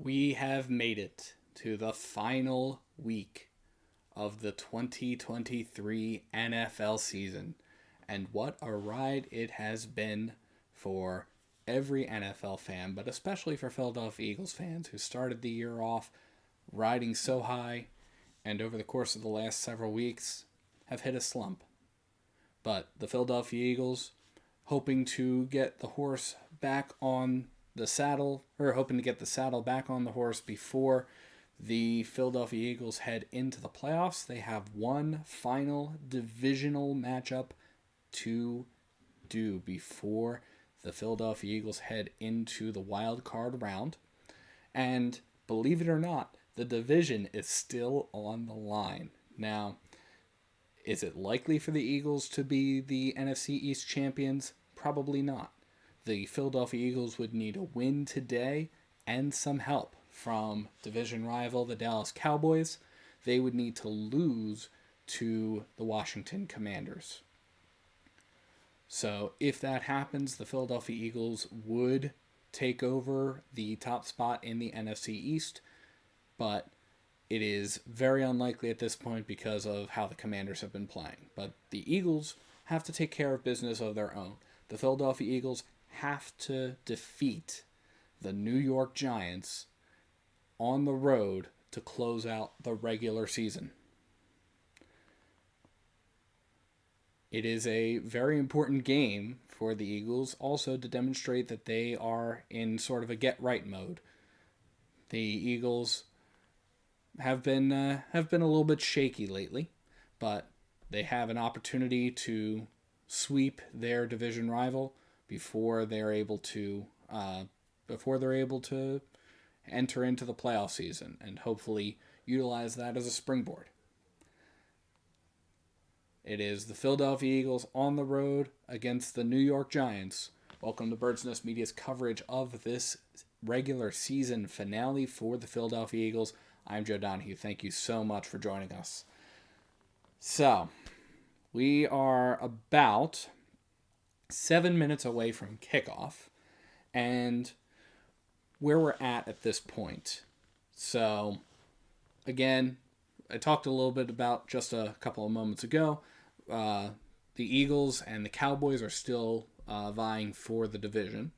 We have made it to the final week of the 2023 NFL season, and what a ride it has been for every NFL fan, but especially for Philadelphia Eagles fans who started the year off riding so high and over the course of the last several weeks have hit a slump. But the Philadelphia Eagles, hoping to get the horse back on the saddle, or hoping to get the saddle back on the horse before the Philadelphia Eagles head into the playoffs. They have one final divisional matchup to do before the Philadelphia Eagles head into the wild card round. And believe it or not, the division is still on the line. Now, is it likely for the Eagles to be the NFC East champions? Probably not. The Philadelphia Eagles would need a win today and some help from division rival the Dallas Cowboys. They would need to lose to the Washington Commanders. So if that happens, the Philadelphia Eagles would take over the top spot in the NFC East, but it is very unlikely at this point because of how the Commanders have been playing. But the Eagles have to take care of business of their own. The Philadelphia Eagles have to defeat the New York Giants on the road to close out the regular season. It is a very important game for the Eagles, also to demonstrate that they are in sort of a get-right mode. The Eagles have been a little bit shaky lately, but they have an opportunity to sweep their division rival before they're able to enter into the playoff season and hopefully utilize that as a springboard. It is the Philadelphia Eagles on the road against the New York Giants. Welcome to Bird's Nest Media's coverage of this regular season finale for the Philadelphia Eagles. I'm Joe Donahue. Thank you so much for joining us. So, we are about 7 minutes away from kickoff, and where we're at this point. So, again, I talked a little bit about just a couple of moments ago. The Eagles and the Cowboys are still vying for the division.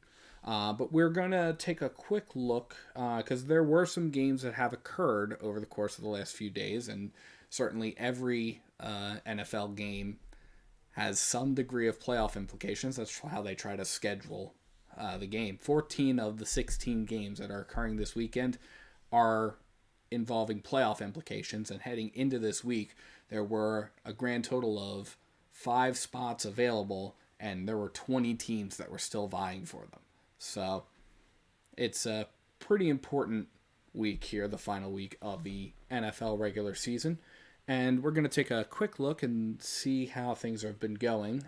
But we're going to take a quick look because there were some games that have occurred over the course of the last few days, and certainly every NFL game has some degree of playoff implications. That's how they try to schedule the game. 14 of the 16 games that are occurring this weekend are involving playoff implications, and heading into this week, there were a grand total of 5 spots available, and there were 20 teams that were still vying for them. So it's a pretty important week here, the final week of the NFL regular season. And we're going to take a quick look and see how things have been going.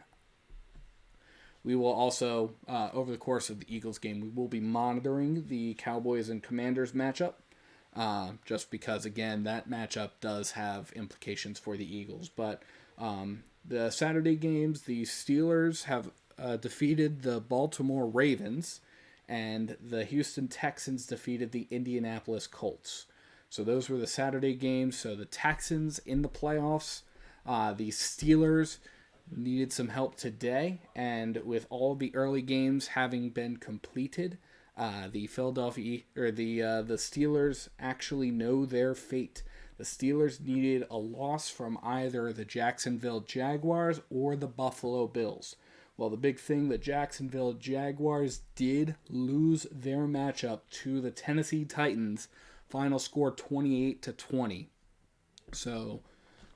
We will also, over the course of the Eagles game, we will be monitoring the Cowboys and Commanders matchup. Just because, again, that matchup does have implications for the Eagles. But the Saturday games, the Steelers have defeated the Baltimore Ravens, and the Houston Texans defeated the Indianapolis Colts. So those were the Saturday games. So the Texans in the playoffs. The Steelers needed some help today, and with all the early games having been completed, the Steelers actually know their fate. The Steelers needed a loss from either the Jacksonville Jaguars or the Buffalo Bills. Well, the big thing, the Jacksonville Jaguars did lose their matchup to the Tennessee Titans. Final score 28-20. So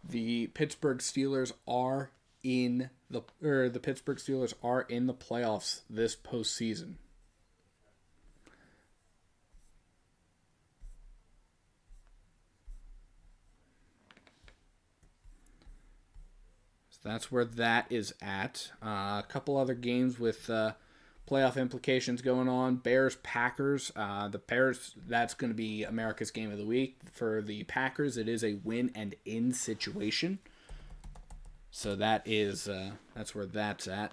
the Pittsburgh Steelers are in the playoffs this postseason. That's where that is at. A couple other games with playoff implications going on. Bears-Packers. The Bears, that's going to be America's game of the week. For the Packers, it is a win-and-in situation. So that's where that's at.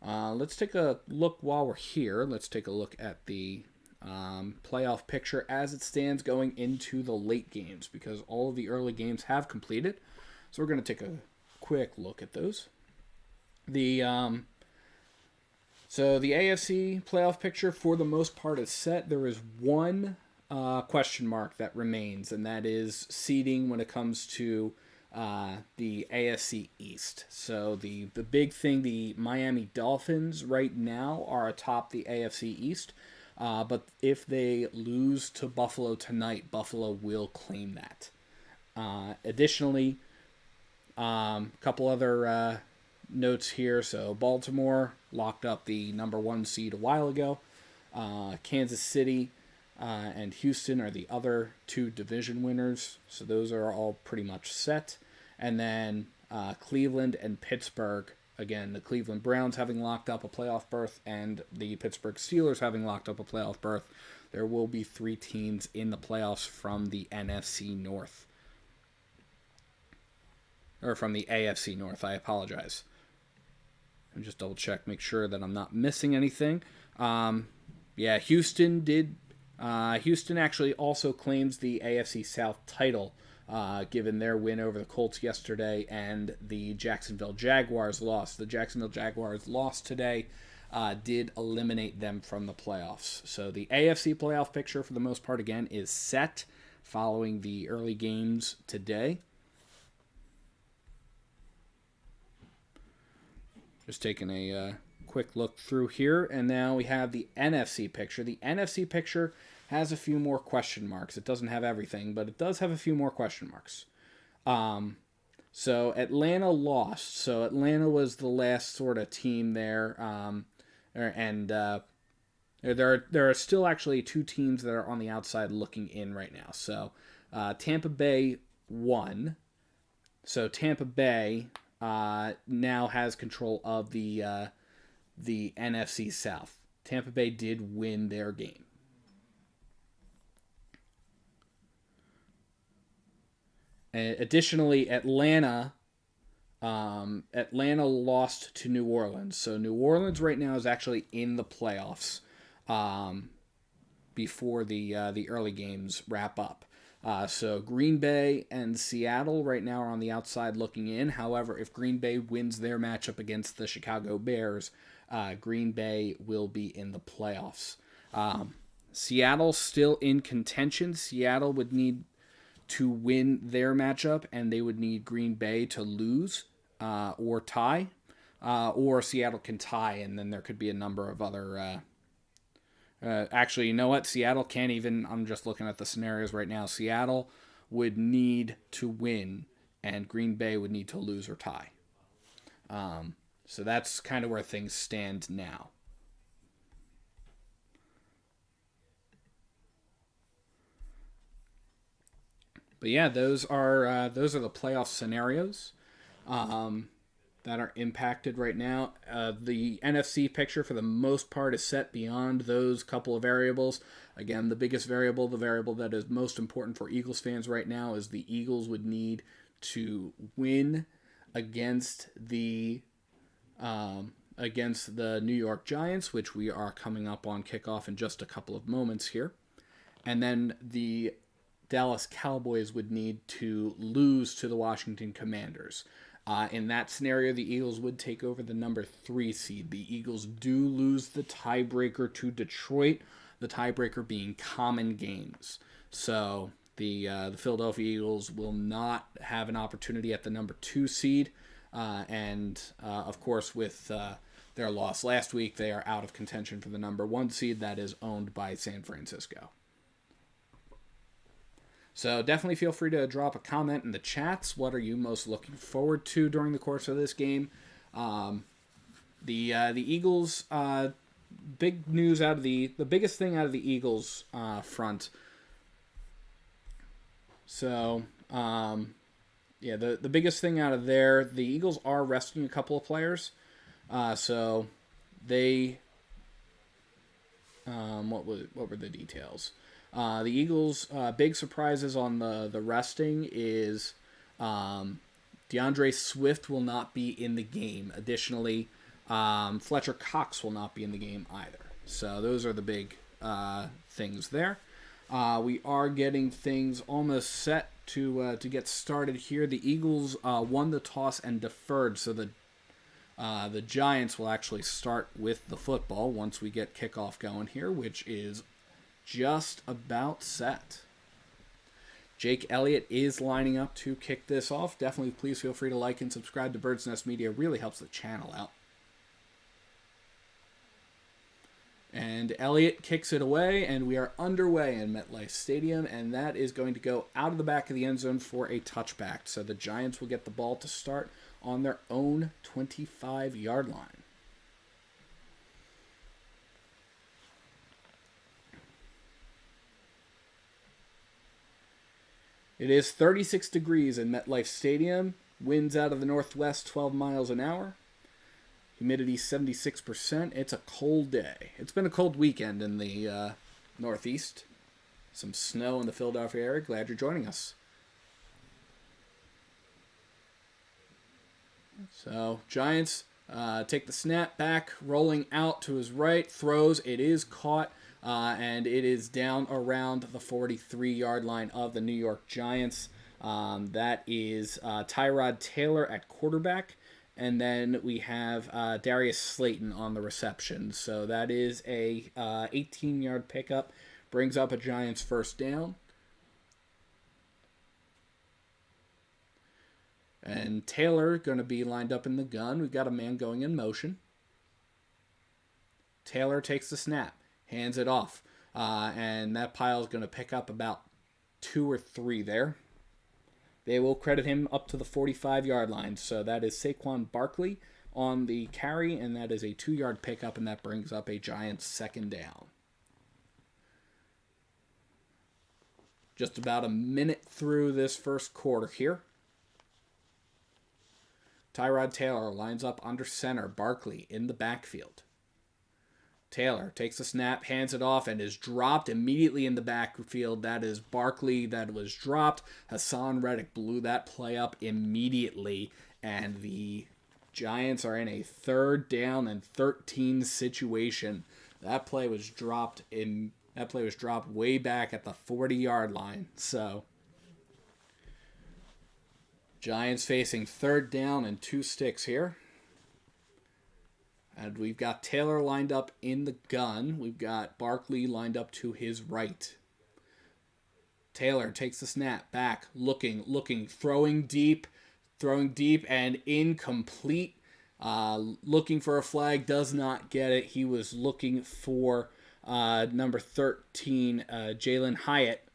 Let's take a look while we're here. Let's take a look at the playoff picture as it stands going into the late games, because all of the early games have completed. So we're going to take a quick look at those. So the AFC playoff picture for the most part is set. There is one question mark that remains, and that is seeding when it comes to the AFC East. So the big thing, the Miami Dolphins right now are atop the AFC East, but if they lose to Buffalo tonight, Buffalo will claim that. Additionally, a couple other notes here. So Baltimore locked up the number 1 seed a while ago. Kansas City and Houston are the other 2 division winners. So those are all pretty much set. And then Cleveland and Pittsburgh. Again, the Cleveland Browns having locked up a playoff berth and the Pittsburgh Steelers having locked up a playoff berth. There will be 3 teams in the playoffs from the NFC North. Or from the AFC North, I apologize. Let me just double check, make sure that I'm not missing anything. Houston did. Houston actually also claims the AFC South title, given their win over the Colts yesterday and the Jacksonville Jaguars loss. The Jacksonville Jaguars loss today did eliminate them from the playoffs. So the AFC playoff picture, for the most part, again, is set following the early games today. Just taking a quick look through here, and now we have the NFC picture. The NFC picture has a few more question marks. It doesn't have everything, but it does have a few more question marks. So Atlanta lost. So Atlanta was the last sort of team there, and there are still actually 2 teams that are on the outside looking in right now. So Tampa Bay won. So Tampa Bay now has control of the NFC South. Tampa Bay did win their game. Additionally, Atlanta lost to New Orleans. So New Orleans right now is actually in the playoffs before the early games wrap up. So Green Bay and Seattle right now are on the outside looking in. However, if Green Bay wins their matchup against the Chicago Bears, Green Bay will be in the playoffs. Seattle still in contention. Seattle would need to win their matchup, and they would need Green Bay to lose or tie. Or Seattle can tie, and then there could be a number of other... actually, you know what? Seattle can't even... I'm just looking at the scenarios right now. Seattle would need to win, and Green Bay would need to lose or tie. So that's kind of where things stand now. But yeah, those are the playoff scenarios that are impacted right now. The NFC picture, for the most part, is set beyond those couple of variables. Again, the biggest variable, the variable that is most important for Eagles fans right now, is the Eagles would need to win against the New York Giants, which we are coming up on kickoff in just a couple of moments here. And then the Dallas Cowboys would need to lose to the Washington Commanders. In that scenario, the Eagles would take over the number 3 seed. The Eagles do lose the tiebreaker to Detroit, the tiebreaker being common games. So the Philadelphia Eagles will not have an opportunity at the number 2 seed. Of course, with their loss last week, they are out of contention for the number 1 seed that is owned by San Francisco. So definitely feel free to drop a comment in the chats. What are you most looking forward to during the course of this game? The Eagles, big news out of the biggest thing out of the Eagles front. So the biggest thing out of there, the Eagles are resting a couple of players. So they, what were the details? The Eagles' big surprises on the resting is DeAndre Swift will not be in the game. Additionally, Fletcher Cox will not be in the game either. So those are the big things there. We are getting things almost set to get started here. The Eagles won the toss and deferred, so the Giants will actually start with the football once we get kickoff going here, which is just about set. Jake Elliott is lining up to kick this off. Definitely please feel free to like and subscribe to Bird's Nest Media. It really helps the channel out. And Elliott kicks it away, and we are underway in MetLife Stadium, and that is going to go out of the back of the end zone for a touchback. So the Giants will get the ball to start on their own 25-yard line. It is 36 degrees in MetLife Stadium. Winds out of the northwest, 12 miles an hour. Humidity 76%. It's a cold day. It's been a cold weekend in the Northeast. Some snow in the Philadelphia area. Glad you're joining us. So, Giants take the snap back, rolling out to his right, throws. It is caught, and it is down around the 43-yard line of the New York Giants. That is Tyrod Taylor at quarterback. And then we have Darius Slayton on the reception. So that is a 18-yard pickup. Brings up a Giants first down. And Taylor going to be lined up in the gun. We've got a man going in motion. Taylor takes the snap. Hands it off. And that pile is going to pick up about 2 or 3 there. They will credit him up to the 45-yard line. So that is Saquon Barkley on the carry, and that is a 2-yard pickup, and that brings up a Giants second down. Just about a minute through this first quarter here. Tyrod Taylor lines up under center. Barkley in the backfield. Taylor takes the snap, hands it off, and is dropped immediately in the backfield. That is Barkley that was dropped. Hassan Reddick blew that play up immediately, and the Giants are in a 3rd down and 13 situation. That play was dropped way back at the 40-yard line. So Giants facing 3rd down and 2 sticks here. And we've got Taylor lined up in the gun. We've got Barkley lined up to his right. Taylor takes the snap, back, looking, throwing deep, and incomplete. Looking for a flag, does not get it. He was looking for number 13, Jalen Hyatt.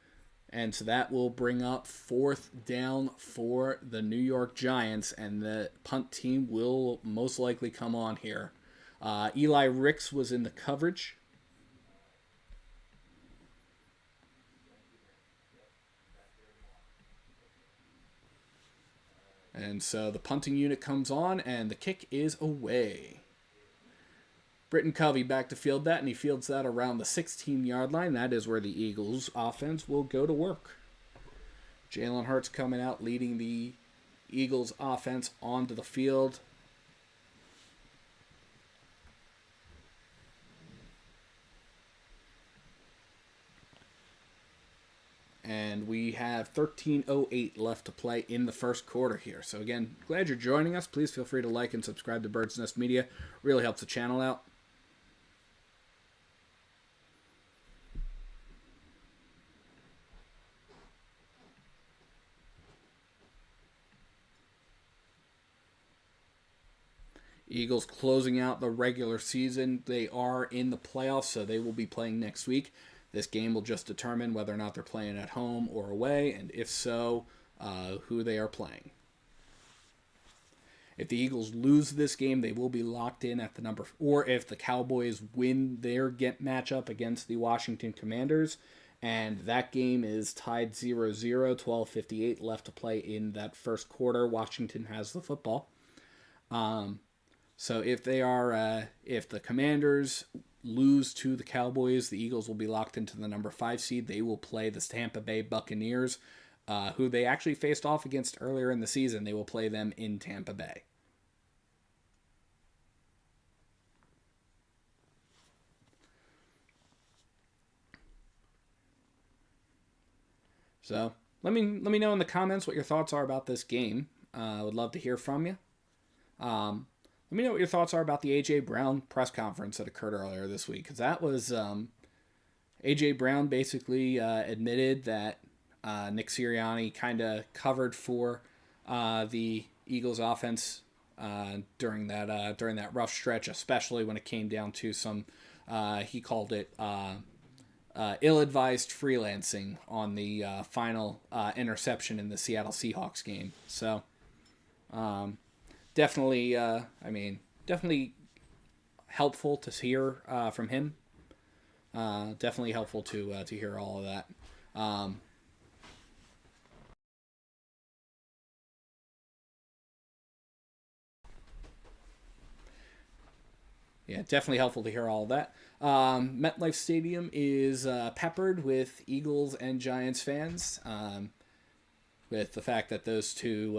And so that will bring up 4th down for the New York Giants, and the punt team will most likely come on here. Eli Ricks was in the coverage. And so the punting unit comes on, and the kick is away. Britton Covey back to field that, and he fields that around the 16-yard line. That is where the Eagles' offense will go to work. Jalen Hurts coming out, leading the Eagles' offense onto the field. And we have 13:08 left to play in the first quarter here. So again, glad you're joining us. Please feel free to like and subscribe to Bird's Nest Media. Really helps the channel out. Eagles closing out the regular season. They are in the playoffs, so they will be playing next week. This game will just determine whether or not they're playing at home or away, and if so, who they are playing. If the Eagles lose this game, they will be locked in at the number, or if the Cowboys win their matchup against the Washington Commanders, and that game is tied 0-0, 12:58 left to play in that first quarter. Washington has the football. So if the Commanders lose to the Cowboys, the Eagles will be locked into the number 5 seed. They will play the Tampa Bay Buccaneers, who they actually faced off against earlier in the season. They will play them in Tampa Bay. So let me know in the comments what your thoughts are about this game. I would love to hear from you. Let me know what your thoughts are about the A.J. Brown press conference that occurred earlier this week. Because that was A.J. Brown basically admitted that Nick Sirianni kind of covered for the Eagles offense during that rough stretch, especially when it came down to some, he called it ill-advised freelancing on the final interception in the Seattle Seahawks game. So definitely helpful to hear from him. Definitely helpful to hear all of that. Yeah, definitely helpful to hear all of that. MetLife Stadium is peppered with Eagles and Giants fans. With the fact that those two,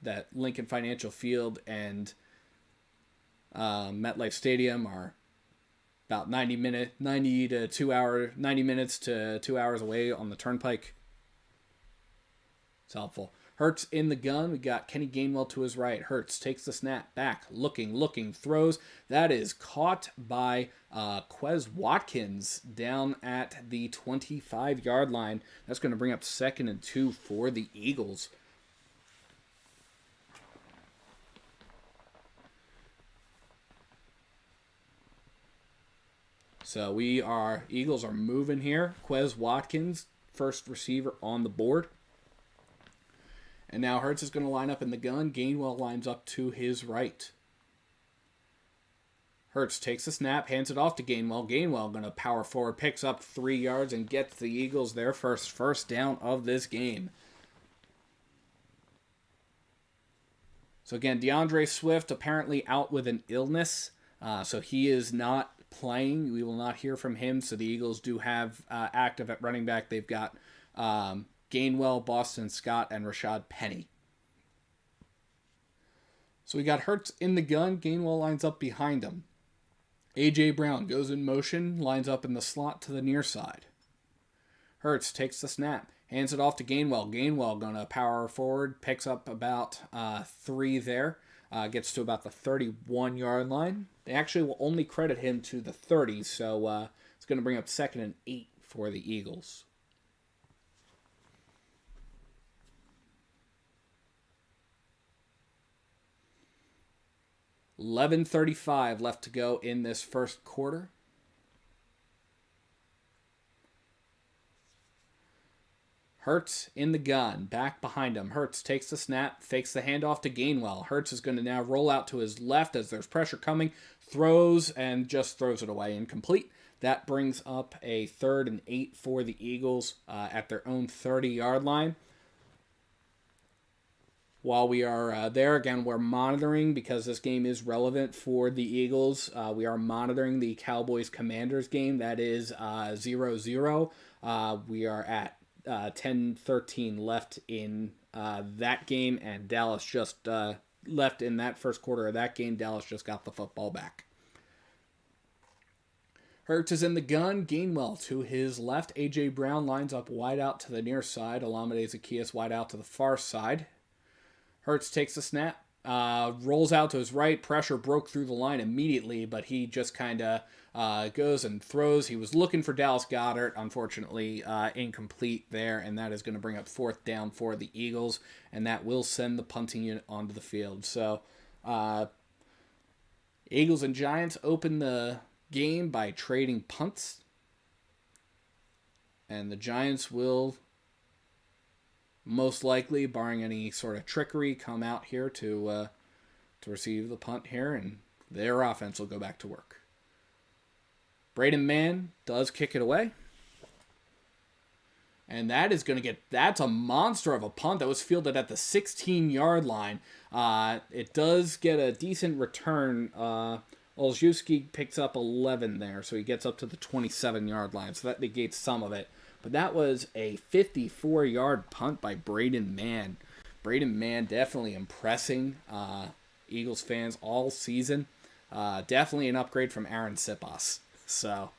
that Lincoln Financial Field and MetLife Stadium are about 90 minutes to 2 hours away on the turnpike. It's helpful. Hurts in the gun. We got Kenny Gainwell to his right. Hurts takes the snap back, looking, throws. That is caught by Quez Watkins down at the 25-yard line. That's going to bring up 2nd and 2 for the Eagles. So Eagles are moving here. Quez Watkins, first receiver on the board. And now Hurts is going to line up in the gun. Gainwell lines up to his right. Hurts takes the snap, hands it off to Gainwell. Gainwell going to power forward, picks up 3 yards, and gets the Eagles their first down of this game. So again, DeAndre Swift apparently out with an illness. So he is not playing. We will not hear from him. So the Eagles do have active at running back. They've got Gainwell, Boston Scott, and Rashad Penny. So we got Hurts in the gun. Gainwell lines up behind him. A.J. Brown goes in motion, lines up in the slot to the near side. Hurts takes the snap, hands it off to Gainwell. Gainwell going to power forward, picks up about 3 there, gets to about the 31-yard line. They actually will only credit him to the 30, so it's going to bring up 2nd and 8 for the Eagles. 11:35 left to go in this first quarter. Hurts in the gun, back behind him. Hurts takes the snap, fakes the handoff to Gainwell. Hurts is going to now roll out to his left as there's pressure coming, throws, and just throws it away, incomplete. That brings up a 3rd and 8 for the Eagles at their own 30-yard line. While we are there, again, we're monitoring, because this game is relevant for the Eagles. We are monitoring the Cowboys-Commanders game. That is 0-0. We are at 10-13 left in that game, and Dallas just left in that first quarter of that game. Dallas just got the football back. Hurts is in the gun. Gainwell to his left. A.J. Brown lines up wide out to the near side. Olamide Zaccheaus wide out to the far side. Hurts takes the snap, rolls out to his right. Pressure broke through the line immediately, but he just kind of goes and throws. He was looking for Dallas Goedert. Unfortunately, incomplete there, and that is going to bring up 4th down for the Eagles, and that will send the punting unit onto the field. So, Eagles and Giants open the game by trading punts, and the Giants will most likely, barring any sort of trickery, come out here to receive the punt here, and their offense will go back to work. Braden Mann does kick it away. And that is that's a monster of a punt that was fielded at the 16-yard line. It does get a decent return. Olszewski picks up 11 there, so he gets up to the 27-yard line, so that negates some of it. But that was a 54-yard punt by Braden Mann. Braden Mann definitely impressing Eagles fans all season. Definitely an upgrade from Aaron Siposs. So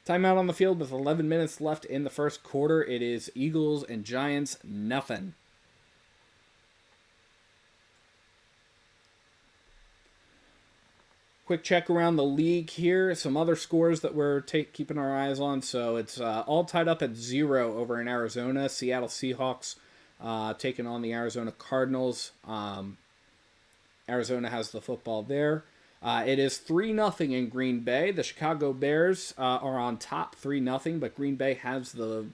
Timeout on the field with 11 minutes left in the first quarter. It is Eagles and Giants, nothing. Quick check around the league here. Some other scores that we're keeping our eyes on. So it's all tied up at 0 over in Arizona. Seattle Seahawks taking on the Arizona Cardinals. Arizona has the football there. It is 3-0 in Green Bay. The Chicago Bears are on top 3-0, but Green Bay has the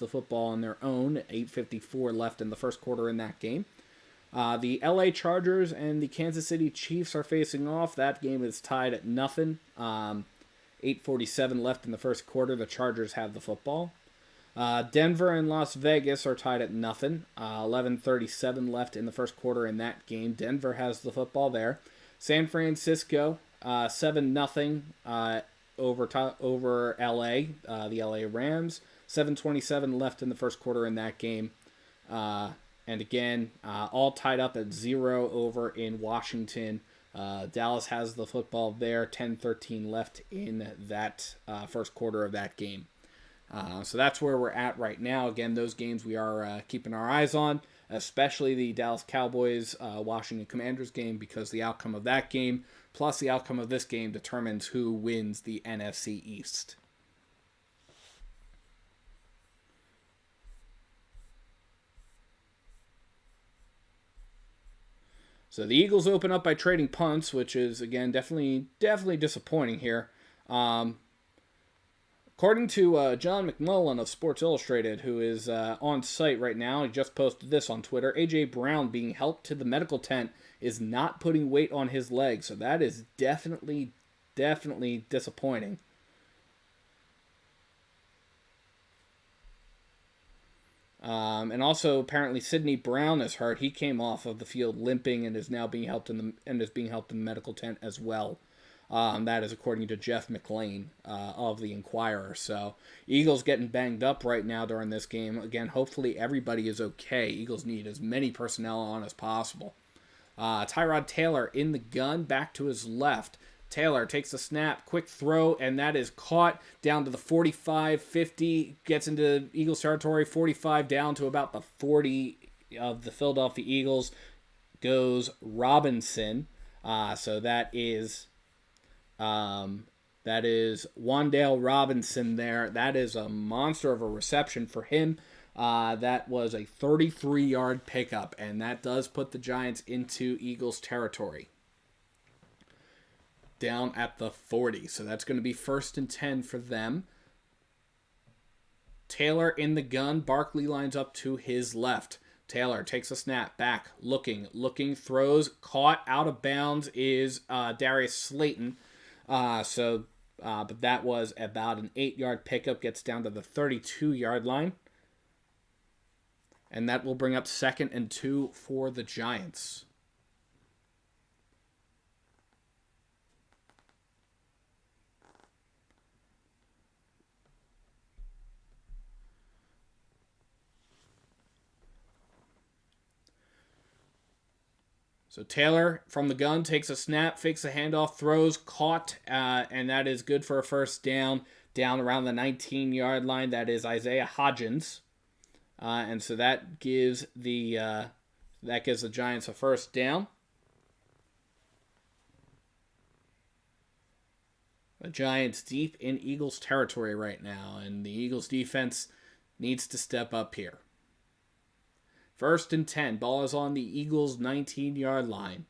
football on their own. 8:54 left in the first quarter in that game. The LA Chargers and the Kansas City Chiefs are facing off. That game is tied at 0. 8:47 left in the first quarter. The Chargers have the football. Denver and Las Vegas are tied at 0. 11:37 left in the first quarter in that game. Denver has the football there. San Francisco 7-0 over LA. The LA Rams. 7:27 left in the first quarter in that game. And again, all tied up at 0 over in Washington. Dallas has the football there. 10:13 left in that first quarter of that game. So that's where we're at right now. Again, those games we are keeping our eyes on, especially the Dallas Cowboys Washington Commanders game, because the outcome of that game plus the outcome of this game determines who wins the NFC East. So the Eagles open up by trading punts, which is, again, definitely disappointing here. According to John McMullen of Sports Illustrated, who is on site right now, he just posted this on Twitter, A.J. Brown being helped to the medical tent is not putting weight on his legs. So that is definitely disappointing. And also, apparently, Sidney Brown is hurt. He came off of the field limping and is now being helped in the medical tent as well. That is according to Jeff McLean of the Inquirer. So Eagles getting banged up right now during this game. Again, hopefully everybody is okay. Eagles need as many personnel on as possible. Tyrod Taylor in the gun, back to his left. Taylor takes a snap, quick throw, and that is caught down to the 45, 50, gets into Eagles territory, 45 down to about the 40 of the Philadelphia Eagles, goes Robinson. So that is Wan'Dale Robinson there. That is a monster of a reception for him. That was a 33-yard pickup, and that does put the Giants into Eagles territory. Down at the 40. So that's going to be 1st and 10 for them. Taylor in the gun. Barkley lines up to his left. Taylor takes a snap, back, looking, throws, caught out of bounds is Darius Slayton. But that was about an 8-yard pickup, gets down to the 32-yard line. And that will bring up 2nd and 2 for the Giants. So Taylor from the gun takes a snap, fakes a handoff, throws, caught, and that is good for a 1st down. Down around the 19-yard line, that is Isaiah Hodgins, and so that gives the Giants a 1st down. The Giants deep in Eagles territory right now, and the Eagles defense needs to step up here. 1st and 10. Ball is on the Eagles' 19-yard line.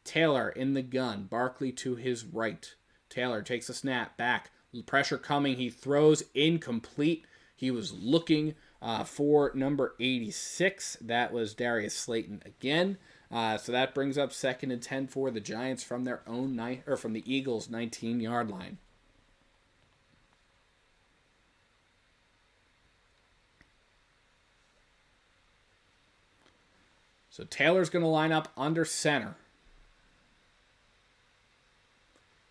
Taylor in the gun. Barkley to his right. Taylor takes a snap. Back. Pressure coming. He throws incomplete. He was looking for number 86. That was Darius Slayton again. So that brings up 2nd and 10 for the Giants from their own from the Eagles' 19-yard line. So Taylor's going to line up under center.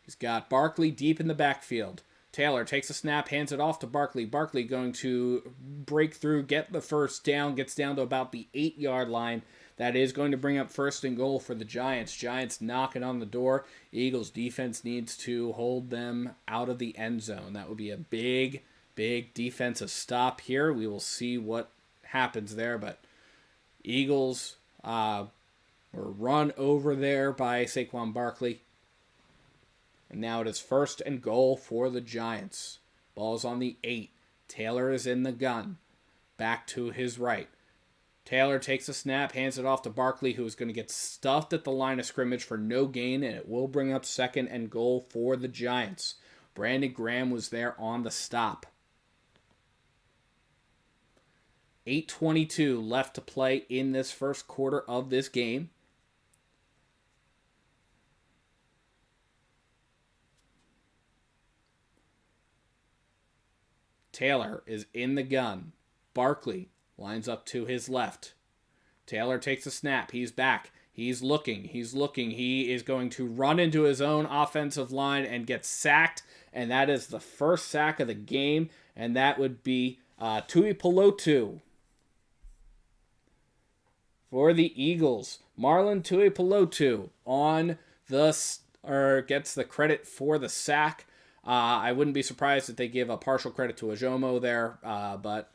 He's got Barkley deep in the backfield. Taylor takes a snap, hands it off to Barkley. Barkley going to break through, get the 1st down, gets down to about the 8-yard line. That is going to bring up first and goal for the Giants. Giants knocking on the door. Eagles defense needs to hold them out of the end zone. That would be a big defensive stop here. We will see what happens there, but Eagles were run over there by Saquon Barkley. And now it is first and goal for the Giants. Ball's on the 8. Taylor is in the gun. Back to his right. Taylor takes a snap, hands it off to Barkley, who is going to get stuffed at the line of scrimmage for no gain, and it will bring up second and goal for the Giants. Brandon Graham was there on the stop. 8:22 left to play in this first quarter of this game. Taylor is in the gun. Barkley lines up to his left. Taylor takes a snap. He's back. He's looking. He is going to run into his own offensive line and get sacked. And that is the first sack of the game. And that would be Tuipulotu for the Eagles. Marlon Tuipulotu gets the credit for the sack. I wouldn't be surprised if they give a partial credit to Ajomo there, but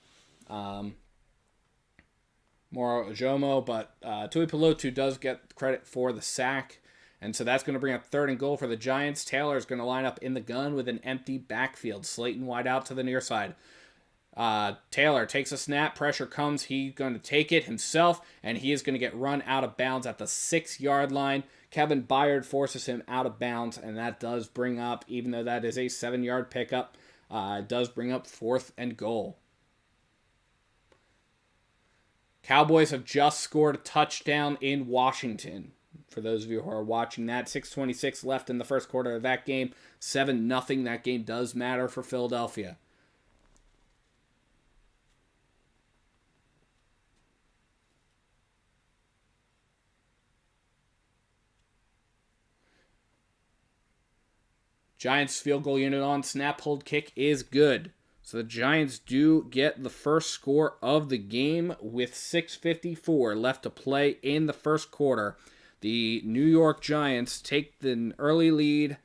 more Ajomo, but Tuipulotu does get credit for the sack, and so that's going to bring up third and goal for the Giants. Taylor is going to line up in the gun with an empty backfield. Slayton wide out to the near side. Taylor takes a snap, pressure comes, he's going to take it himself, and he is going to get run out of bounds at the 6-yard line. Kevin Byard forces him out of bounds, and that does bring up, even though that is a 7-yard pickup, it does bring up fourth and goal. Cowboys have just scored a touchdown in Washington. For those of you who are watching that, 6:26 left in the first quarter of that game, 7-0. That game does matter for Philadelphia. Giants field goal unit on. Snap, hold, kick is good. So the Giants do get the first score of the game with 6:54 left to play in the first quarter. The New York Giants take the early lead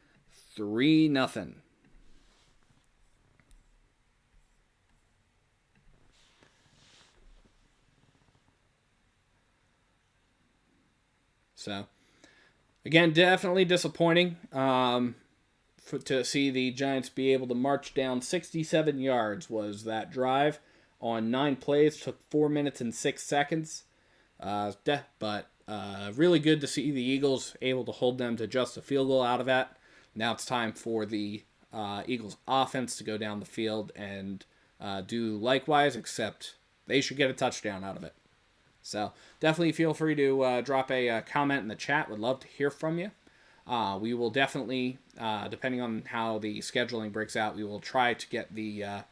3-0. So, again, definitely disappointing. To see the Giants be able to march down 67 yards was that drive on 9 plays. Took 4 minutes and 6 seconds. But really good to see the Eagles able to hold them to just a field goal out of that. Now it's time for the Eagles offense to go down the field and do likewise, except they should get a touchdown out of it. So definitely feel free to drop a comment in the chat. Would love to hear from you. We will definitely, depending on how the scheduling breaks out, we will try to get the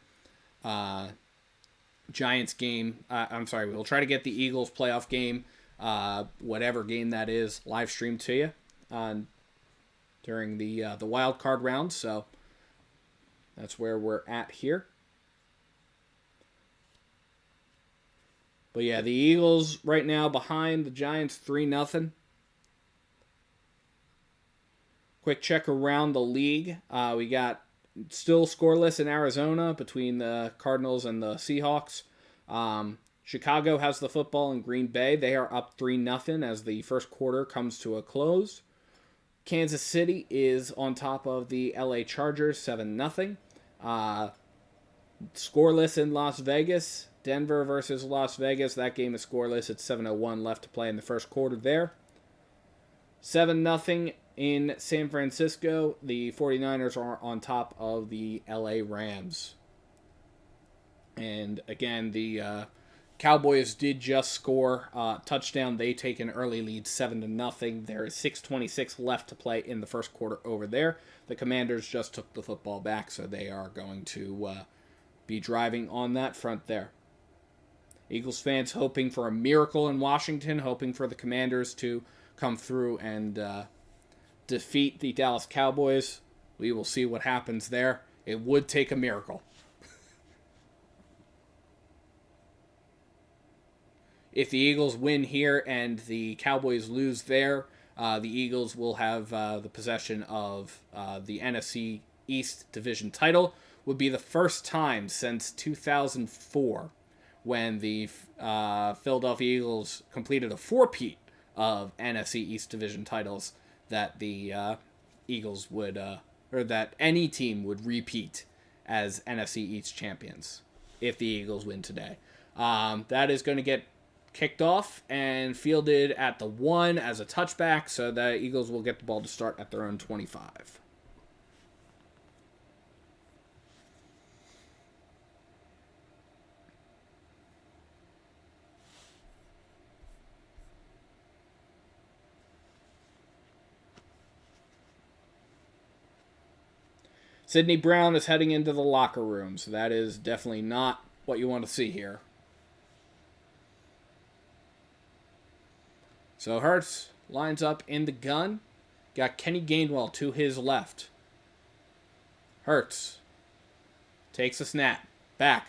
Giants game. We will try to get the Eagles playoff game, whatever game that is, live streamed to you during the wild card round. So that's where we're at here. But yeah, the Eagles right now behind the Giants 3-0. Quick check around the league. We got still scoreless in Arizona between the Cardinals and the Seahawks. Chicago has the football in Green Bay. They are up 3-0 as the first quarter comes to a close. Kansas City is on top of the LA Chargers 7-0. Scoreless in Las Vegas. Denver versus Las Vegas. That game is scoreless. It's 7:01 left to play in the first quarter there. 7-0 in San Francisco. The 49ers are on top of the LA Rams. And again, the Cowboys did just score a touchdown. They take an early lead 7-0. There is 6:26 left to play in the first quarter over there. The Commanders just took the football back, so they are going to be driving on that front there. Eagles fans hoping for a miracle in Washington, hoping for the Commanders to come through and defeat the Dallas Cowboys. We will see what happens there. It would take a miracle. If the Eagles win here and the Cowboys lose there, the Eagles will have the possession of the NFC East division title. Would be the first time since 2004 when the Philadelphia Eagles completed a four-peat of NFC East division titles that the Eagles would, or that any team would repeat as NFC East champions if the Eagles win today. That is going to get kicked off and fielded at the 1 as a touchback, so the Eagles will get the ball to start at their own 25. Sidney Brown is heading into the locker room, so that is definitely not what you want to see here. So Hurts lines up in the gun. Got Kenny Gainwell to his left. Hurts takes a snap. Back.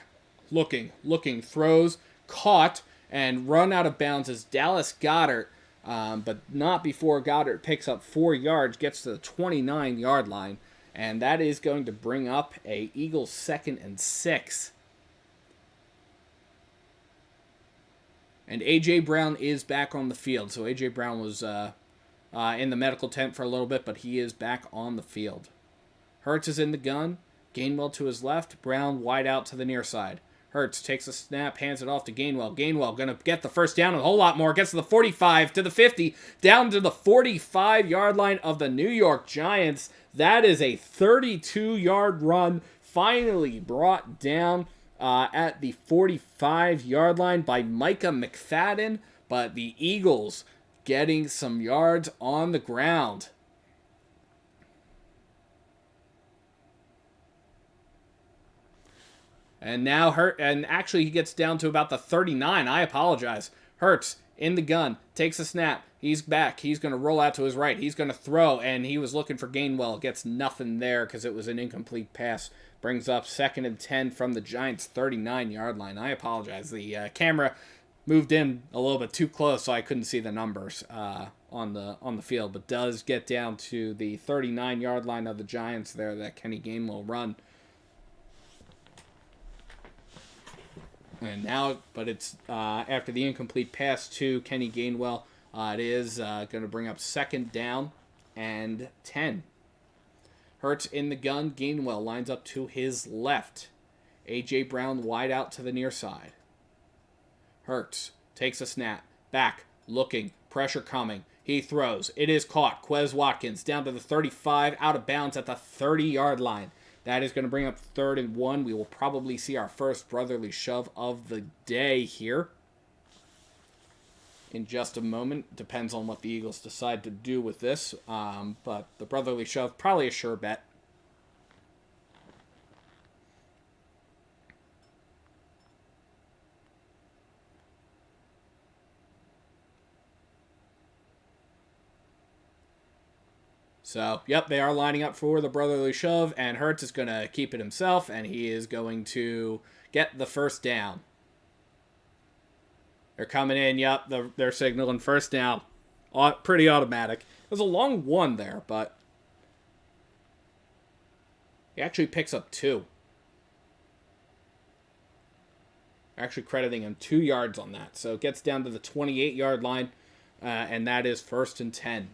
Looking, throws, caught, and run out of bounds as Dallas Goedert, but not before Goedert picks up 4 yards, gets to the 29-yard line. And that is going to bring up a Eagles 2nd and 6. And A.J. Brown is back on the field. So A.J. Brown was in the medical tent for a little bit, but he is back on the field. Hurts is in the gun. Gainwell to his left. Brown wide out to the near side. Hurts takes a snap, hands it off to Gainwell. Gainwell going to get the first down and a whole lot more. Gets to the 45, to the 50, down to the 45-yard line of the New York Giants. That is a 32-yard run, finally brought down at the 45-yard line by Micah McFadden. But the Eagles getting some yards on the ground. And now actually he gets down to about the 39. I apologize. Hurts in the gun, takes a snap. He's back. He's going to roll out to his right. He's going to throw, and he was looking for Gainwell. Gets nothing there because it was an incomplete pass. Brings up 2nd and 10 from the Giants' 39-yard line. I apologize. The camera moved in a little bit too close, so I couldn't see the numbers on the field, but does get down to the 39-yard line of the Giants there, that Kenny Gainwell run. And now, but it's after the incomplete pass to Kenny Gainwell, it is going to bring up 2nd down and 10. Hurts in the gun. Gainwell lines up to his left. A.J. Brown wide out to the near side. Hurts takes a snap. Back, looking, pressure coming. He throws. It is caught. Quez Watkins down to the 35, out of bounds at the 30-yard line. That is going to bring up 3rd and 1. We will probably see our first brotherly shove of the day here in just a moment. Depends on what the Eagles decide to do with this. But the brotherly shove, probably a sure bet. So, yep, they are lining up for the brotherly shove, and Hurts is going to keep it himself, and he is going to get the first down. They're coming in, yep, they're signaling first down. Pretty automatic. It was a long one there, but he actually picks up 2. Actually crediting him 2 yards on that. So it gets down to the 28-yard line, and that is 1st and 10.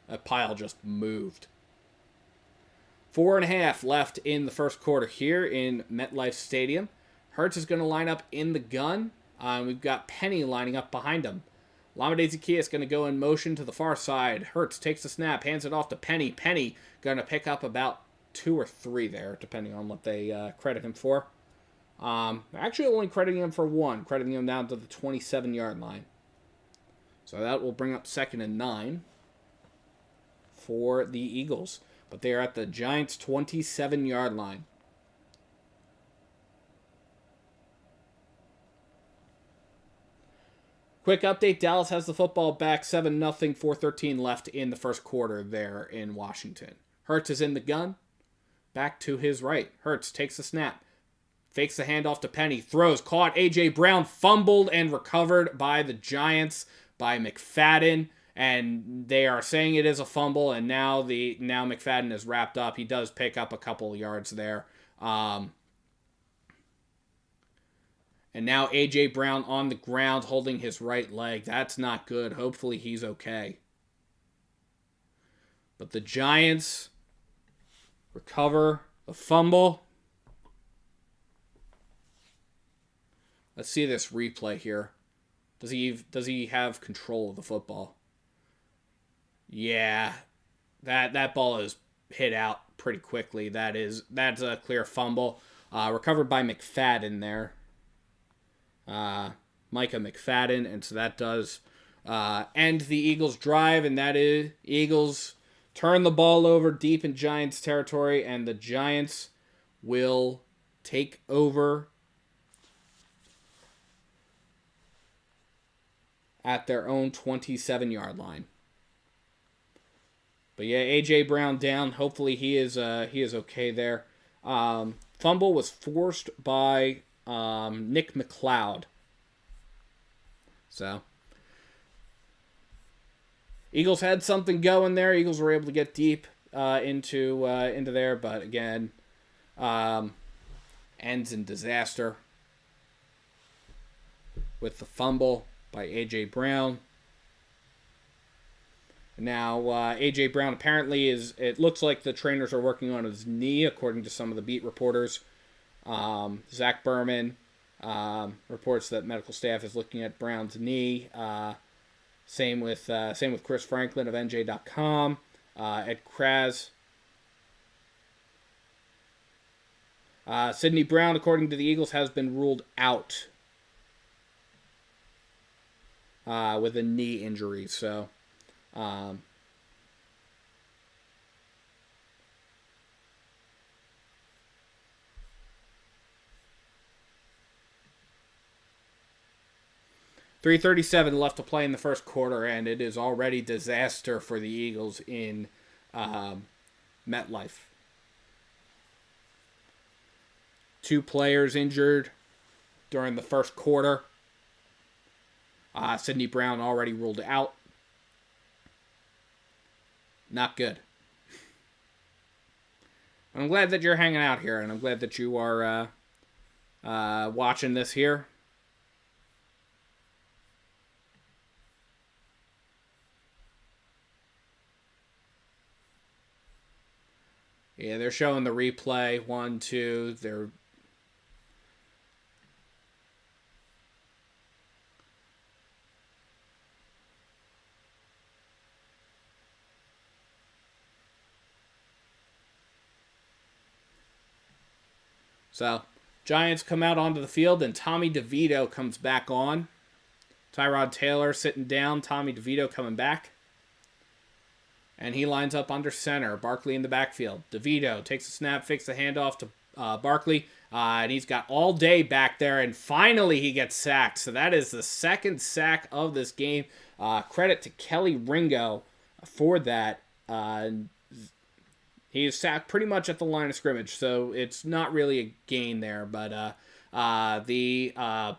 That pile just moved. 4.5 left in the first quarter here in MetLife Stadium. Hurts is going to line up in the gun. We've got Penny lining up behind him. Lamade Zakia is going to go in motion to the far side. Hurts takes the snap, hands it off to Penny. Penny going to pick up about 2 or 3 there, depending on what they credit him for. Actually only crediting him for 1, crediting him down to the 27-yard line. So that will bring up 2nd and 9 for the Eagles. But they are at the Giants' 27-yard line. Quick update, Dallas has the football back 7-0, 4:13 left in the first quarter there in Washington. Hurts is in the gun. Back to his right. Hurts takes the snap. fakes the handoff to Penny, throws, caught. A.J. Brown fumbled and recovered by the Giants, by McFadden, and they are saying it is a fumble, and now McFadden is wrapped up. He does pick up a couple yards there. And now A.J. Brown on the ground holding his right leg. That's not good. Hopefully he's okay. But the Giants recover the fumble. Let's see this replay here. Does he have control of the football? Yeah. That ball is hit out pretty quickly. That's a clear fumble. Recovered by McFadden there. Micah McFadden, and so that does end the Eagles' drive, and that is Eagles turn the ball over deep in Giants territory, and the Giants will take over at their own 27-yard line. But yeah, A.J. Brown down. Hopefully he is okay there. Fumble was forced by Nick McLeod. So Eagles had something going there. Eagles were able to get deep into there, but again, ends in disaster with the fumble by A.J. Brown. Now, A.J. Brown apparently it looks like the trainers are working on his knee, according to some of the beat reporters. Zach Berman reports that medical staff is looking at Brown's knee. Same with Chris Franklin of NJ.com. Ed Kraz. Sidney Brown, according to the Eagles, has been ruled out with a knee injury. So, 3:37 left to play in the first quarter, and it is already disaster for the Eagles in MetLife. 2 players injured during the first quarter. Sidney Brown already ruled out. Not good. I'm glad that you're hanging out here, and I'm glad that you are watching this here. Yeah, they're showing the replay. 1, 2. They're so Giants come out onto the field, and Tommy DeVito comes back on. Tyrod Taylor sitting down. Tommy DeVito coming back. And he lines up under center. Barkley in the backfield. DeVito takes a snap, fakes the handoff to Barkley. And he's got all day back there. And finally he gets sacked. So that is the second sack of this game. Credit to Kelly Ringo for that. He is sacked pretty much at the line of scrimmage. So it's not really a gain there. But hello.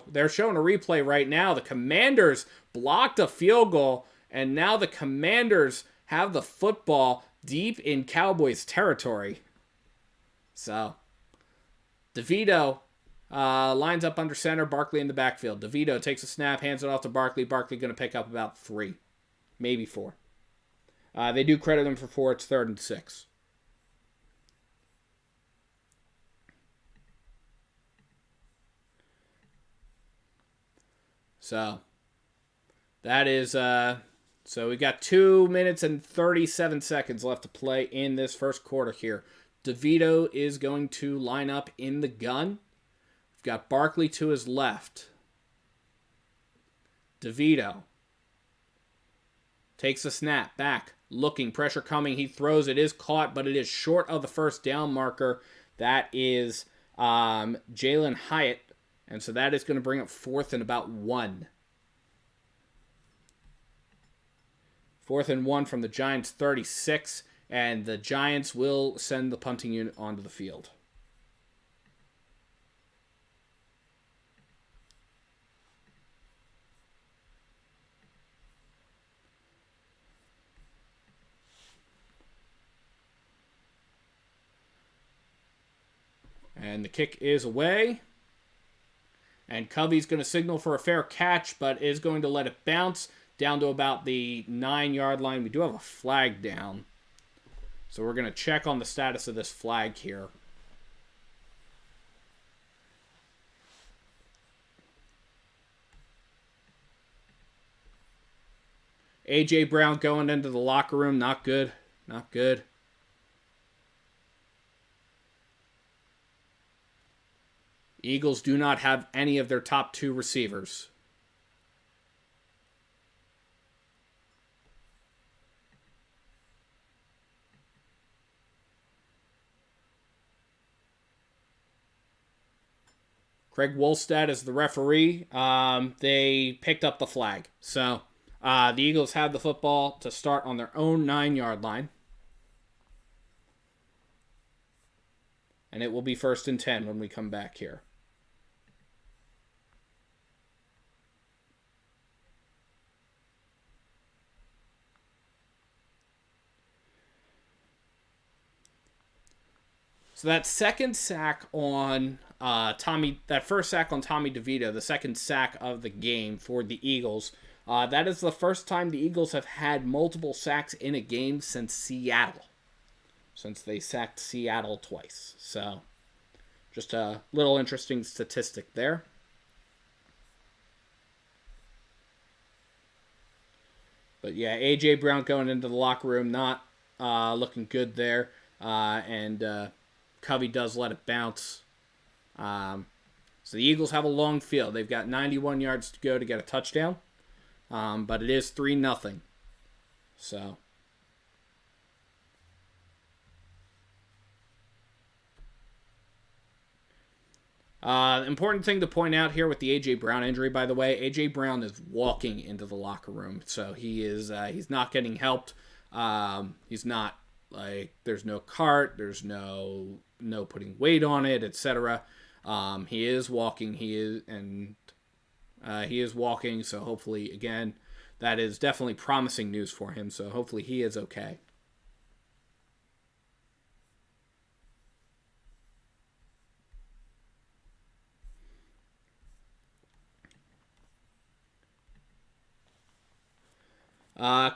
They're showing a replay right now. The Commanders blocked a field goal. And now the Commanders have the football deep in Cowboys territory. So, DeVito lines up under center, Barkley in the backfield. DeVito takes a snap, hands it off to Barkley. Barkley going to pick up about 3, maybe 4. They do credit him for 4. It's 3rd and 6. So, that is... So we got 2 minutes and 37 seconds left to play in this first quarter here. DeVito is going to line up in the gun. We've got Barkley to his left. DeVito takes a snap, back, looking, pressure coming. He throws. It is caught, but it is short of the first down marker. That is Jalen Hyatt. And so that is going to bring up 4th and about 1. 4th and 1 from the Giants' 36, and the Giants will send the punting unit onto the field. And the kick is away. And Covey's going to signal for a fair catch, but is going to let it bounce down to about the 9-yard line. We do have a flag down. So we're going to check on the status of this flag here. A.J. Brown going into the locker room. Not good. Not good. Eagles do not have any of their top 2 receivers. Craig Wolstad is the referee. They picked up the flag. So the Eagles have the football to start on their own 9-yard line. And it will be 1st and 10 when we come back here. So that second sack on that first sack on Tommy DeVito, the second sack of the game for the Eagles, that is the first time the Eagles have had multiple sacks in a game since Seattle. Since they sacked Seattle twice. So, just a little interesting statistic there. But yeah, A.J. Brown going into the locker room, not looking good there. And Covey does let it bounce. So the Eagles have a long field. They've got 91 yards to go to get a touchdown. But it is 3-0. So. Important thing to point out here with the A.J. Brown injury, by the way, A.J. Brown is walking into the locker room. So he is, he's not getting helped. He's not, like, there's no cart, there's no putting weight on it, etc. He is walking, he is walking, so hopefully, again, that is definitely promising news for him, so hopefully he is okay.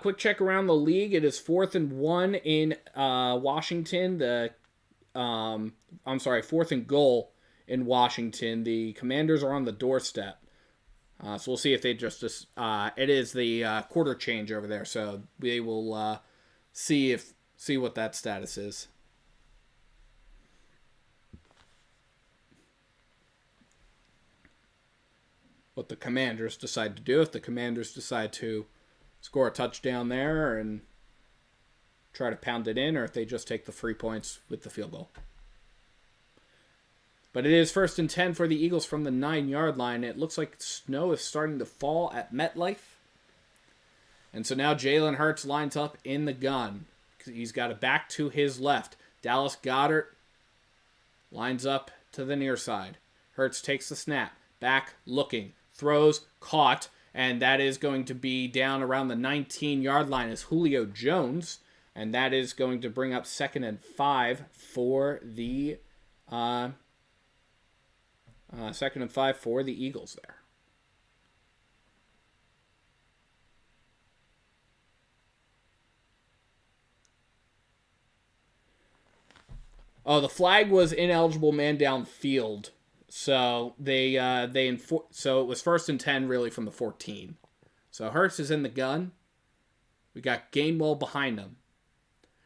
Quick check around the league. It is 4th and 1 in Washington. 4th and goal in Washington. The Commanders are on the doorstep. So we'll see if they just it is the quarter change over there. So we will see what that status is. What the Commanders decide to do. If the Commanders decide to score a touchdown there and try to pound it in, or if they just take the 3 points with the field goal. But it is 1st and 10 for the Eagles from the 9-yard line. It looks like snow is starting to fall at MetLife. And so now Jalen Hurts lines up in the gun. He's got a back to his left. Dallas Goedert lines up to the near side. Hurts takes the snap. Back, looking. Throws, caught. And that is going to be down around the 19-yard line as Julio Jones. And that is going to bring up 2nd and 5 for the 2nd and 5 for the Eagles there. Oh, the flag was ineligible man downfield. So so it was 1st and 10 really from the 14. So Hurts is in the gun. We got Gainwell behind him.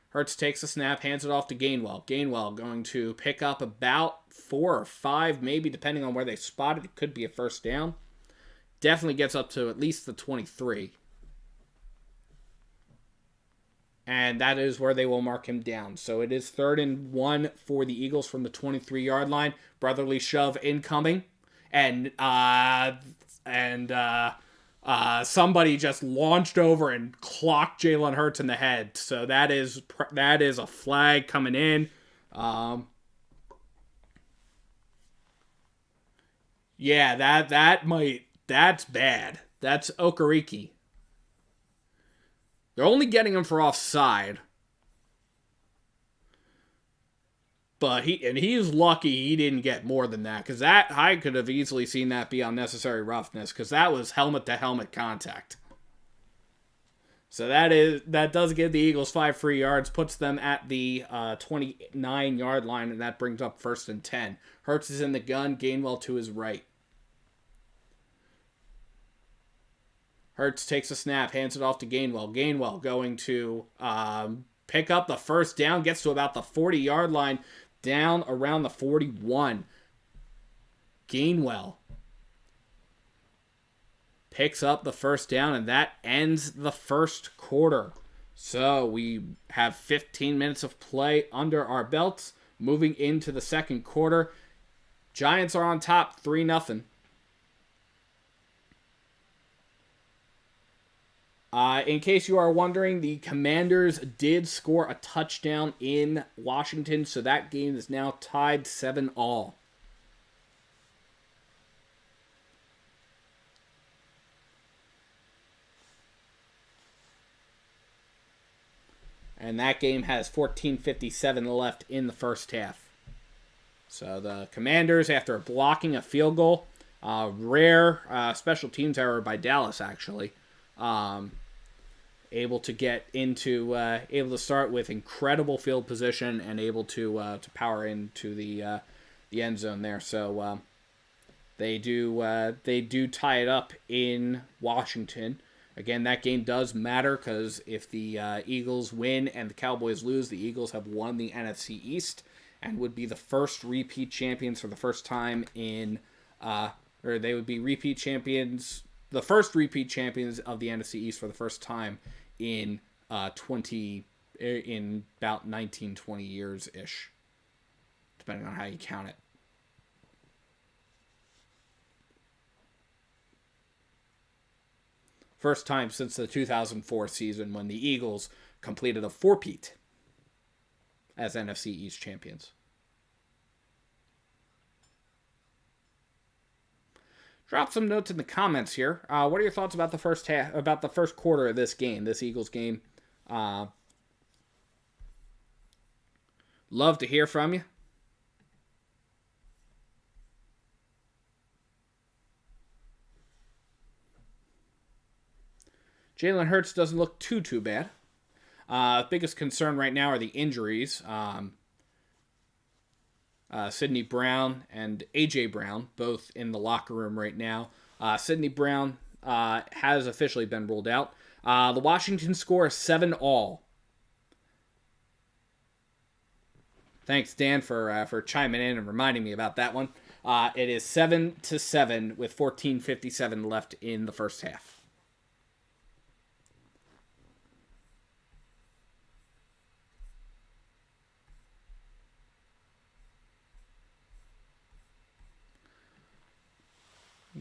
Hurts takes the snap, hands it off to Gainwell. Gainwell going to pick up about 4 or 5, maybe depending on where they spot it. It could be a first down. Definitely gets up to at least the 23. And that is where they will mark him down. So it is 3rd and 1 for the Eagles from the 23-yard line. Brotherly shove incoming. And somebody just launched over and clocked Jalen Hurts in the head. So that is a flag coming in. Yeah, that's bad. That's Okereke. They're only getting him for offside. But he's lucky he didn't get more than that, because that I could have easily seen that be unnecessary roughness, because that was helmet to helmet contact. So that does give the Eagles 5 free yards, puts them at the 29-yard line, and that brings up 1st and 10. Hurts is in the gun, Gainwell to his right. Hurts takes a snap, hands it off to Gainwell. Gainwell going to pick up the first down, gets to about the 40-yard line, down around the 41. Gainwell picks up the first down, and that ends the first quarter. So we have 15 minutes of play under our belts, moving into the second quarter. Giants are on top, 3-0. In case you are wondering, the Commanders did score a touchdown in Washington, so that game is now tied 7-all. And that game has 14:57 left in the first half. So the Commanders, after blocking a field goal, rare special teams error by Dallas, actually, able to start with incredible field position and able to power into the end zone there. So they do tie it up in Washington. Again, that game does matter, because if the Eagles win and the Cowboys lose, the Eagles have won the NFC East and would be the first repeat champions for the first time in, or they would be repeat champions, the first repeat champions of the NFC East for the first time in about 19, 20 years-ish, depending on how you count it. First time since the 2004 season, when the Eagles completed a four-peat as NFC East champions. Drop some notes in the comments here. What are your thoughts about the first half, about the first quarter of this game, this Eagles game? Love to hear from you. Jalen Hurts doesn't look too bad. Biggest concern right now are the injuries. Sidney Brown and A.J. Brown, both in the locker room right now. Sidney Brown has officially been ruled out. The Washington score is 7-all. Thanks, Dan, for chiming in and reminding me about that one. It is 7-7 with 14:57 left in the first half.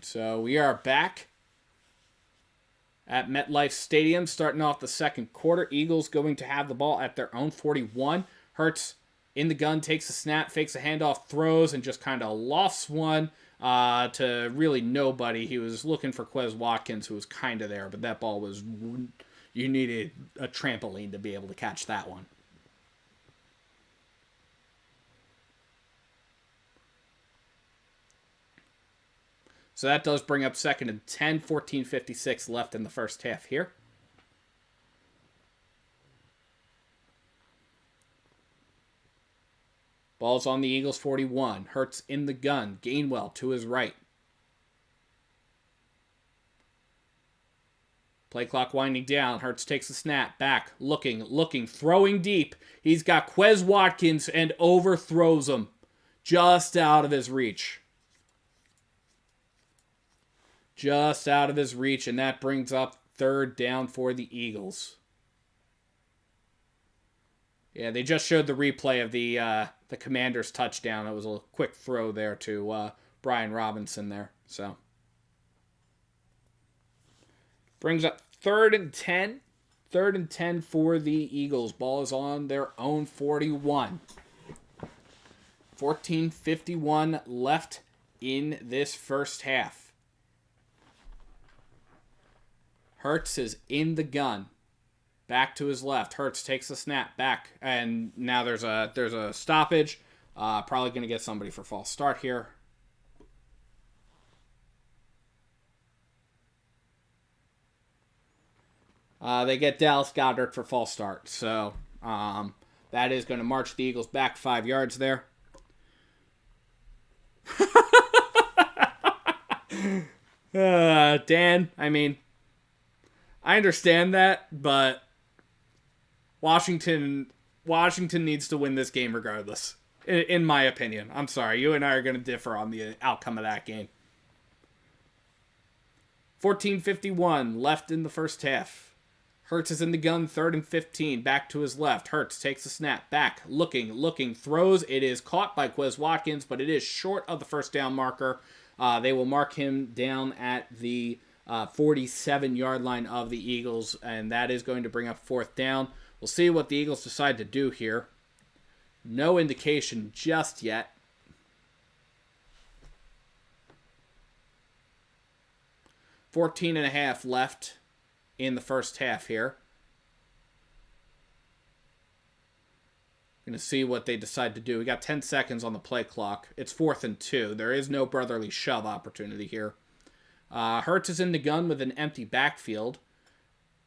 So we are back at MetLife Stadium, starting off the second quarter. Eagles going to have the ball at their own 41. Hurts in the gun, takes a snap, fakes a handoff, throws, and just kind of lofts one to really nobody. He was looking for Quez Watkins, who was kind of there, but that ball was... You needed a trampoline to be able to catch that one. So that does bring up 2nd and 10, 14:56 left in the first half here. Ball's on the Eagles 41. Hurts in the gun. Gainwell to his right. Play clock winding down. Hurts takes a snap. Back. Looking. Throwing deep. He's got Quez Watkins and overthrows him. Just out of his reach. Just out of his reach, and that brings up 3rd down for the Eagles. Yeah, they just showed the replay of the Commanders' touchdown. It was a quick throw there to Brian Robinson there. So brings up 3rd and 10. 3rd and 10 for the Eagles. Ball is on their own 41. 14:51 left in this first half. Hurts is in the gun. Back to his left. Hurts takes the snap back. And now there's a stoppage. Probably going to get somebody for false start here. They get Dallas Goedert for false start. So that is going to march the Eagles back 5 yards there. Dan, I mean, I understand that, but Washington needs to win this game regardless, in my opinion. I'm sorry, you and I are going to differ on the outcome of that game. 14:51 left in the first half. Hurts is in the gun, 3rd and 15, back to his left. Hurts takes the snap, back, looking, throws. It is caught by Quez Watkins, but it is short of the first down marker. They will mark him down at the 47-yard line of the Eagles, and that is going to bring up 4th down. We'll see what the Eagles decide to do here. No indication just yet. $14.5 left in the first half here. Going to see what they decide to do. We got 10 seconds on the play clock. It's 4th and 2. There is no brotherly shove opportunity here. Hurts is in the gun with an empty backfield.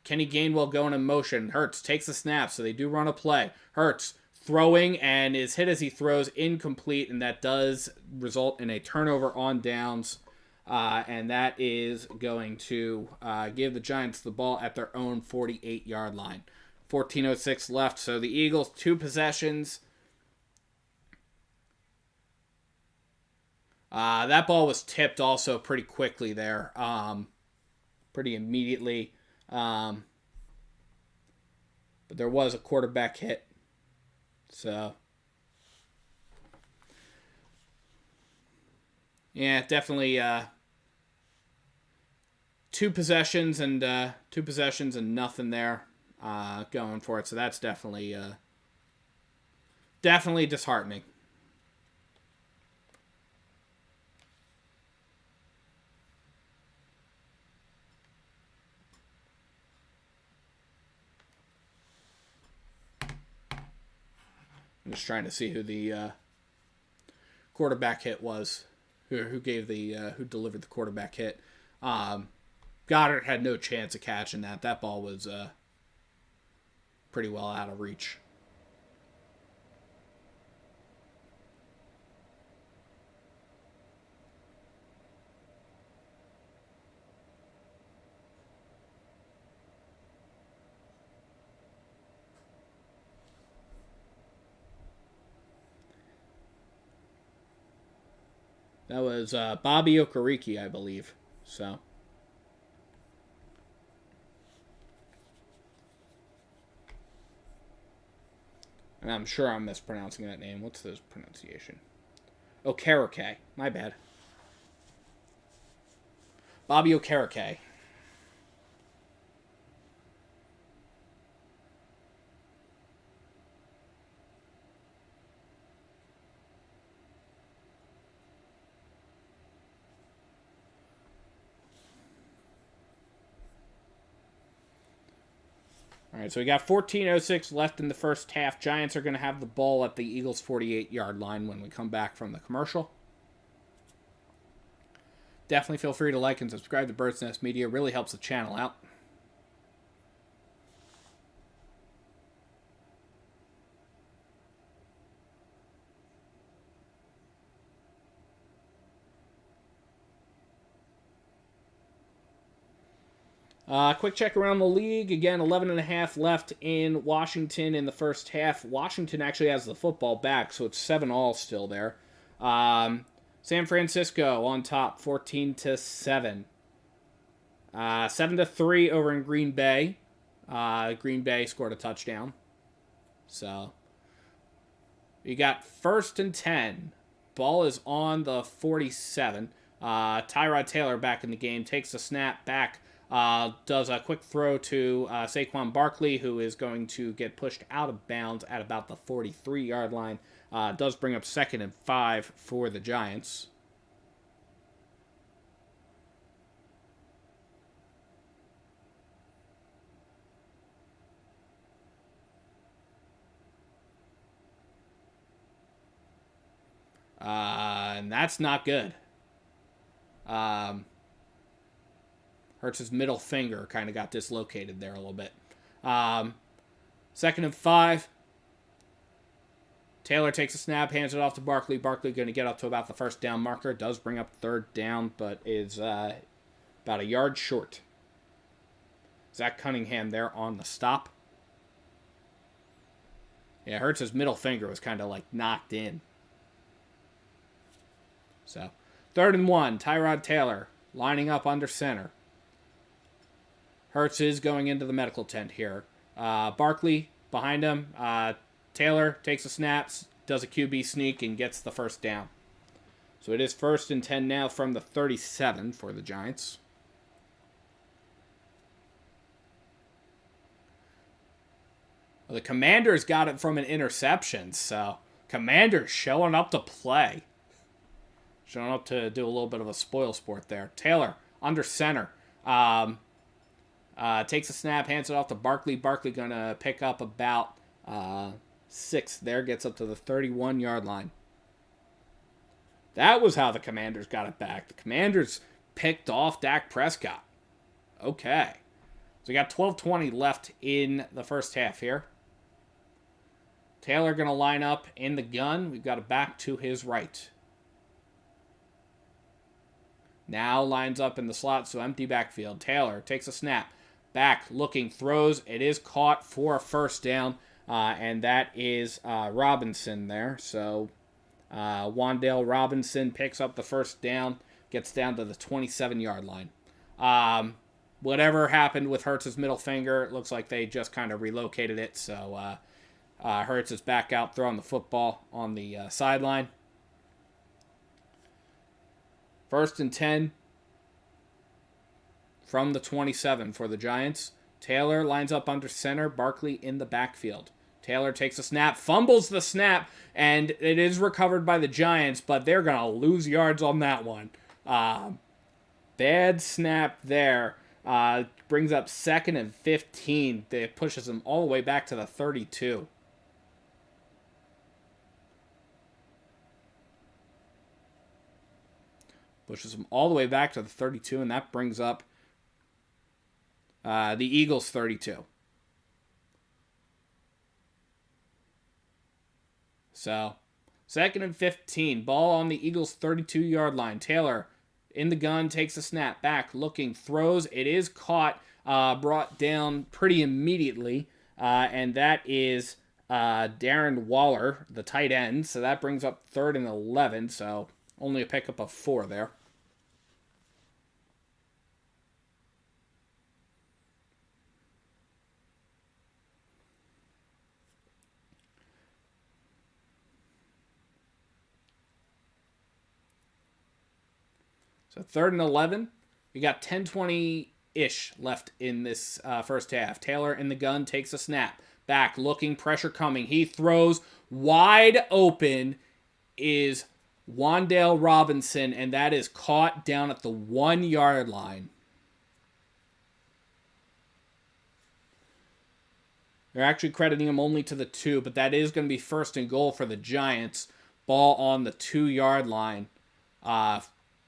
Kenny Gainwell going in motion. Hurts takes the snap, so they do run a play. Hurts throwing and is hit as he throws, incomplete, and that does result in a turnover on downs. And that is going to give the Giants the ball at their own 48-yard line. 14:06 left, so the Eagles 2 possessions. That ball was tipped also pretty quickly there, pretty immediately. But there was a quarterback hit, so yeah, definitely 2 possessions and nothing there going for it. So that's definitely disheartening. I'm just trying to see who the quarterback hit was. Who delivered the quarterback hit. Goddard had no chance of catching that. That ball was pretty well out of reach. That was Bobby Okereke, I believe. So. And I'm sure I'm mispronouncing that name. What's the pronunciation? Okereke. My bad. Bobby Okereke. All right, so we got 14:06 left in the first half. Giants are going to have the ball at the Eagles' 48-yard line when we come back from the commercial. Definitely feel free to like and subscribe to Bird's Nest Media. It really helps the channel out. Quick check around the league. Again, 11.5 left in Washington in the first half. Washington actually has the football back, so it's 7-all still there. San Francisco on top, 14-7. 7-3 over in Green Bay. Green Bay scored a touchdown. So, we got 1st and 10. Ball is on the 47. Tyrod Taylor back in the game. Takes the snap back. Does a quick throw to Saquon Barkley, who is going to get pushed out of bounds at about the 43-yard line. Does bring up 2nd and 5 for the Giants. And that's not good. Hurts' middle finger kind of got dislocated there a little bit. 2nd and 5. Taylor takes a snap, hands it off to Barkley. Barkley going to get up to about the first down marker. Does bring up 3rd down, but is about a yard short. Zach Cunningham there on the stop. Yeah, Hurts' middle finger was kind of like knocked in. So, 3rd and 1. Tyrod Taylor lining up under center. Hurts is going into the medical tent here. Barkley behind him. Taylor takes a snap, does a QB sneak, and gets the first down. So it is 1st and 10 now from the 37 for the Giants. Well, the Commanders got it from an interception, so Commanders showing up to play. Showing up to do a little bit of a spoil sport there. Taylor under center. Takes a snap, hands it off to Barkley. Barkley going to pick up about 6 there. Gets up to the 31-yard line. That was how the Commanders got it back. The Commanders picked off Dak Prescott. Okay. So we got 12:20 left in the first half here. Taylor going to line up in the gun. We've got a back to his right. Now lines up in the slot, so empty backfield. Taylor takes a snap. Back, looking, throws. It is caught for a first down, and that is Robinson there. So Wan'Dale Robinson picks up the first down, gets down to the 27-yard line. Whatever happened with Hurts' middle finger, it looks like they just kind of relocated it. So Hurts is back out throwing the football on the sideline. 1st and 10 from the 27 for the Giants. Taylor lines up under center. Barkley in the backfield. Taylor takes a snap, fumbles the snap, and it is recovered by the Giants, but they're going to lose yards on that one. Bad snap there. Brings up 2nd and 15. That pushes them all the way back to the 32. Pushes them all the way back to the 32, and that brings up the Eagles' 32. So, 2nd and 15. Ball on the Eagles' 32-yard line. Taylor in the gun, takes a snap, back, looking, throws. It is caught, brought down pretty immediately, and that is Darren Waller, the tight end. So that brings up 3rd and 11, so only a pickup of 4 there. So 3rd and 11. We got 10:20-ish left in this first half. Taylor in the gun, takes a snap. Back, looking, pressure coming. He throws wide open is Wan'Dale Robinson, and that is caught down at the 1-yard line. They're actually crediting him only to the 2, but that is going to be 1st and goal for the Giants. Ball on the 2-yard line.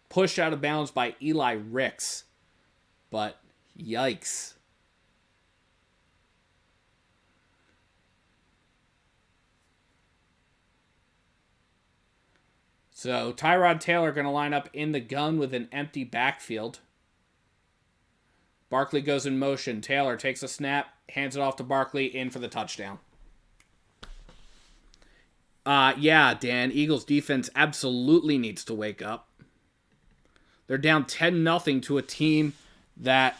Pushed out of bounds by Eli Ricks. But yikes. So Tyrod Taylor going to line up in the gun with an empty backfield. Barkley goes in motion. Taylor takes a snap, hands it off to Barkley, in for the touchdown. Yeah, Dan, Eagles defense absolutely needs to wake up. They're down 10-0 to a team that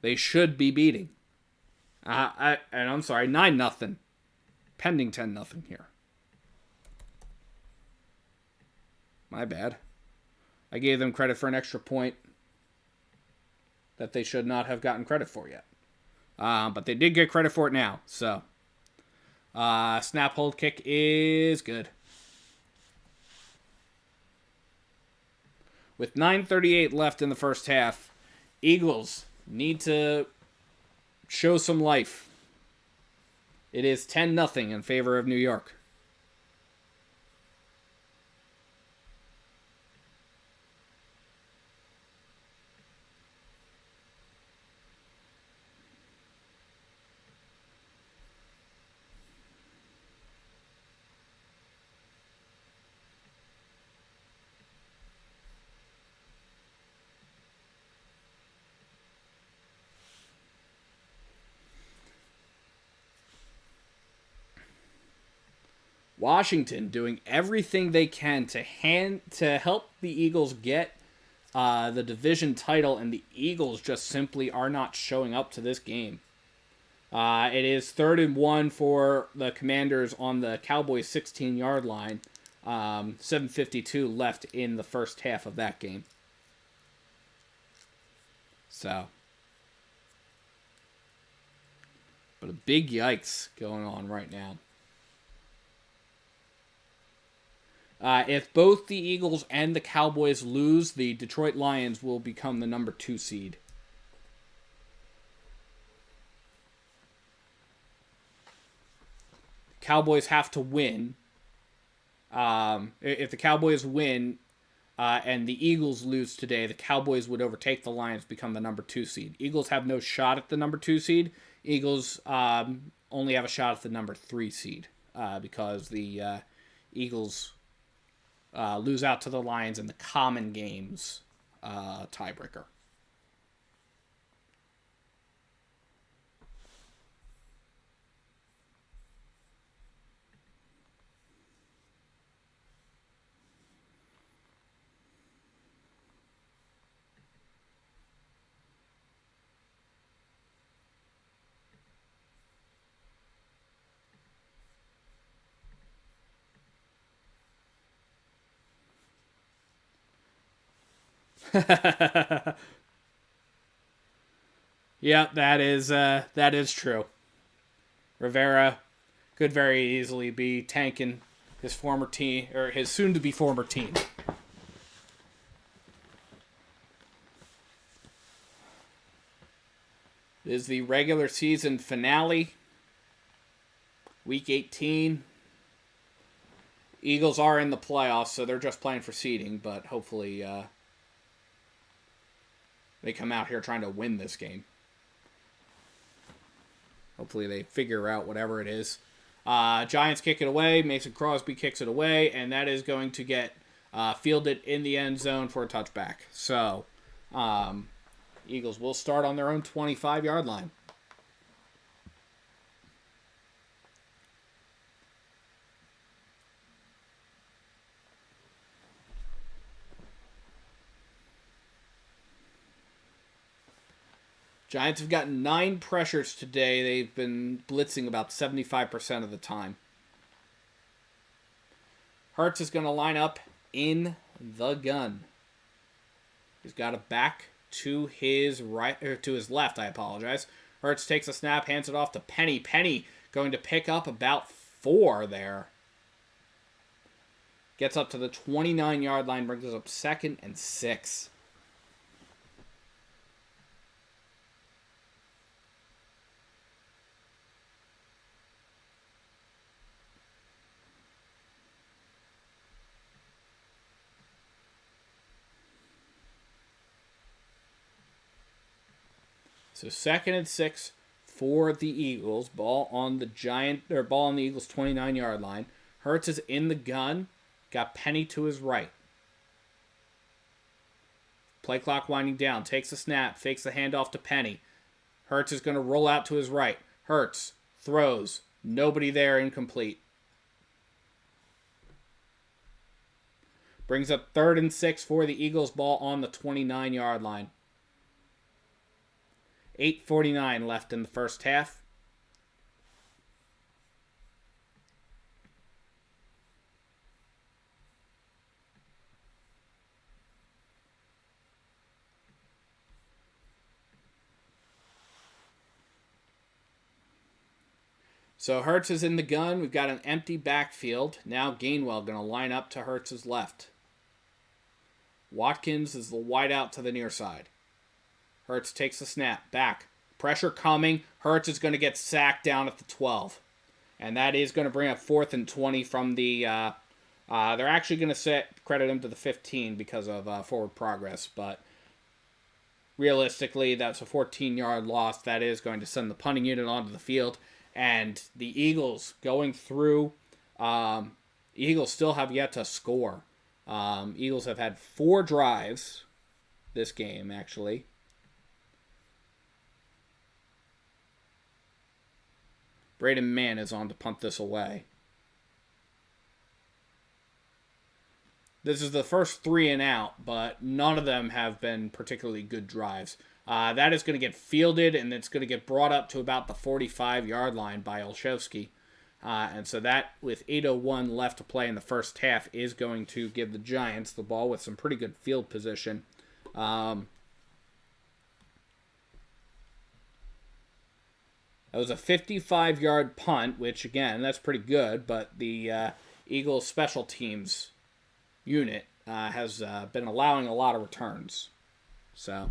they should be beating. And I'm sorry, 9-0. Pending 10-0 here. My bad. I gave them credit for an extra point that they should not have gotten credit for yet. But they did get credit for it now. So, snap hold kick is good. With 9:38 left in the first half, Eagles need to show some life. It is 10-0 in favor of New York. Washington doing everything they can to help the Eagles get the division title, and the Eagles just simply are not showing up to this game. It is 3rd and 1 for the Commanders on the Cowboys' 16-yard line. 7:52 left in the first half of that game. So, but a big yikes going on right now. If both the Eagles and the Cowboys lose, the Detroit Lions will become the number 2 seed. Cowboys have to win. If the Cowboys win and the Eagles lose today, the Cowboys would overtake the Lions, become the number 2 seed. Eagles have no shot at the number 2 seed. Eagles only have a shot at the number 3 seed because the Eagles lose out to the Lions in the common games tiebreaker. Yeah, that is true. Rivera could very easily be tanking his former team, or his soon-to-be former team. This is the regular season finale. Week 18. Eagles are in the playoffs, so they're just playing for seeding, but hopefully they come out here trying to win this game. Hopefully they figure out whatever it is. Giants kick it away. Mason Crosby kicks it away, and that is going to get fielded in the end zone for a touchback. So, Eagles will start on their own 25-yard line. Giants have gotten 9 pressures today. They've been blitzing about 75% of the time. Hurts is going to line up in the gun. He's got a back to his right, or to his left, I apologize. Hurts takes a snap, hands it off to Penny. Penny going to pick up about 4 there. Gets up to the 29-yard line, brings us up 2nd and 6. So 2nd and 6 for the Eagles. Ball on the Eagles' 29-yard line. Hurts is in the gun. Got Penny to his right. Play clock winding down. Takes a snap. Fakes the handoff to Penny. Hurts is going to roll out to his right. Hurts throws. Nobody there, incomplete. Brings up 3rd and 6 for the Eagles. Ball on the 29-yard line. 8:49 left in the first half. So Hurts is in the gun. We've got an empty backfield. Now Gainwell going to line up to Hurts' left. Watkins is the wide out to the near side. Hurts takes the snap. Back. Pressure coming. Hurts is going to get sacked down at the 12. And that is going to bring up 4th and 20 from the... they're actually going to credit him to the 15 because of forward progress. But realistically, that's a 14-yard loss. That is going to send the punting unit onto the field. And the Eagles going through... Eagles still have yet to score. Eagles have had 4 drives this game, actually. Braden Mann is on to punt this away. This is the first 3 and out, but none of them have been particularly good drives. That is going to get fielded, and it's going to get brought up to about the 45-yard line by Olszewski. And so that, with 8:01 left to play in the first half, is going to give the Giants the ball with some pretty good field position. That was a 55-yard punt, which, again, that's pretty good, but the Eagles special teams unit has been allowing a lot of returns. So,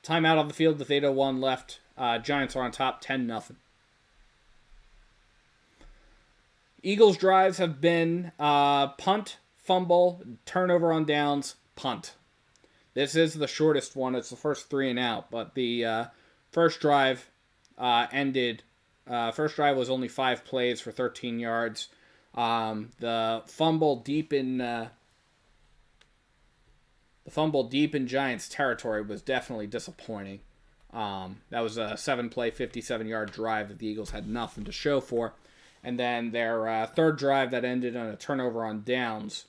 timeout on the field with 8:01 left. Giants are on top 10-0. Eagles' drives have been punt, fumble, turnover on downs, punt. This is the shortest one. It's the first 3 and out, but the first drive ended. First drive was only 5 plays for 13 yards. The fumble deep in Giants territory was definitely disappointing. That was a 7-play, 57-yard drive that the Eagles had nothing to show for. And then their third drive that ended on a turnover on downs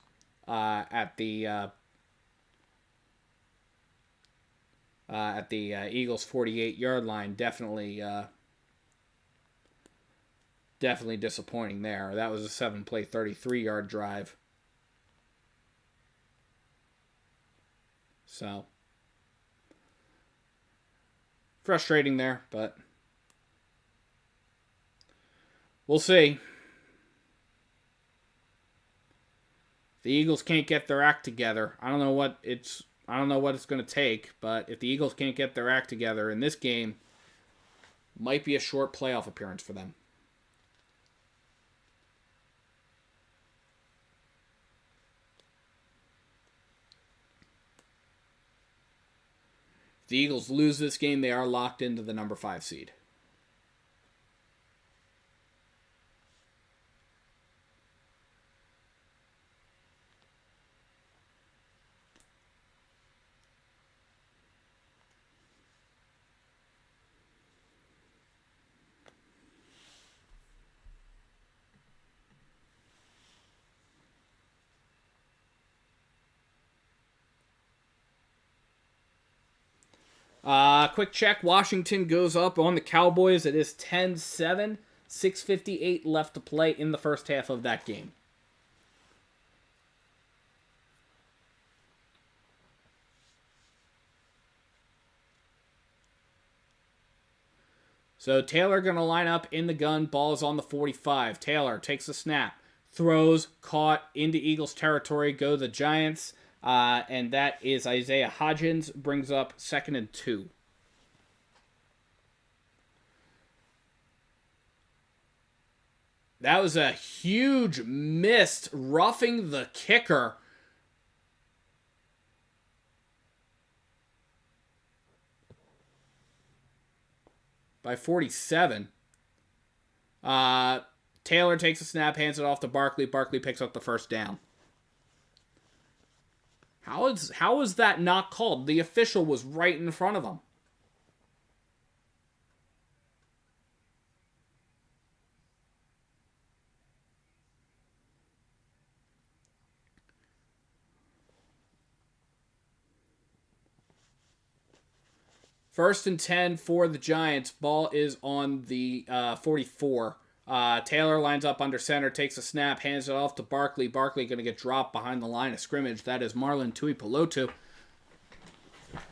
at the Eagles' 48-yard line definitely disappointing there. That was a 7-play, 33-yard drive. So, frustrating there, but we'll see. The Eagles can't get their act together. I don't know what it's going to take, but if the Eagles can't get their act together in this game, might be a short playoff appearance for them. If the Eagles lose this game, they are locked into the number 5 seed. Quick check. Washington goes up on the Cowboys. It is 10-7. 6:58 left to play in the first half of that game. So Taylor going to line up in the gun. Ball is on the 45. Taylor takes a snap. Throws. Caught into Eagles territory. Go the Giants. And that is Isaiah Hodgins. Brings up 2nd and 2. That was a huge miss, roughing the kicker. By 47. Taylor takes a snap, hands it off to Barkley. Barkley picks up the first down. How is that not called? The official was right in front of him. First and 10 for the Giants. Ball is on the 44. Taylor lines up under center, takes a snap, hands it off to Barkley. Barkley going to get dropped behind the line of scrimmage. That is Marlon Tuipulotu.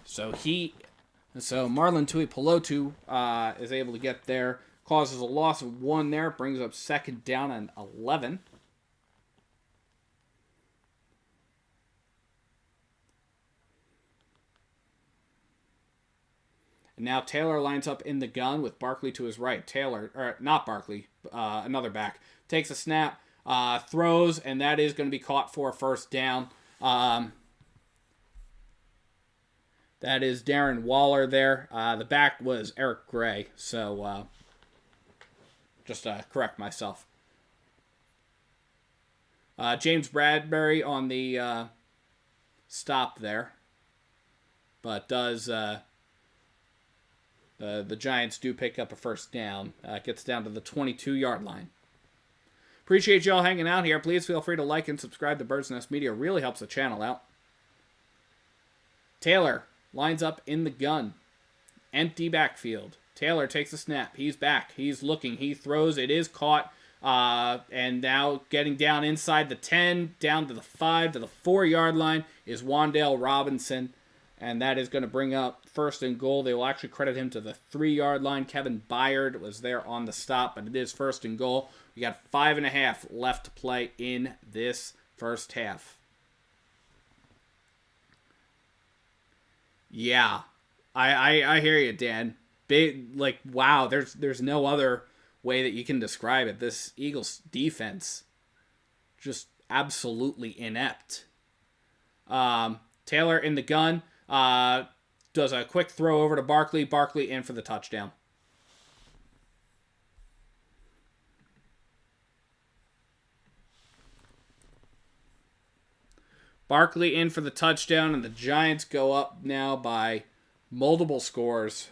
So Marlon Tuipulotu is able to get there. Causes a loss of 1 there. Brings up 2nd down and 11. And now Taylor lines up in the gun with Barkley to his right. Another back. Takes a snap, throws, and that is going to be caught for a first down. That is Darren Waller there. The back was Eric Gray, so just to correct myself. James Bradbury on the stop there, but does... The Giants do pick up a first down. Gets down to the 22-yard line. Appreciate y'all hanging out here. Please feel free to like and subscribe to Bird's Nest Media. Really helps the channel out. Taylor lines up in the gun. Empty backfield. Taylor takes a snap. He's back. He's looking. He throws. It is caught. And now getting down inside the 10, down to the 5, to the 4-yard line is Wan'Dale Robinson. And that is going to bring up first and goal. They will actually credit him to the 3-yard line. Kevin Byard was there on the stop, but it is first and goal. We got 5.5 left to play in this first half. Yeah, I hear you, Dan. Big, like, wow, there's no other way that you can describe it. This Eagles defense, just absolutely inept. Taylor in the gun, does a quick throw over to Barkley. Barkley in for the touchdown. Barkley in for the touchdown, and the Giants go up now by multiple scores.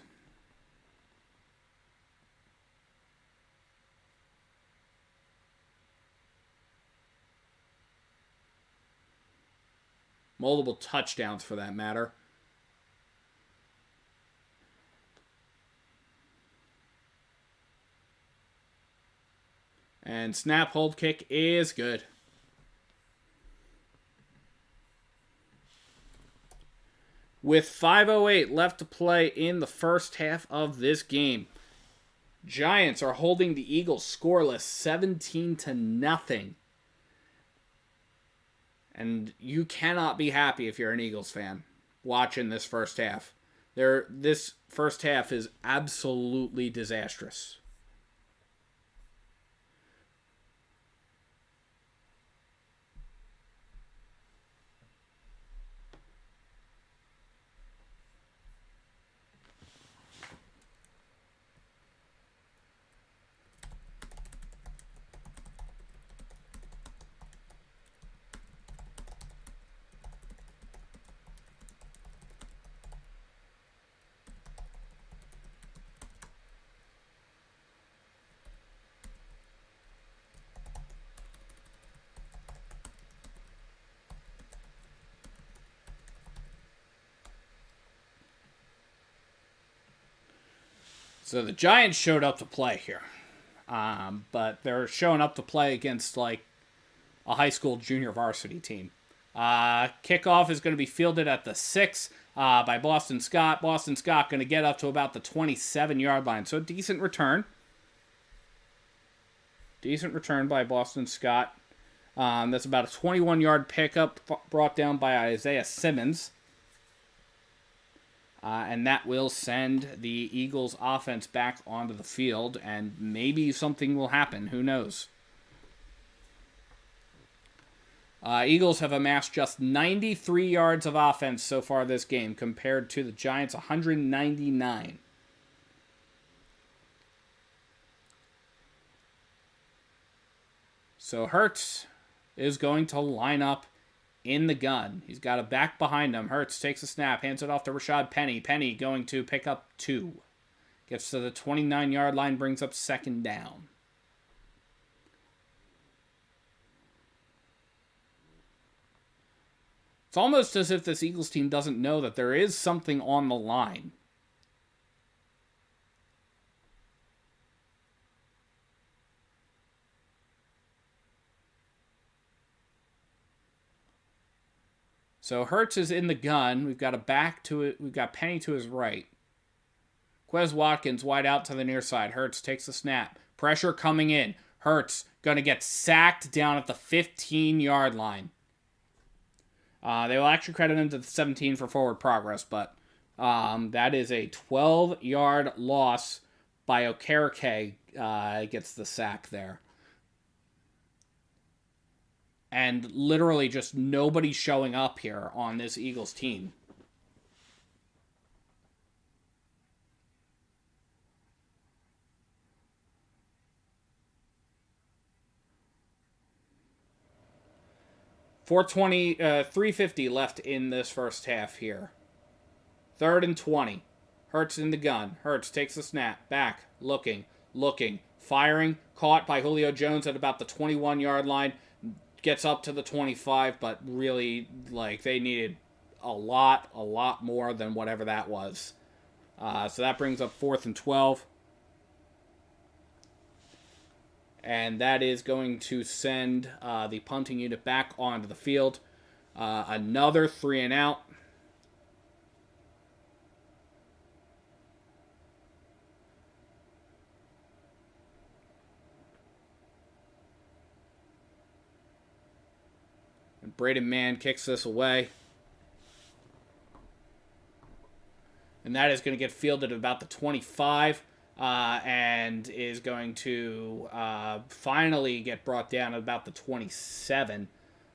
Multiple touchdowns, for that matter. And snap, hold, kick is good. With 5:08 left to play in the first half of this game, Giants are holding the Eagles scoreless 17-0. And you cannot be happy if you're an Eagles fan watching this first half. This first half is absolutely disastrous. So the Giants showed up to play here. But they're showing up to play against, like, a high school junior varsity team. Kickoff is going to be fielded at the 6 by Boston Scott. Boston Scott going to get up to about the 27-yard line. So a decent return. Decent return by Boston Scott. That's about a 21-yard pickup brought down by Isaiah Simmons. And that will send the Eagles offense back onto the field, and maybe something will happen. Who knows? Eagles have amassed just 93 yards of offense so far this game, compared to the Giants' 199. So Hurts is going to line up in the gun. He's got a back behind him. Hurts takes a snap, hands it off to Rashad Penny. Penny going to pick up 2. Gets to the 29-yard line, brings up second down. It's almost as if this Eagles team doesn't know that there is something on the line. So Hurts is in the gun. We've got a back to it. We've got Penny to his right. Quez Watkins wide out to the near side. Hurts takes the snap. Pressure coming in. Hurts going to get sacked down at the 15-yard line. They will actually credit him to the 17 for forward progress, but that is a 12-yard loss by Okereke. Gets the sack there. And literally just nobody showing up here on this Eagles team. $350 left in this first half here. 3rd and 20. Hurts in the gun. Hurts takes the snap. Back. Looking. firing, caught by Julio Jones at about the 21-yard line, gets up to the 25, but really, like, they needed a lot more than whatever that was. So that brings up 4th and 12. And that is going to send the punting unit back onto the field. Another 3 and out. And Braden Mann kicks this away. And that is going to get fielded at about the 25. And is going to finally get brought down at about the 27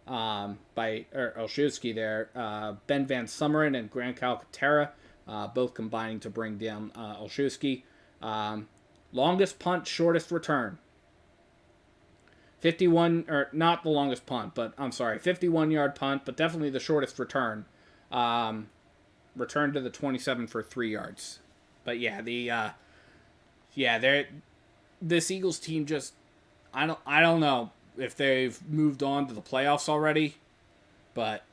by Olszewski there. Ben Van Summeren and Grant Calcaterra both combining to bring down Olszewski. Longest punt, shortest return. not the longest punt, but I'm sorry, 51-yard punt, but definitely the shortest return. Return to the 27 for 3 yards. But yeah, this Eagles team just, I don't know if they've moved on to the playoffs already, but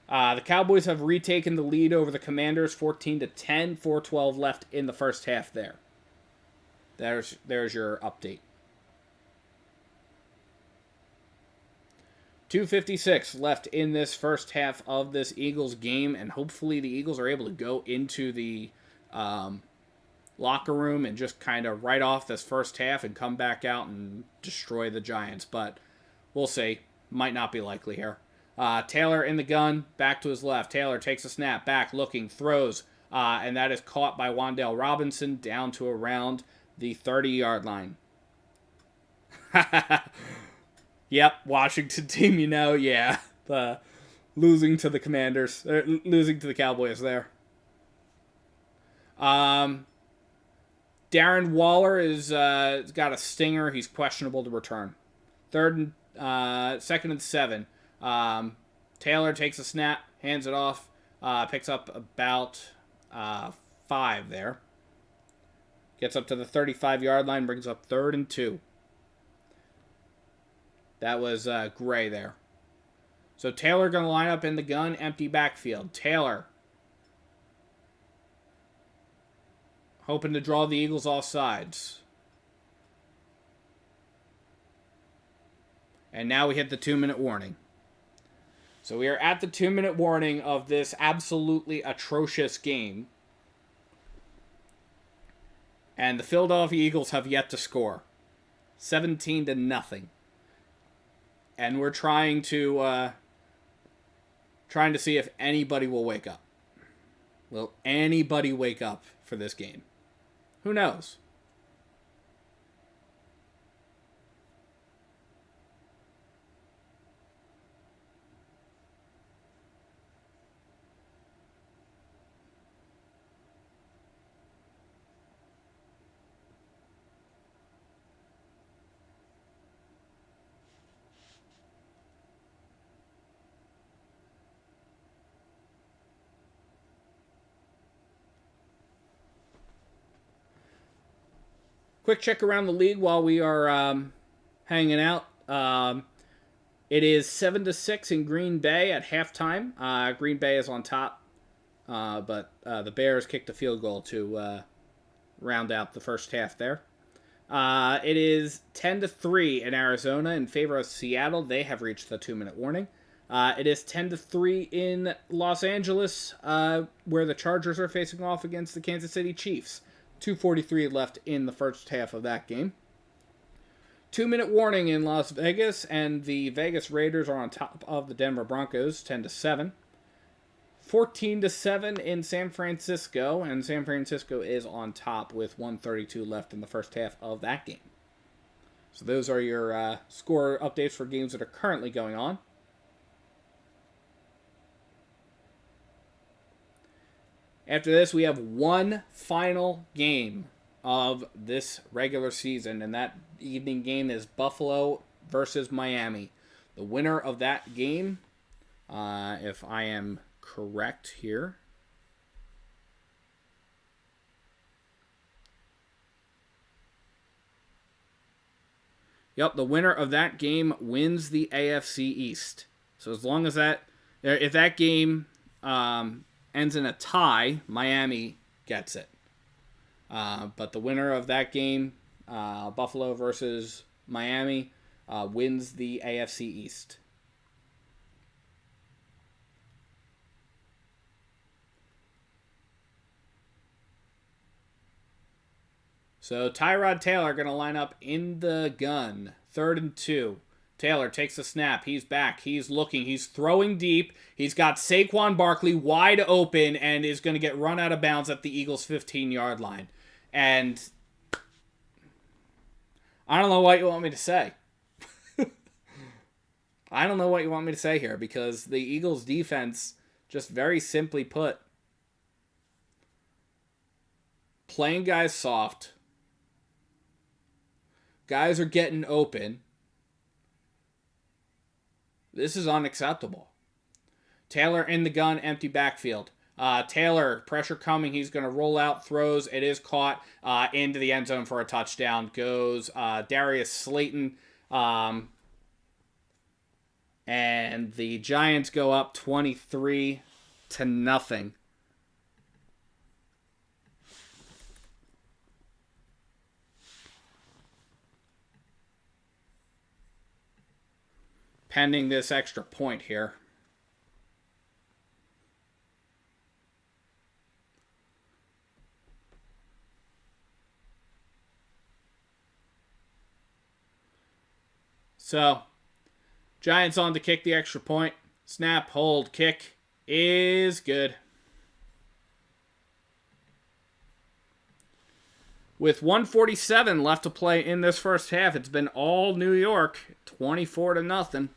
the Cowboys have retaken the lead over the Commanders 14-10, 4:12 left in the first half there. There's your update. 2:56 left in this first half of this Eagles game, and hopefully the Eagles are able to go into the locker room and just kind of write off this first half and come back out and destroy the Giants. But we'll see. Might not be likely here. Taylor in the gun, back to his left. Taylor takes a snap, back, looking, throws, and that is caught by Wan'Dale Robinson down to around the 30-yard line. Yep, Washington team, yeah. Losing to the Commanders, losing to the Cowboys there. Darren Waller is got a stinger. He's questionable to return. 2nd and 7. Taylor takes a snap, hands it off, picks up about 5 there. Gets up to the 35-yard line, brings up 3rd and 2. That was Gray there. So Taylor going to line up in the gun, empty backfield. Taylor hoping to draw the Eagles off sides. And now we hit the 2-minute warning. So we are at the 2-minute warning of this absolutely atrocious game. And the Philadelphia Eagles have yet to score. 17-0. And we're trying to see if anybody will wake up. Will anybody wake up for this game? Who knows? Quick check around the league while we are hanging out. It is 7-6 in Green Bay at halftime. Green Bay is on top, but the Bears kicked a field goal to round out the first half there. It is 10-3 in Arizona in favor of Seattle. They have reached the 2-minute warning. It is 10-3 in Los Angeles, where the Chargers are facing off against the Kansas City Chiefs. 2:43 left in the first half of that game. 2-minute warning in Las Vegas, and the Vegas Raiders are on top of the Denver Broncos, 10-7. 14-7 in San Francisco, and San Francisco is on top with 1:32 left in the first half of that game. So those are your score updates for games that are currently going on. After this, we have one final game of this regular season, and that evening game is Buffalo versus Miami. The winner of that game, if I am correct here, Yep, the winner of that game wins the AFC East. So as long as if that game ends in a tie, Miami gets it. But the winner of that game, Buffalo versus Miami, wins the AFC East. So Tyrod Taylor going to line up in the gun. 3rd and 2. Taylor takes a snap. He's back. He's looking. He's throwing deep. He's got Saquon Barkley wide open and is going to get run out of bounds at the Eagles' 15-yard line. And I don't know what you want me to say. I don't know what you want me to say here because the Eagles' defense, just very simply put, playing guys soft. Guys are getting open. This is unacceptable. Taylor in the gun, empty backfield. Taylor, pressure coming. He's going to roll out, throws. It is caught into the end zone for a touchdown. Goes Darius Slayton. And the Giants go up 23-0. Pending this extra point here. So, Giants on to kick the extra point. Snap, hold, kick is good. With 1:47 left to play in this first half, it's been all New York, 24-0.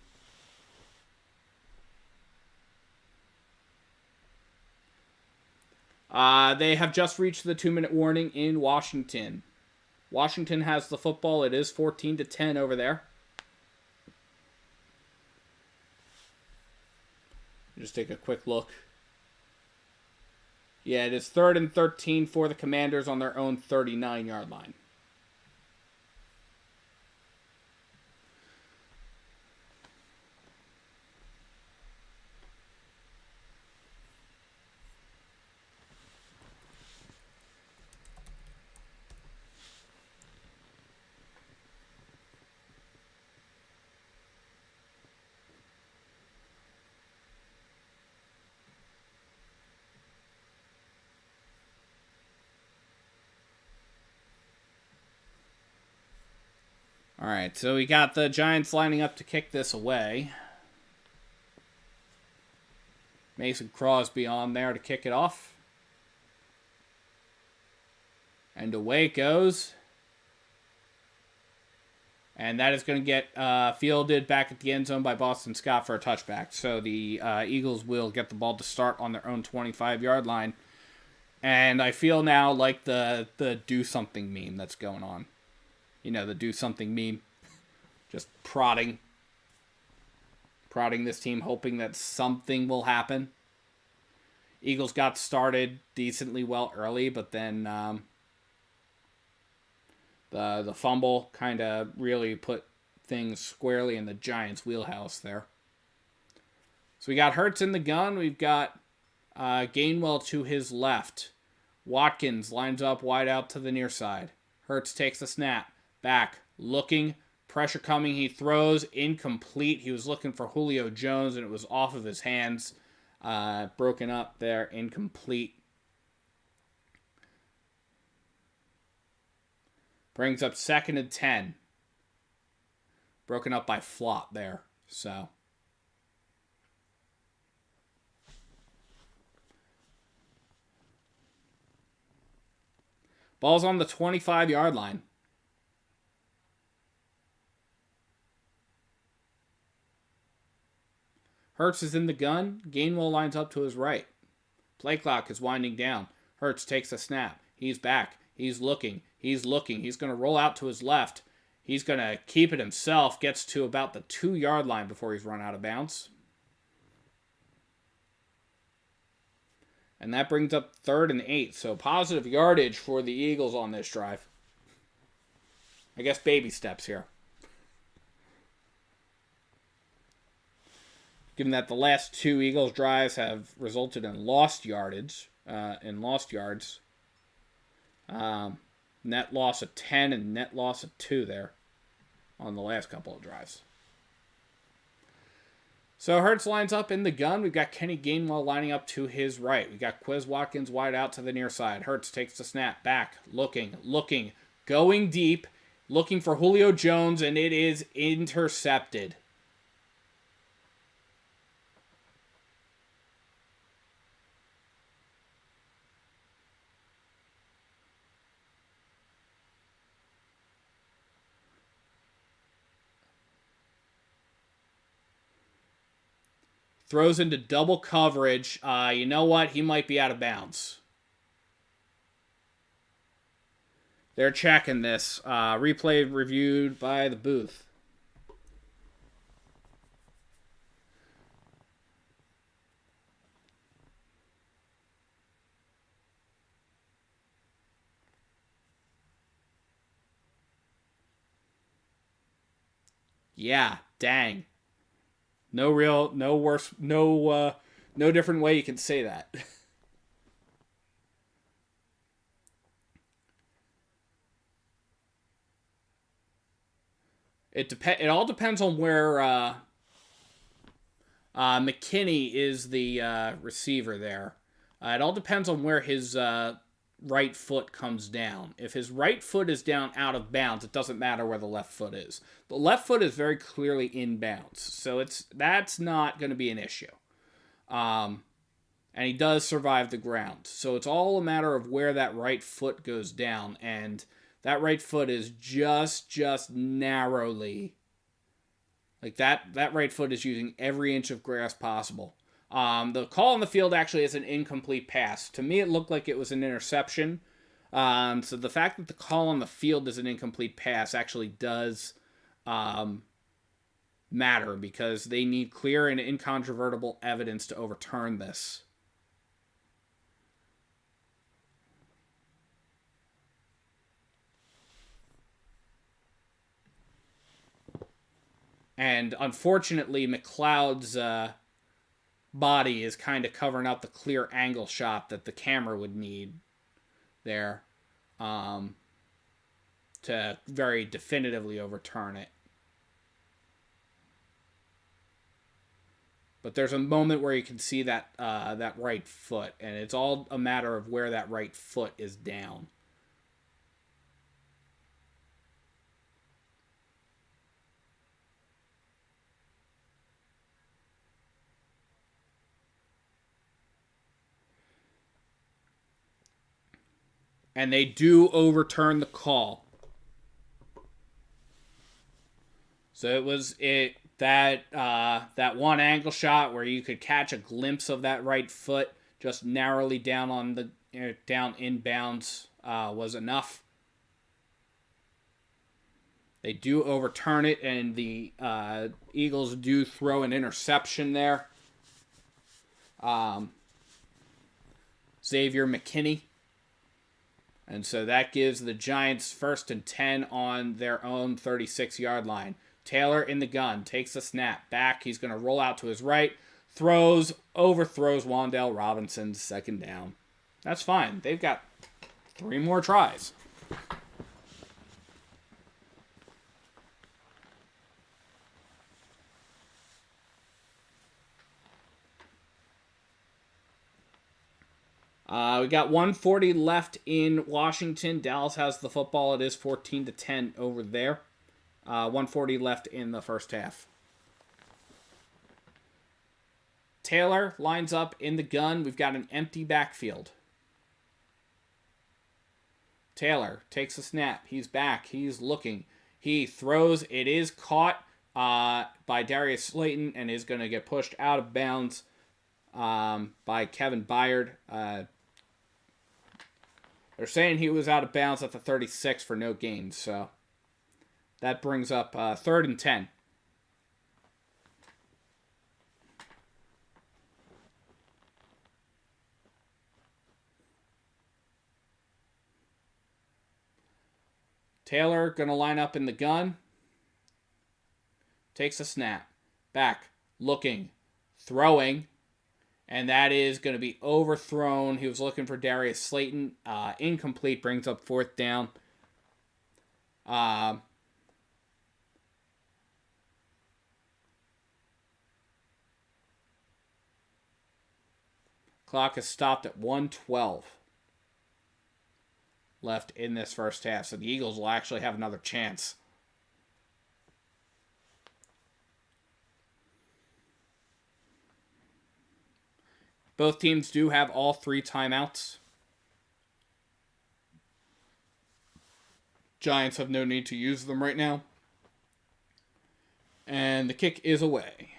They have just reached the 2-minute warning in Washington. Washington has the football. It is 14-10 over there. Just take a quick look. Yeah, it is 3rd and 13 for the Commanders on their own 39-yard line. All right, so we got the Giants lining up to kick this away. Mason Crosby on there to kick it off. And away it goes. And that is going to get fielded back at the end zone by Boston Scott for a touchback. So the Eagles will get the ball to start on their own 25-yard line. And I feel now like the do something meme that's going on. You know, the do something meme. Just prodding this team, hoping that something will happen. Eagles got started decently well early, but then the fumble kind of really put things squarely in the Giants' wheelhouse there. So we got Hurts in the gun. We've got Gainwell to his left. Watkins lines up wide out to the near side. Hurts takes the snap. Back, looking, pressure coming, he throws, incomplete. He was looking for Julio Jones, and it was off of his hands. Broken up there, incomplete. Brings up 2nd and 10. Broken up by flop there, so. Ball's on the 25-yard line. Hurts is in the gun. Gainwell lines up to his right. Play clock is winding down. Hurts takes a snap. He's back. He's looking. He's looking. He's going to roll out to his left. He's going to keep it himself. Gets to about the 2-yard line before he's run out of bounds. And that brings up 3rd and 8. So positive yardage for the Eagles on this drive. I guess baby steps here. given that the last two Eagles drives have resulted in lost yardage, net loss of 10 and net loss of 2 there on the last couple of drives. So Hurts lines up in the gun. We've got Kenny Gainwell lining up to his right. We've got Quez Watkins wide out to the near side. Hurts takes the snap back, looking, going deep, looking for Julio Jones, and it is intercepted. Throws into double coverage. You know what? He might be out of bounds. They're checking this. Replay reviewed by the booth. Yeah, dang. No different way you can say that. It all depends on where McKinney is the receiver there. It all depends on where his right foot comes down. If his right foot is down out of bounds, it doesn't matter where the left foot is. The left foot is very clearly in bounds, so that's not going to be an issue. And he does survive the ground. So it's all a matter of where that right foot goes down, and that right foot is just narrowly, like that right foot is using every inch of grass possible. The call on the field actually is an incomplete pass. To me, it looked like it was an interception. So the fact that the call on the field is an incomplete pass actually does matter, because they need clear and incontrovertible evidence to overturn this. And unfortunately, McLeod's body is kind of covering up the clear angle shot that the camera would need there to very definitively overturn it. But there's a moment where you can see that right foot, and it's all a matter of where that right foot is down. And they do overturn the call. So it was that one angle shot where you could catch a glimpse of that right foot just narrowly down on the down in bounds was enough. They do overturn it, and the Eagles do throw an interception there. Xavier McKinney. And so that gives the Giants 1st and 10 on their own 36-yard line. Taylor in the gun, takes a snap, back. He's going to roll out to his right, overthrows Wan'Dale Robinson, 2nd down. That's fine. They've got 3 more tries. We got 1:40 left in Washington. Dallas has the football. It is 14-10 over there. 1:40 left in the first half. Taylor lines up in the gun. We've got an empty backfield. Taylor takes a snap. He's back. He's looking. He throws. It is caught by Darius Slayton and is going to get pushed out of bounds by Kevin Byard. They're saying he was out of bounds at the 36 for no gain, so that brings up 3rd and 10. Taylor going to line up in the gun. Takes a snap. Back. Looking. throwing, and that is going to be overthrown. He was looking for Darius Slayton. Incomplete, brings up 4th down. Clock is stopped at 1:12 left in this first half, so the Eagles will actually have another chance. Both teams do have all 3 timeouts. Giants have no need to use them right now. And the kick is away.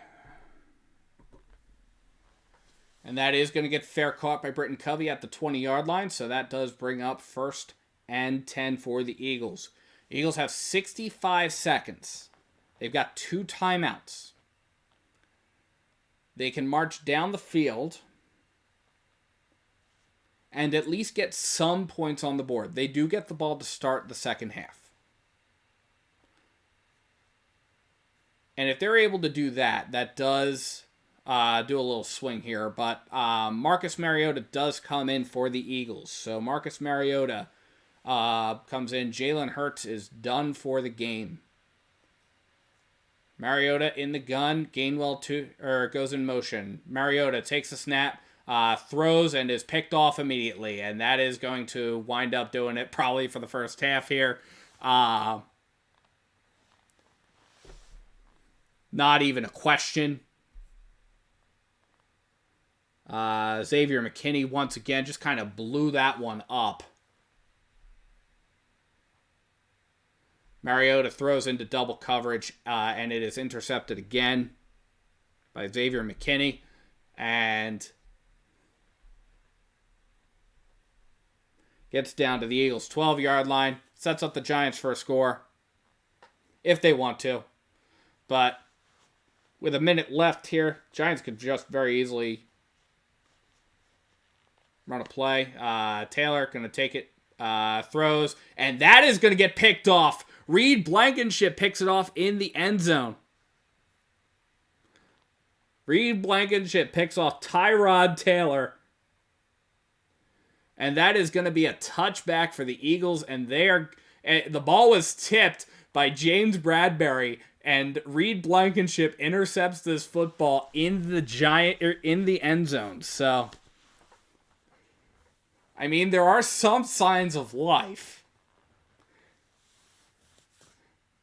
And that is going to get fair caught by Britton Covey at the 20-yard line. So that does bring up 1st and 10 for the Eagles. Eagles have 65 seconds. They've got 2 timeouts. They can march down the field and at least get some points on the board. They do get the ball to start the second half. And if they're able to do that, that does do a little swing here. But Marcus Mariota does come in for the Eagles. So Marcus Mariota comes in. Jalen Hurts is done for the game. Mariota in the gun. Gainwell goes in motion. Mariota takes a snap. Throws and is picked off immediately, and that is going to wind up doing it probably for the first half here. Not even a question. Xavier McKinney once again just kind of blew that one up. Mariota throws into double coverage, and it is intercepted again by Xavier McKinney, and gets down to the Eagles' 12-yard line. Sets up the Giants for a score. If they want to. But with a minute left here, Giants could just very easily run a play. Taylor going to take it. Throws. And that is going to get picked off. Reed Blankenship picks it off in the end zone. Reed Blankenship picks off Tyrod Taylor. And that is going to be a touchback for the Eagles. And the ball was tipped by James Bradbury. And Reed Blankenship intercepts this football in the end zone. So, I mean, there are some signs of life.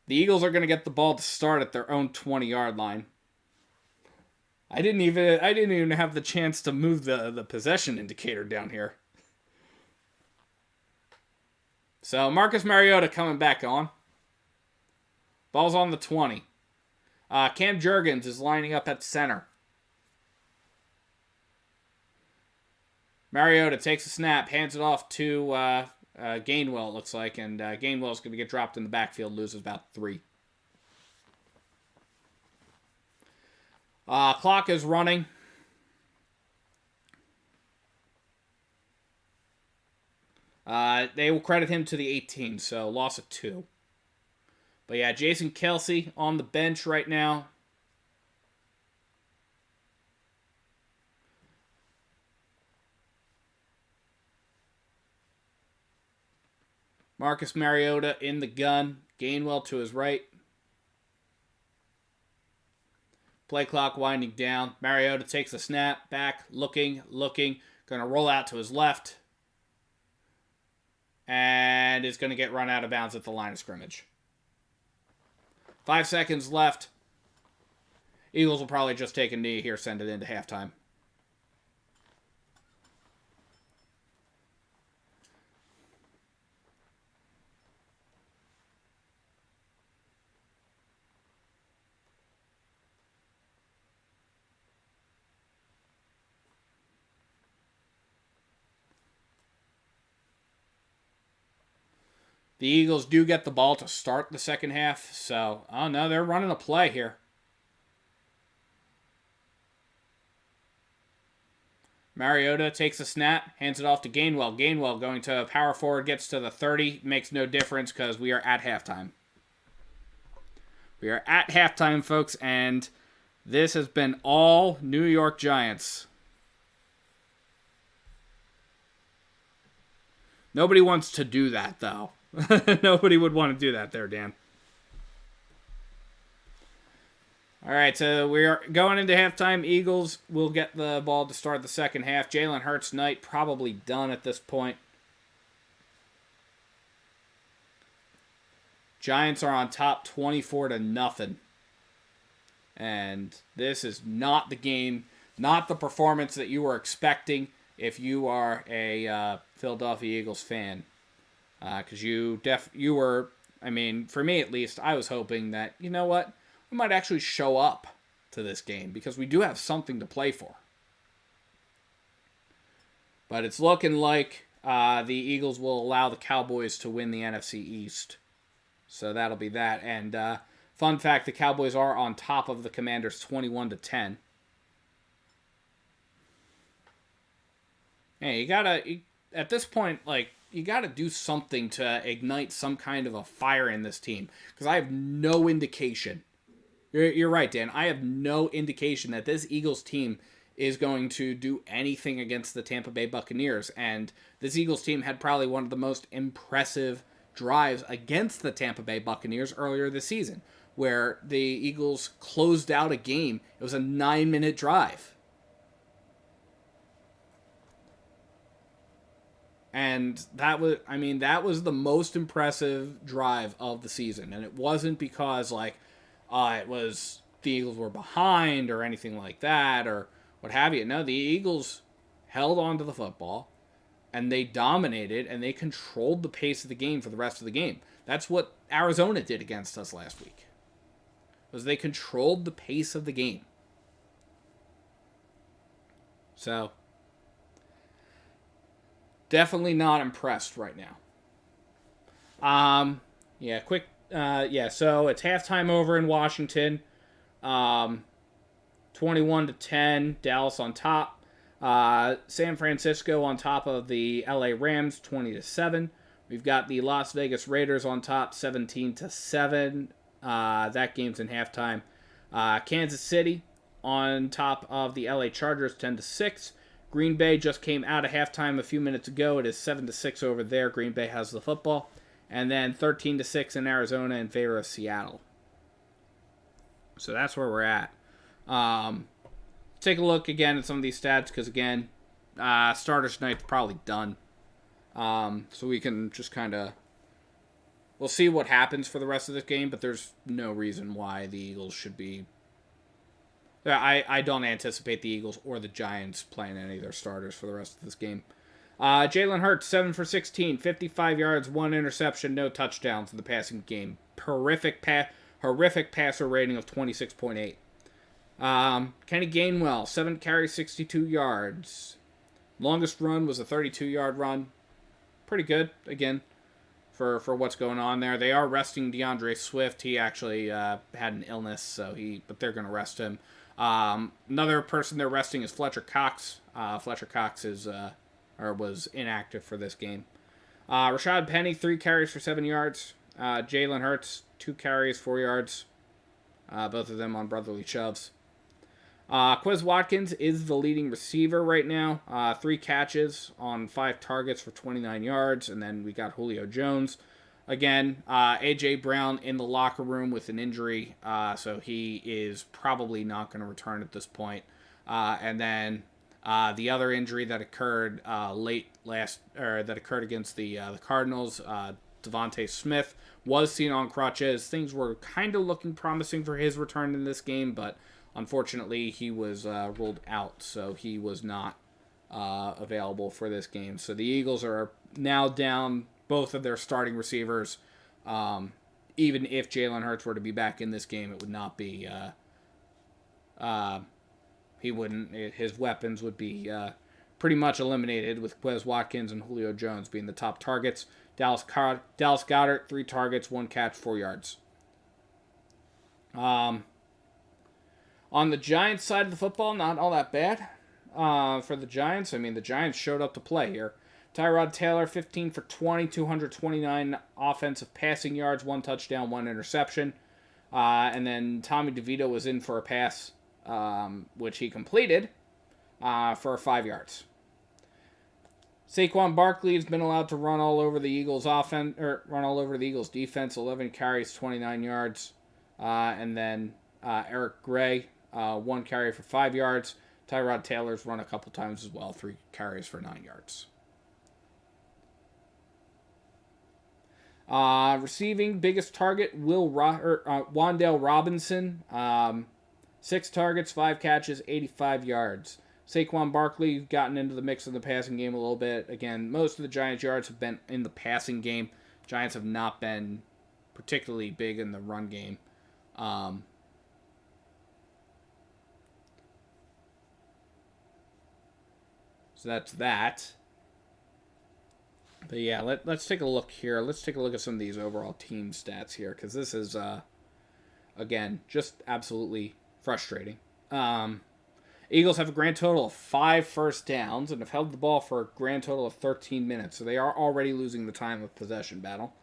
The Eagles are going to get the ball to start at their own 20-yard line. I didn't even have the chance to move the possession indicator down here. So, Marcus Mariota coming back on. Ball's on the 20. Cam Jurgens is lining up at center. Mariota takes a snap, hands it off to Gainwell, it looks like, and Gainwell's going to get dropped in the backfield, loses about 3. Clock is running. They will credit him to the 18, so loss of 2. But yeah, Jason Kelce on the bench right now. Marcus Mariota in the gun. Gainwell to his right. Play clock winding down. Mariota takes a snap. Back. Looking. Going to roll out to his left. And is going to get run out of bounds at the line of scrimmage. 5 seconds left. Eagles will probably just take a knee here, send it into halftime. The Eagles do get the ball to start the second half, so, oh no, they're running a play here. Mariota takes a snap, hands it off to Gainwell. Gainwell going to power forward, gets to the 30, makes no difference because we are at halftime. We are at halftime, folks, and This has been all New York Giants. Nobody wants to do that, though. Nobody would want to do that there, Dan. All right, so we are going into halftime. Eagles will get the ball to start the second half. Jalen Hurts' night probably done at this point. Giants are on top 24-0. And this is not the game, not the performance that you were expecting if you are a Philadelphia Eagles fan. Because you were, I mean, for me at least, I was hoping that, you know what, we might actually show up to this game because we do have something to play for. But it's looking like the Eagles will allow the Cowboys to win the NFC East. So that'll be that. And fun fact, the Cowboys are on top of the Commanders 21-10. Hey, at this point, like, you gotta do something to ignite some kind of a fire in this team. Because I have no indication. You're right, Dan. I have no indication that this Eagles team is going to do anything against the Tampa Bay Buccaneers. And this Eagles team had probably one of the most impressive drives against the Tampa Bay Buccaneers earlier this season, where the Eagles closed out a game. It was a 9-minute drive. And that was the most impressive drive of the season. And it wasn't because, it was the Eagles were behind or anything like that or what have you. No, the Eagles held on to the football and they dominated and they controlled the pace of the game for the rest of the game. That's what Arizona did against us last week. Was they controlled the pace of the game. So, definitely not impressed right now. So it's halftime over in Washington. 21-10, Dallas on top. San Francisco on top of the LA Rams, 20-7. We've got the Las Vegas Raiders on top, 17-7. That game's in halftime. Kansas City on top of the LA Chargers, 10-6. Green Bay just came out of halftime a few minutes ago. It is 7-6 over there. Green Bay has the football. And then 13-6 in Arizona in favor of Seattle. So that's where we're at. Take a look again at some of these stats because, again, starters night's probably done. So we can just kind of... We'll see what happens for the rest of this game, but there's no reason why the Eagles should be... I don't anticipate the Eagles or the Giants playing any of their starters for the rest of this game. Jalen Hurts, 7 for 16, 55 yards, 1 interception, no touchdowns in the passing game. Horrific passer rating of 26.8. Kenny Gainwell, 7 carries, 62 yards. Longest run was a 32-yard run. Pretty good, again, for what's going on there. They are resting DeAndre Swift. He actually had an illness, but they're going to rest him. Another person they're resting is Fletcher Cox. Fletcher Cox was inactive for this game. Rashad Penny, 3 carries for 7 yards. Jalen Hurts, 2 carries, 4 yards. Both of them on brotherly shoves. Quez Watkins is the leading receiver right now. 3 catches on 5 targets for 29 yards. And then we got Julio Jones. Again, A.J. Brown in the locker room with an injury. So he is probably not going to return at this point. And then the other injury that occurred that occurred against the Cardinals, Devontae Smith, was seen on crutches. Things were kind of looking promising for his return in this game, but unfortunately he was ruled out, so he was not available for this game. So the Eagles are now down both of their starting receivers. Even if Jalen Hurts were to be back in this game, it would not be... his weapons would be pretty much eliminated, with Quez Watkins and Julio Jones being the top targets. Dallas Goedert, 3 targets, 1 catch, 4 yards. On the Giants side of the football, not all that bad for the Giants. I mean, the Giants showed up to play here. Tyrod Taylor, 15 for 20, 229 offensive passing yards, 1 touchdown, 1 interception. And then Tommy DeVito was in for a pass which he completed for 5 yards. Saquon Barkley has been allowed to run all over the Eagles defense. 11 carries, 29 yards. And then Eric Gray, 1 carry for 5 yards. Tyrod Taylor's run a couple times as well, 3 carries for 9 yards. Receiving, biggest target, Wan'Dale Robinson. 6 targets, 5 catches, 85 yards. Saquon Barkley gotten into the mix of the passing game a little bit. Again, most of the Giants' yards have been in the passing game. Giants have not been particularly big in the run game. So that's that. But yeah, let's take a look here. Let's take a look at some of these overall team stats here, because this is, again, just absolutely frustrating. Eagles have a grand total of 5 first downs and have held the ball for a grand total of 13 minutes. So they are already losing the time of possession battle.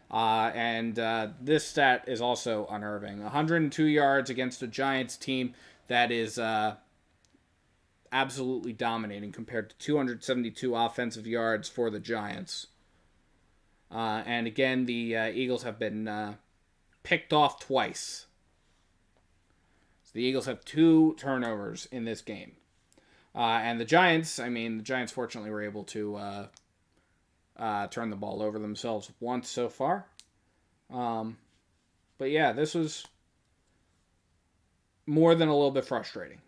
And this stat is also unnerving. 102 yards against a Giants team that is absolutely dominating compared to 272 offensive yards for the Giants. And again, the Eagles have been picked off twice. The Eagles have 2 turnovers in this game. And the Giants fortunately were able to turn the ball over themselves once so far. But yeah, this was more than a little bit frustrating.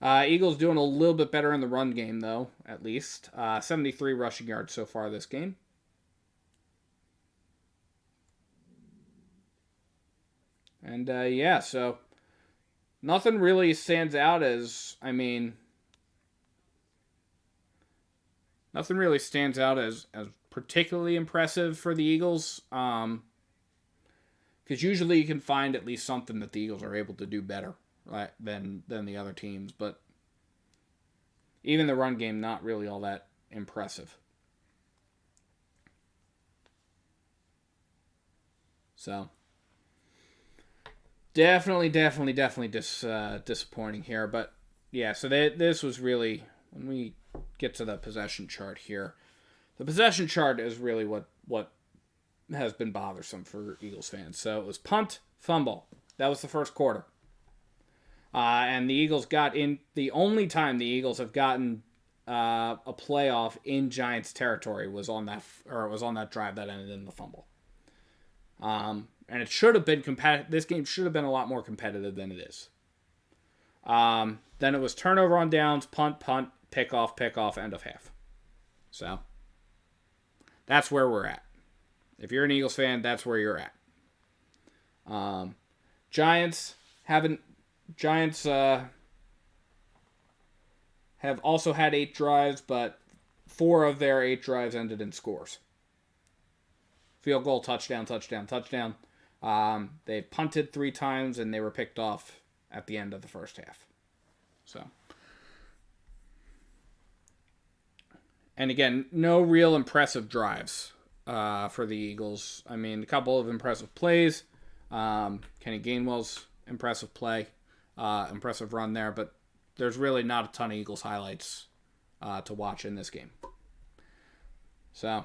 Eagles doing a little bit better in the run game, though, at least. 73 rushing yards so far this game. And, so nothing really stands out as, particularly impressive for the Eagles. Because usually you can find at least something that the Eagles are able to do better, right, than the other teams. But even the run game, not really all that impressive. So definitely disappointing here. But yeah, so this was really, when we get to the possession chart here, the possession chart is really what has been bothersome for Eagles fans. So it was punt, fumble. That was the first quarter. And the Eagles got in, the only time the Eagles have gotten a playoff in Giants territory was on that drive that ended in the fumble. And it should have been this game should have been a lot more competitive than it is. Then it was turnover on downs, punt, pick off, end of half. So that's where we're at. If you're an Eagles fan, that's where you're at. Giants have also had 8 drives, but 4 of their 8 drives ended in scores. Field goal, touchdown. They punted 3 times, and they were picked off at the end of the first half. So, and again, no real impressive drives for the Eagles. A couple of impressive plays. Kenny Gainwell's impressive play, impressive run there, but there's really not a ton of Eagles highlights to watch in this game. So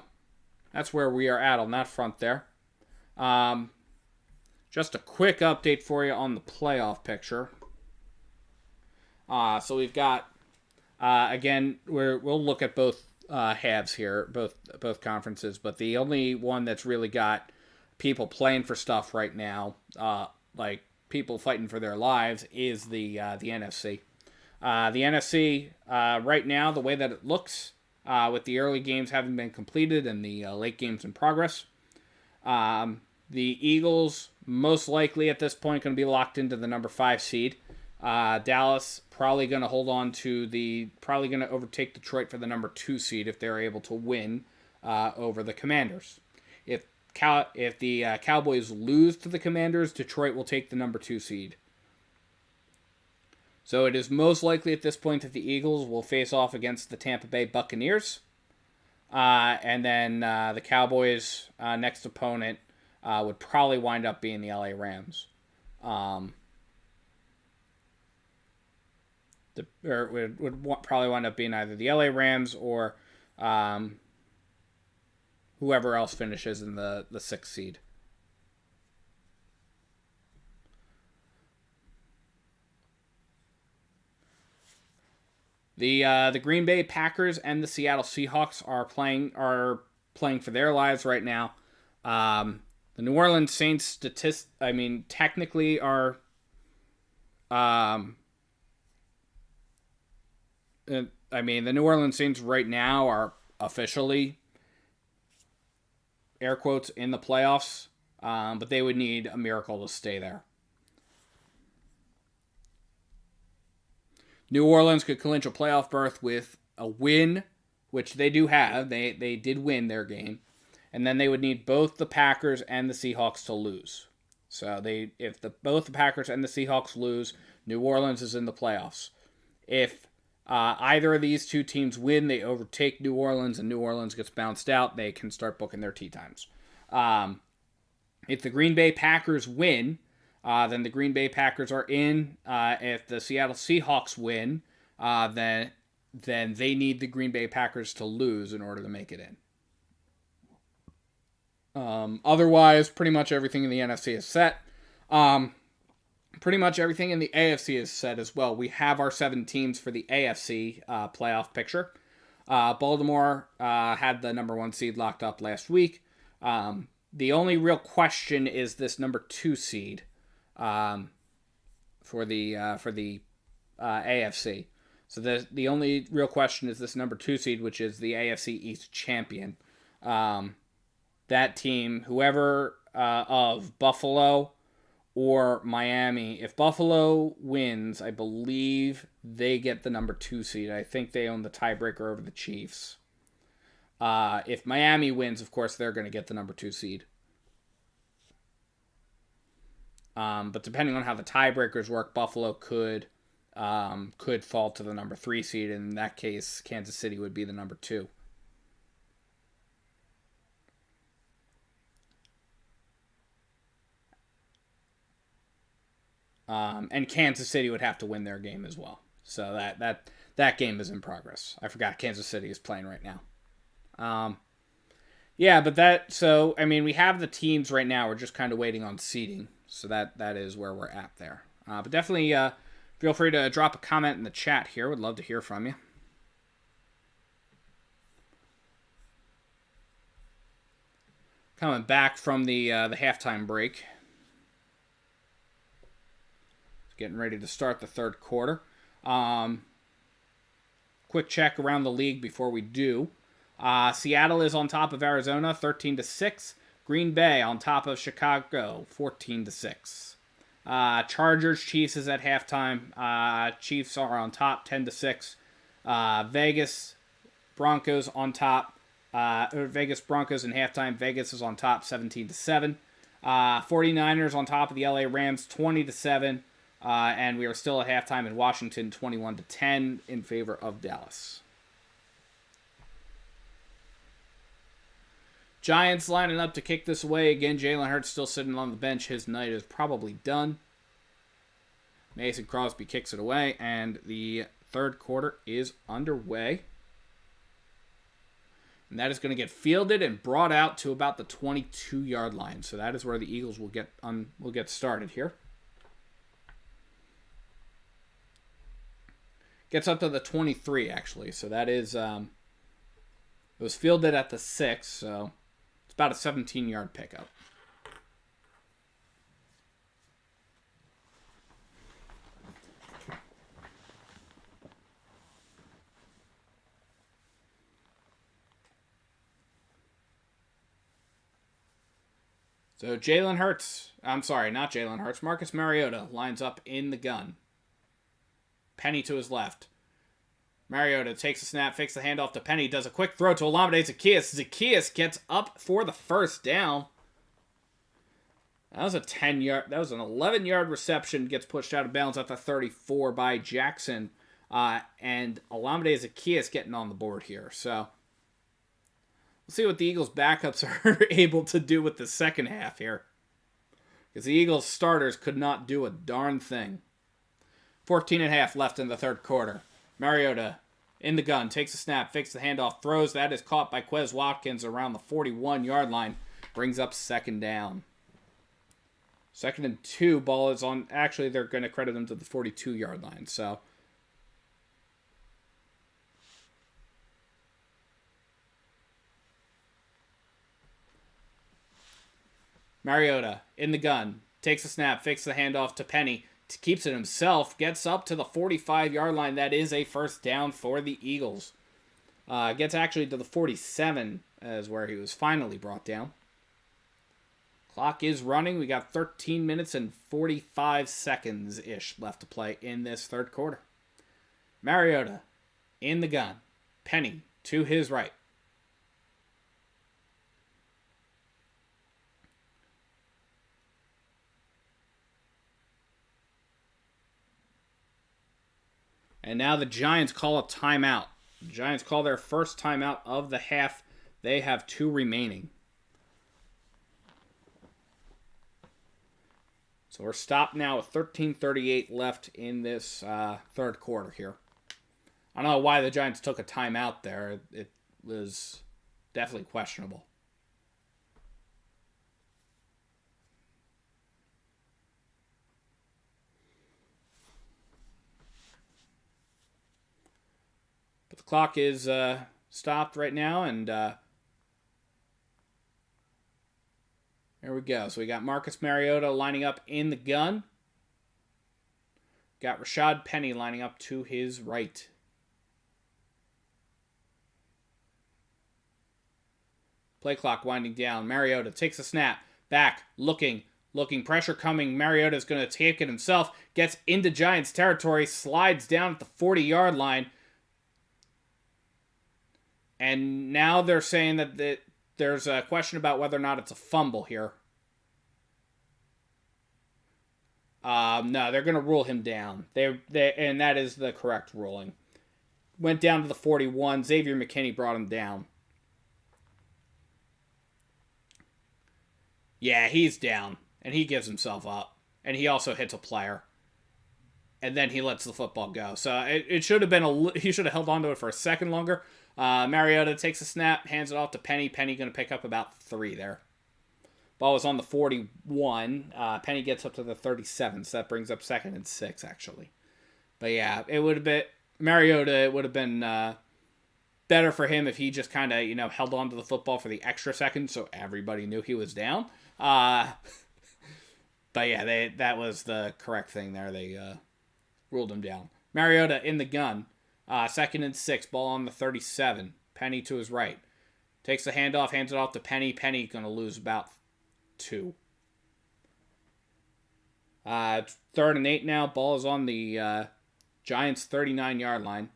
that's where we are at on that front there. Just a quick update for you on the playoff picture. So we've got, again, we'll look at both halves here, both conferences, but the only one that's really got people playing for stuff right now, like people fighting for their lives, is the NFC. The NFC, right now, the way that it looks, with the early games having been completed and the late games in progress, the Eagles most likely at this point going to be locked into the number 5 seed. Dallas probably going to probably going to overtake Detroit for the number 2 seed if they're able to win over the Commanders. If the Cowboys lose to the Commanders, Detroit will take the number 2 seed. So it is most likely at this point that the Eagles will face off against the Tampa Bay Buccaneers. And then the Cowboys' next opponent would probably wind up being the LA Rams. Or would probably wind up being either the LA Rams or whoever else finishes in the 6th seed. The Green Bay Packers and the Seattle Seahawks are playing for their lives right now. The New Orleans Saints technically are the New Orleans Saints right now are officially, air quotes, in the playoffs, but they would need a miracle to stay there. New Orleans could clinch a playoff berth with a win, which they do have. They did win their game. And then they would need both the Packers and the Seahawks to lose. So if both the Packers and the Seahawks lose, New Orleans is in the playoffs. If either of these two teams win, they overtake New Orleans, and New Orleans gets bounced out, they can start booking their tee times. If the Green Bay Packers win, then the Green Bay Packers are in. If the Seattle Seahawks win, then they need the Green Bay Packers to lose in order to make it in. Otherwise, pretty much everything in the NFC is set. Pretty much everything in the AFC is set as well. We have our 7 teams for the AFC playoff picture. Baltimore had the number 1 seed locked up last week. The only real question is this number 2 seed for the AFC. So the only real question is this number 2 seed, which is the AFC East champion. That team, whoever of Buffalo or Miami, if Buffalo wins, I believe they get the number 2 seed. I think they own the tiebreaker over the Chiefs. If Miami wins, of course, they're going to get the number 2 seed. But depending on how the tiebreakers work, Buffalo could fall to the number 3 seed. And in that case, Kansas City would be the number 2. And Kansas City would have to win their game as well. So that game is in progress. I forgot Kansas City is playing right now. We have the teams right now. We're just kind of waiting on seeding. So that is where we're at there. But definitely feel free to drop a comment in the chat here. Would love to hear from you. Coming back from the halftime break. Getting ready to start the third quarter. Quick check around the league before we do. Seattle is on top of Arizona, 13-6. Green Bay on top of Chicago, 14-6. Chargers, Chiefs is at halftime. Chiefs are on top, 10-6. Vegas, Broncos on top. Vegas Broncos in halftime. Vegas is on top, 17-7. 49ers on top of the LA Rams, 20-7. And we are still at halftime in Washington, 21-10 in favor of Dallas. Giants lining up to kick this away. Again, Jalen Hurts still sitting on the bench. His night is probably done. Mason Crosby kicks it away, and the third quarter is underway. And that is going to get fielded and brought out to about the 22-yard line. So that is where the Eagles will get started here. Gets up to the 23, actually. So that is, it was fielded at the 6, so it's about a 17-yard pickup. So Jalen Hurts, I'm sorry, not Jalen Hurts, Marcus Mariota lines up in the gun. Penny to his left. Mariota takes a snap, fakes the handoff to Penny, does a quick throw to Olamide Zaccheaus. Zaccheaus gets up for the first down. That was an 11-yard reception, gets pushed out of bounds at the 34 by Jackson. And Olamide Zaccheaus getting on the board here. So we'll see what the Eagles' backups are able to do with the second half here. because the Eagles starters could not do a darn thing. 14.5 left in the third quarter. Mariota in the gun, takes a snap, fakes the handoff, throws. That is caught by Quez Watkins around the 41-yard line. Brings up second down. 2nd and 2, ball is on. Actually, they're going to credit him to the 42-yard line. So, Mariota in the gun, takes a snap, fakes the handoff to Penny, keeps it himself, gets up to the 45-yard line. That is a first down for the Eagles. Gets actually to the 47 as where he was finally brought down. Clock is running. We got 13 minutes and 45 seconds-ish left to play in this third quarter. Mariota in the gun. Penny to his right. And now the Giants call a timeout. The Giants call their first timeout of the half. They have 2 remaining. So we're stopped now with 13:38 left in this third quarter here. I don't know why the Giants took a timeout there. It was definitely questionable. But the clock is stopped right now, and there we go. So we got Marcus Mariota lining up in the gun. Got Rashad Penny lining up to his right. Play clock winding down. Mariota takes a snap. Back. Looking. Pressure coming. Mariota's going to take it himself. Gets into Giants territory. Slides down at the 40-yard line. And now they're saying that there's a question about whether or not it's a fumble here. No, they're going to rule him down. And that is the correct ruling. Went down to the 41. Xavier McKinney brought him down. Yeah, he's down. And he gives himself up. And he also hits a player. And then he lets the football go. So it should have been he should have held on to it for a second longer. Mariota takes a snap, hands it off to Penny. Penny going to pick up about 3 there. Ball was on the 41. Penny gets up to the 37, so that brings up 2nd and 6, actually. But yeah, it would have been Mariota. It would have been better for him if he just kind of held on to the football for the extra second, so everybody knew he was down. But yeah, that was the correct thing there. They ruled him down. Mariota in the gun. 2nd and 6, ball on the 37. Penny to his right. Takes the handoff, hands it off to Penny. Penny going to lose about 2. 3rd and 8 now. Ball is on the Giants' 39-yard line.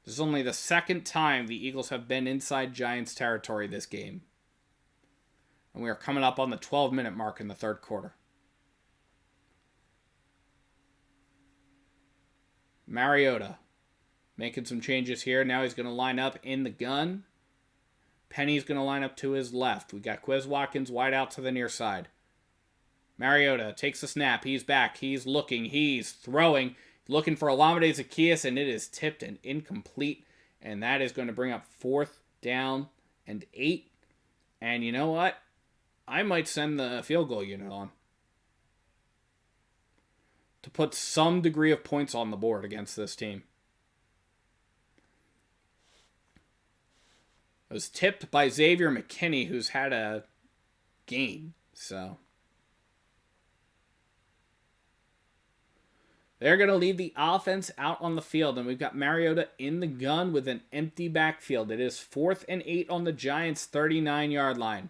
This is only the second time the Eagles have been inside Giants territory this game. And we are coming up on the 12-minute mark in the third quarter. Mariota making some changes here. Now he's going to line up in the gun. Penny's going to line up to his left. We got Quez Watkins wide out to the near side. Mariota takes the snap. He's back. He's looking. He's throwing. Looking for Olamide Zaccheaus, and it is tipped and incomplete. And that is going to bring up 4th down and 8. And you know what? I might send the field goal unit on to put some degree of points on the board against this team. It was tipped by Xavier McKinney, who's had a game. So they're going to leave the offense out on the field, and we've got Mariota in the gun with an empty backfield. It is 4th and 8 on the Giants' 39-yard line.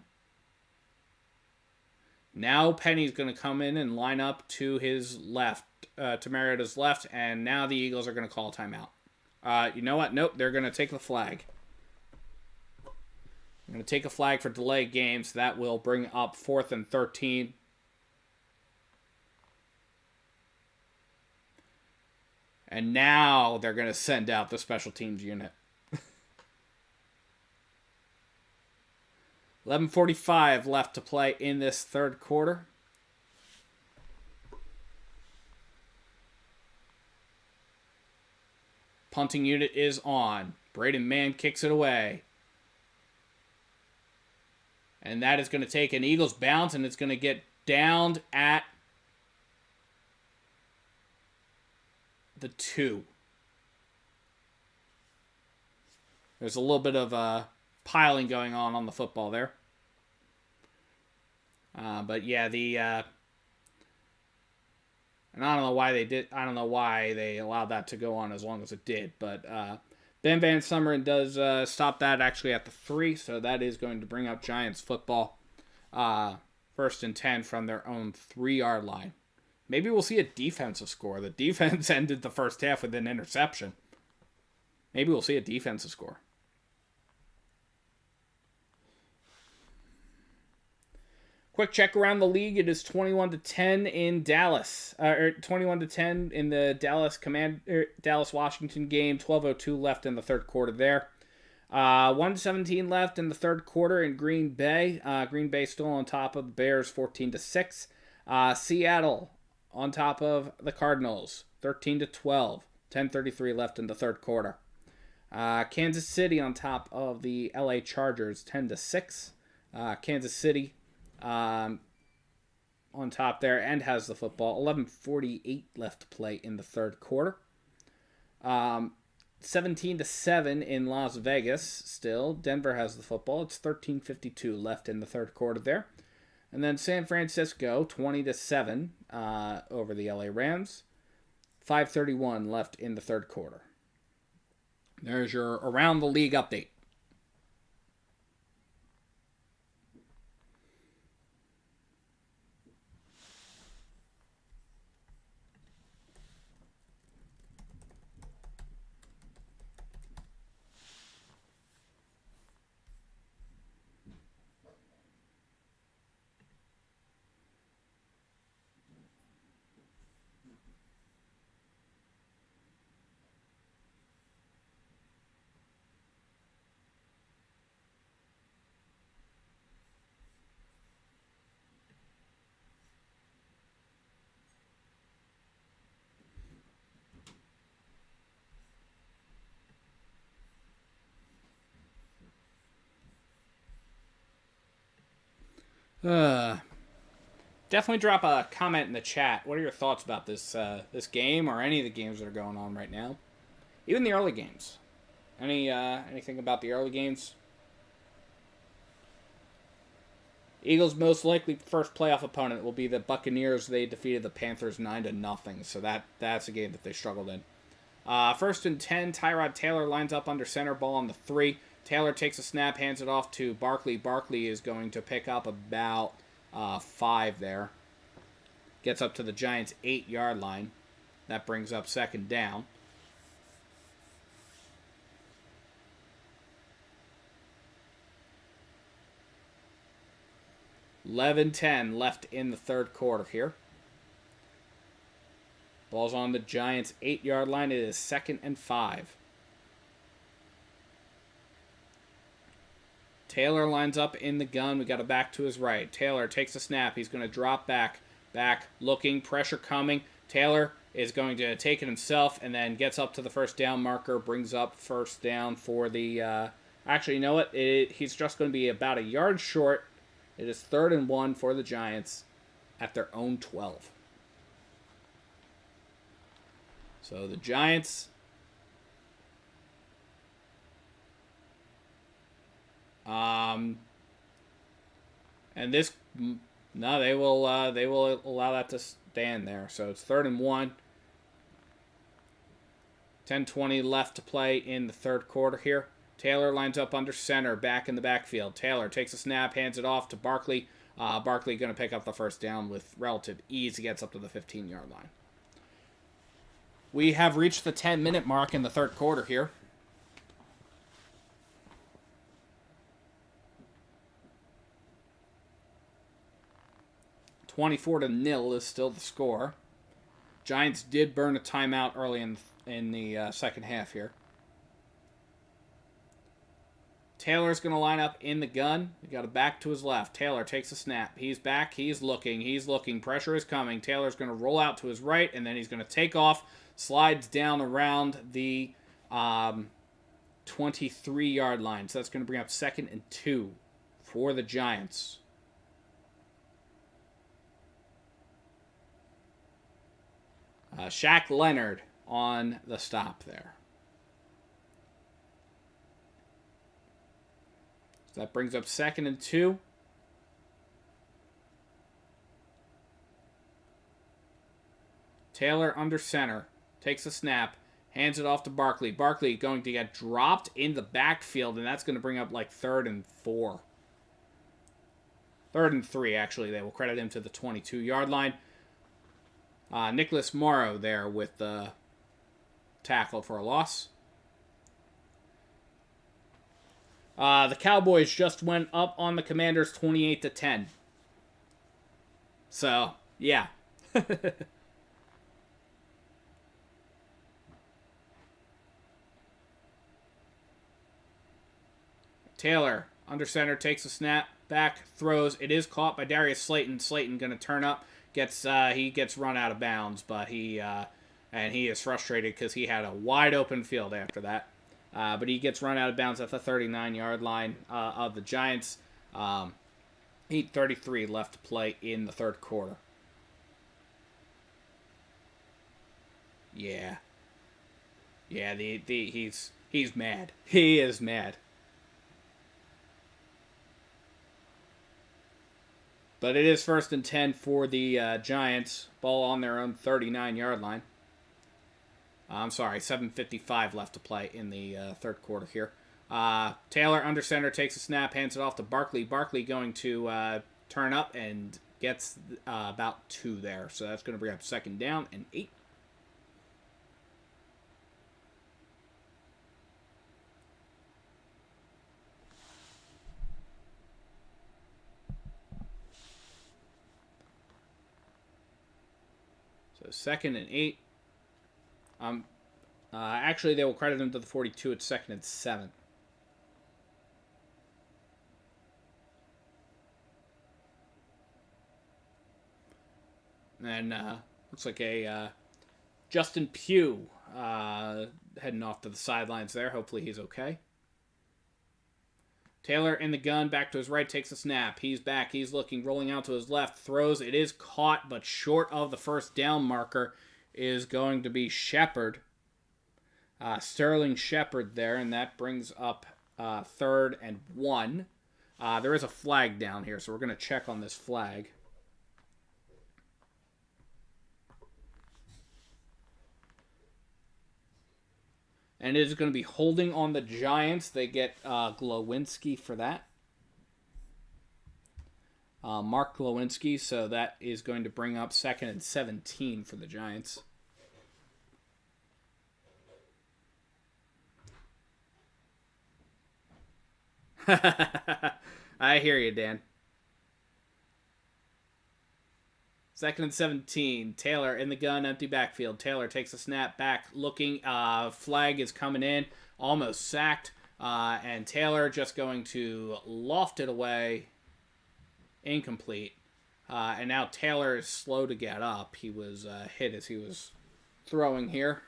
Now Penny's going to come in and line up to his left, to Mariota's left, and now the Eagles are going to call a timeout. You know what? Nope, they're going to take the flag. I'm going to take a flag for delay games. That will bring up 4th and 13. And now they're going to send out the special teams unit. 11:45 left to play in this third quarter. Punting unit is on. Braden Mann kicks it away. And that is going to take an Eagles bounce, and it's going to get downed at the 2. There's a little bit of piling going on the football there. But yeah, and I don't know why they did. I don't know why they allowed that to go on as long as it did. But Ben Van Sumeren does stop that actually at the 3, so that is going to bring up Giants football. 1st and 10 from their own 3-yard line. Maybe we'll see a defensive score. The defense ended the first half with an interception. Maybe we'll see a defensive score. Quick check around the league. It is 21-10 in Dallas. 21-10 in the Dallas-Washington game. 12:02 left in the third quarter there. 1:17 left in the third quarter in Green Bay. Green Bay still on top of the Bears, 14-6. Seattle on top of the Cardinals, 13-12. 10:33 left in the third quarter. Kansas City on top of the LA Chargers, 10-6. Kansas City on top there and has the football. 11:48 left to play in the third quarter. 17-7 in Las Vegas still. Denver has the football. It's 13:52 left in the third quarter there. And then San Francisco, 20-7 over the LA Rams. 5:31 left in the third quarter. There's your around the league update. Definitely drop a comment in the chat. What are your thoughts about this game or any of the games that are going on right now? Even the early games. Anything about the early games? Eagles' most likely first playoff opponent will be the Buccaneers. They defeated the Panthers 9-0, so that's a game that they struggled in. 1st and 10, Tyrod Taylor lines up under center, ball on the 3. Taylor takes a snap, hands it off to Barkley. Barkley is going to pick up about 5 there. Gets up to the Giants' 8-yard line. That brings up 2nd down. $11:10 left in the third quarter here. Ball's on the Giants' 8-yard line. It is 2nd and 5. Taylor lines up in the gun. We got a back to his right. Taylor takes a snap. He's going to drop back. Back, looking, pressure coming. Taylor is going to take it himself and then gets up to the first down marker. Brings up first down for the... actually, you know what? He's just going to be about a yard short. It is 3rd and 1 for the Giants at their own 12. So the Giants... and this, no, they will allow that to stand there. So it's 3rd and 1. 10:20 left to play in the third quarter here. Taylor lines up under center, back in the backfield. Taylor takes a snap, hands it off to Barkley. Barkley going to pick up the first down with relative ease. He gets up to the 15-yard line. We have reached the 10-minute mark in the third quarter here. $24-0 is still the score. Giants did burn a timeout early in the second half here. Taylor's going to line up in the gun. He got a back to his left. Taylor takes a snap. He's back. He's looking. Pressure is coming. Taylor's going to roll out to his right, and then he's going to take off. Slides down around the 23-yard line. So that's going to bring up 2nd and 2 for the Giants. Shaq Leonard on the stop there. So that brings up 2nd and 2. Taylor under center. Takes a snap. Hands it off to Barkley. Barkley going to get dropped in the backfield, and that's going to bring up like 3rd and 4. 3rd and 3, actually. They will credit him to the 22-yard line. Nicholas Morrow there with the tackle for a loss. The Cowboys just went up on the Commanders 28-10. So, yeah. Taylor, under center, takes a snap, back, throws. It is caught by Darius Slayton. Slayton going to turn up. He gets run out of bounds, but he is frustrated because he had a wide open field after that. But he gets run out of bounds at the 39-yard line of the Giants. 8:33 left to play in the third quarter. Yeah. Yeah, he's mad. He is mad. But it is 1st and 10 for the Giants. Ball on their own 39-yard line. I'm sorry, 7:55 left to play in the third quarter here. Taylor under center takes a snap, hands it off to Barkley. Barkley going to turn up and gets about 2 there. So that's going to bring up 2nd down and 8. So 2nd and 8. Actually, they will credit him to the 42 at 2nd and 7. And looks like a Justin Pugh heading off to the sidelines there. Hopefully he's okay. Taylor in the gun, back to his right, takes a snap. He's back, he's looking, rolling out to his left, throws. It is caught, but short of the first down marker is going to be Shepard. Sterling Shepard there, and that brings up 3rd and 1. There is a flag down here, so we're going to check on this flag. And it is going to be holding on the Giants. They get Glowinski for that. Mark Glowinski, so that is going to bring up 2nd and 17 for the Giants. I hear you, Dan. 2nd and 17. Taylor in the gun, empty backfield. Taylor takes a snap back, looking. Flag is coming in, almost sacked. And Taylor just going to loft it away. Incomplete. And now Taylor is slow to get up. He was hit as he was throwing here.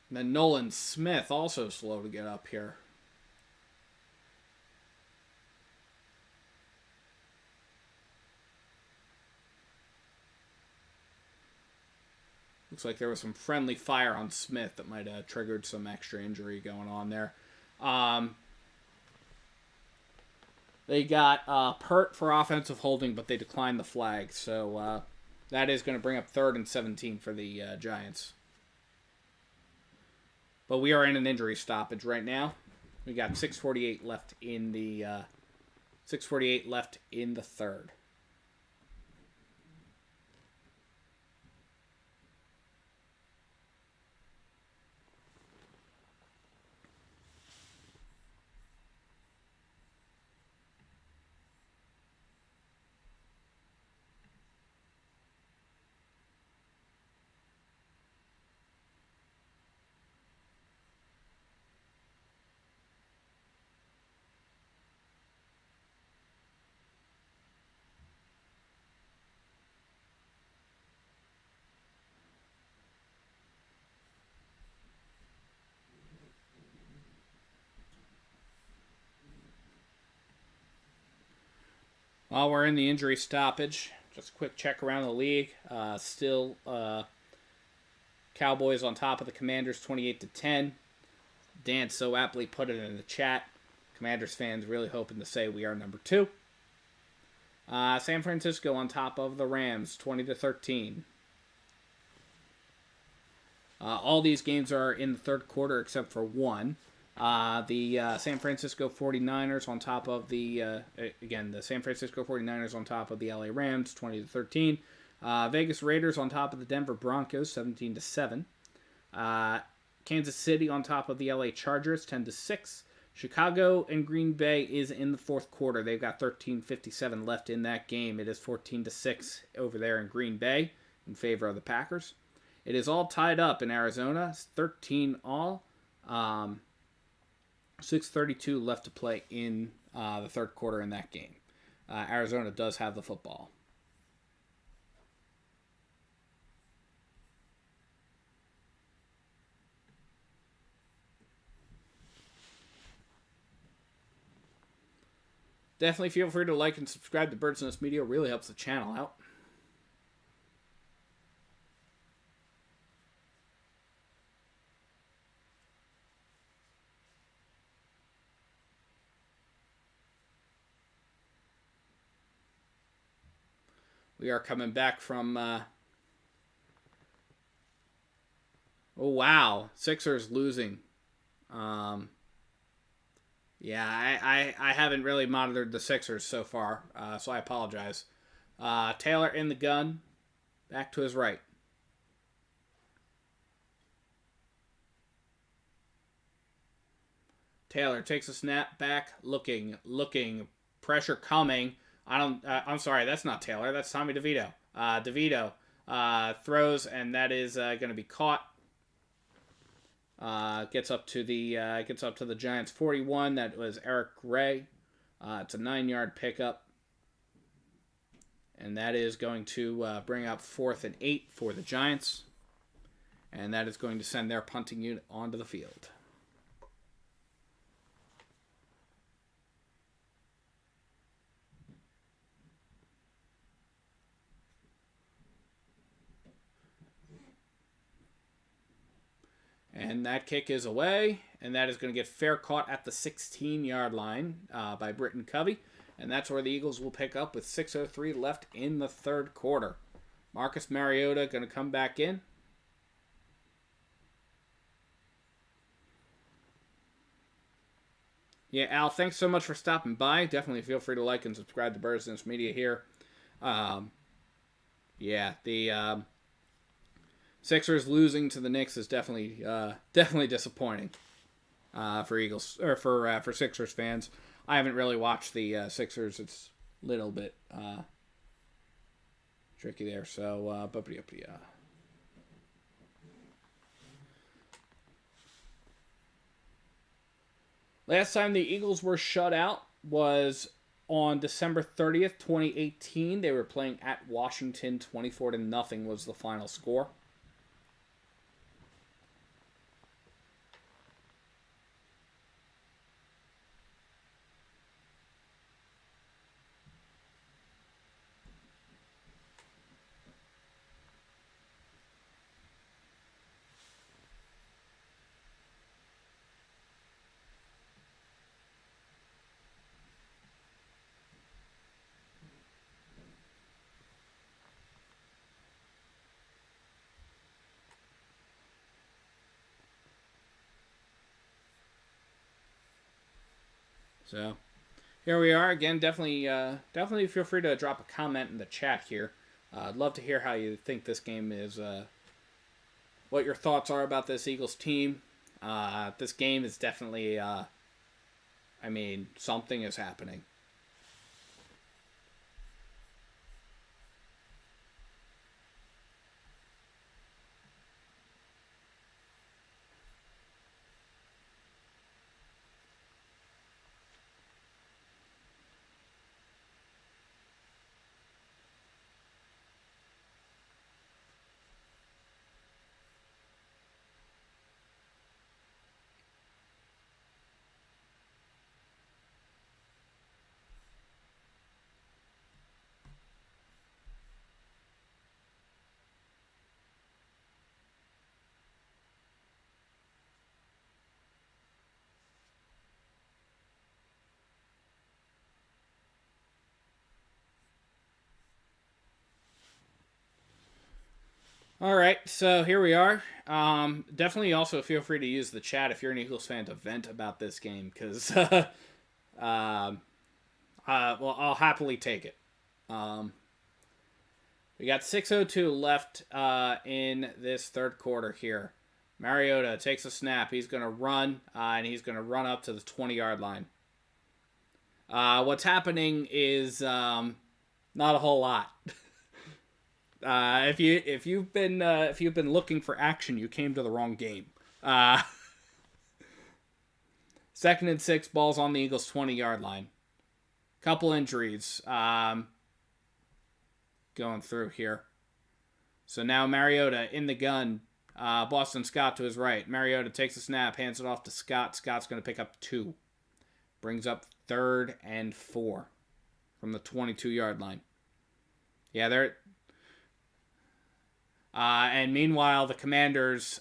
And then Nolan Smith also slow to get up here. Looks like there was some friendly fire on Smith that might have triggered some extra injury going on there. They got Pert for offensive holding, but they declined the flag. So that is going to bring up 3rd and 17 for the Giants. But we are in an injury stoppage right now. We got 6:48 left in the 6:48 left in the third. While we're in the injury stoppage, just a quick check around the league. Still, Cowboys on top of the Commanders 28-10. Dan so aptly put it in the chat. Commanders fans really hoping to say we are number 2. San Francisco on top of the Rams 20-13. All these games are in the third quarter except for one. The San Francisco 49ers on top of the San Francisco 49ers on top of the LA Rams 20-13. Vegas Raiders on top of the Denver Broncos 17-7. Kansas City on top of the LA Chargers 10-6. Chicago and Green Bay is in the fourth quarter. They've got 13:57 left in that game. It is 14-6 over there in Green Bay in favor of the Packers. It is all tied up in Arizona. It's 13 all. 6:32 left to play in the third quarter in that game. Arizona does have the football. Definitely feel free to like and subscribe to Birds Nest Media. It really helps the channel out. We are coming back from... oh, wow. Sixers losing. Yeah, I haven't really monitored the Sixers so far, so I apologize. Taylor in the gun. Back to his right. Taylor takes a snap back, looking, pressure coming. I'm sorry, that's not Taylor. That's Tommy DeVito. DeVito throws, and that is going to be caught. Gets up to the Giants 41. That was Eric Gray. It's a 9-yard pickup, and that is going to bring up 4th and 8 for the Giants, and that is going to send their punting unit onto the field. And that kick is away, and that is going to get fair caught at the 16-yard line by Britton Covey. And that's where the Eagles will pick up with 6:03 left in the third quarter. Marcus Mariota going to come back in. Yeah, Al, thanks so much for stopping by. Definitely feel free to like and subscribe to Birds Nest Media here. The Sixers losing to the Knicks is definitely disappointing for Eagles or for Sixers fans. I haven't really watched the Sixers. It's a little bit tricky there. So, last time the Eagles were shut out was on December 30th, 2018. They were playing at Washington. 24-0 was the final score. So, here we are again. Definitely feel free to drop a comment in the chat here. I'd love to hear how you think this game is. What your thoughts are about this Eagles team. This game is definitely. Something is happening. All right, so here we are. Definitely also feel free to use the chat if you're an Eagles fan to vent about this game, because well, I'll happily take it. We got 6:02 left in this third quarter here. Mariota takes a snap. He's going to run, and he's going to run up to the 20-yard line. What's happening is not a whole lot. If you've been looking for action, you came to the wrong game. 2nd and 6, balls on the Eagles' 20-yard line. Couple injuries going through here. So now Mariota in the gun. Boston Scott to his right. Mariota takes a snap, hands it off to Scott. Scott's going to pick up 2. Brings up 3rd and 4 from the 22-yard line. Yeah, they're... and meanwhile, the Commanders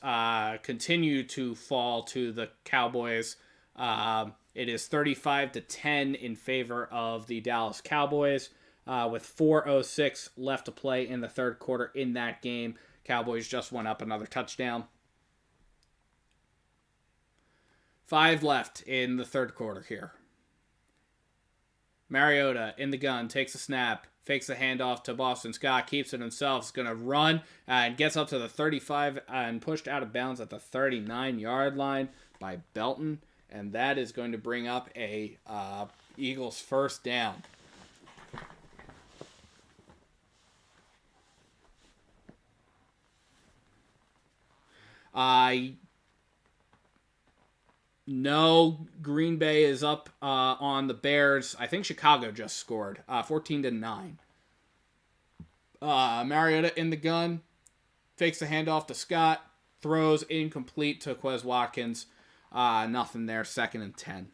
continue to fall to the Cowboys. It is 35-10 in favor of the Dallas Cowboys, with 4:06 left to play in the third quarter in that game. Cowboys just went up another touchdown. 5 left in the third quarter here. Mariota in the gun, takes a snap, fakes the handoff to Boston Scott, keeps it himself, is going to run, and gets up to the 35 and pushed out of bounds at the 39-yard line by Belton. And that is going to bring up a Eagles first down. No, Green Bay is up on the Bears. I think Chicago just scored, 14-9. Mariota in the gun, fakes the handoff to Scott, throws incomplete to Quez Watkins. Nothing there, 2nd and 10.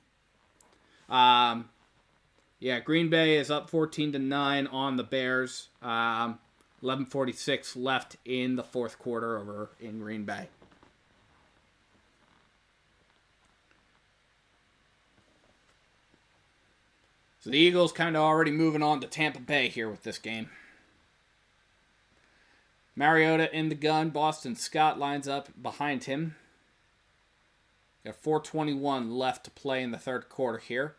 Yeah, Green Bay is up 14-9 on the Bears. 11:46 left in the fourth quarter over in Green Bay. So the Eagles kind of already moving on to Tampa Bay here with this game. Mariota in the gun. Boston Scott lines up behind him. Got 4:21 left to play in the third quarter here.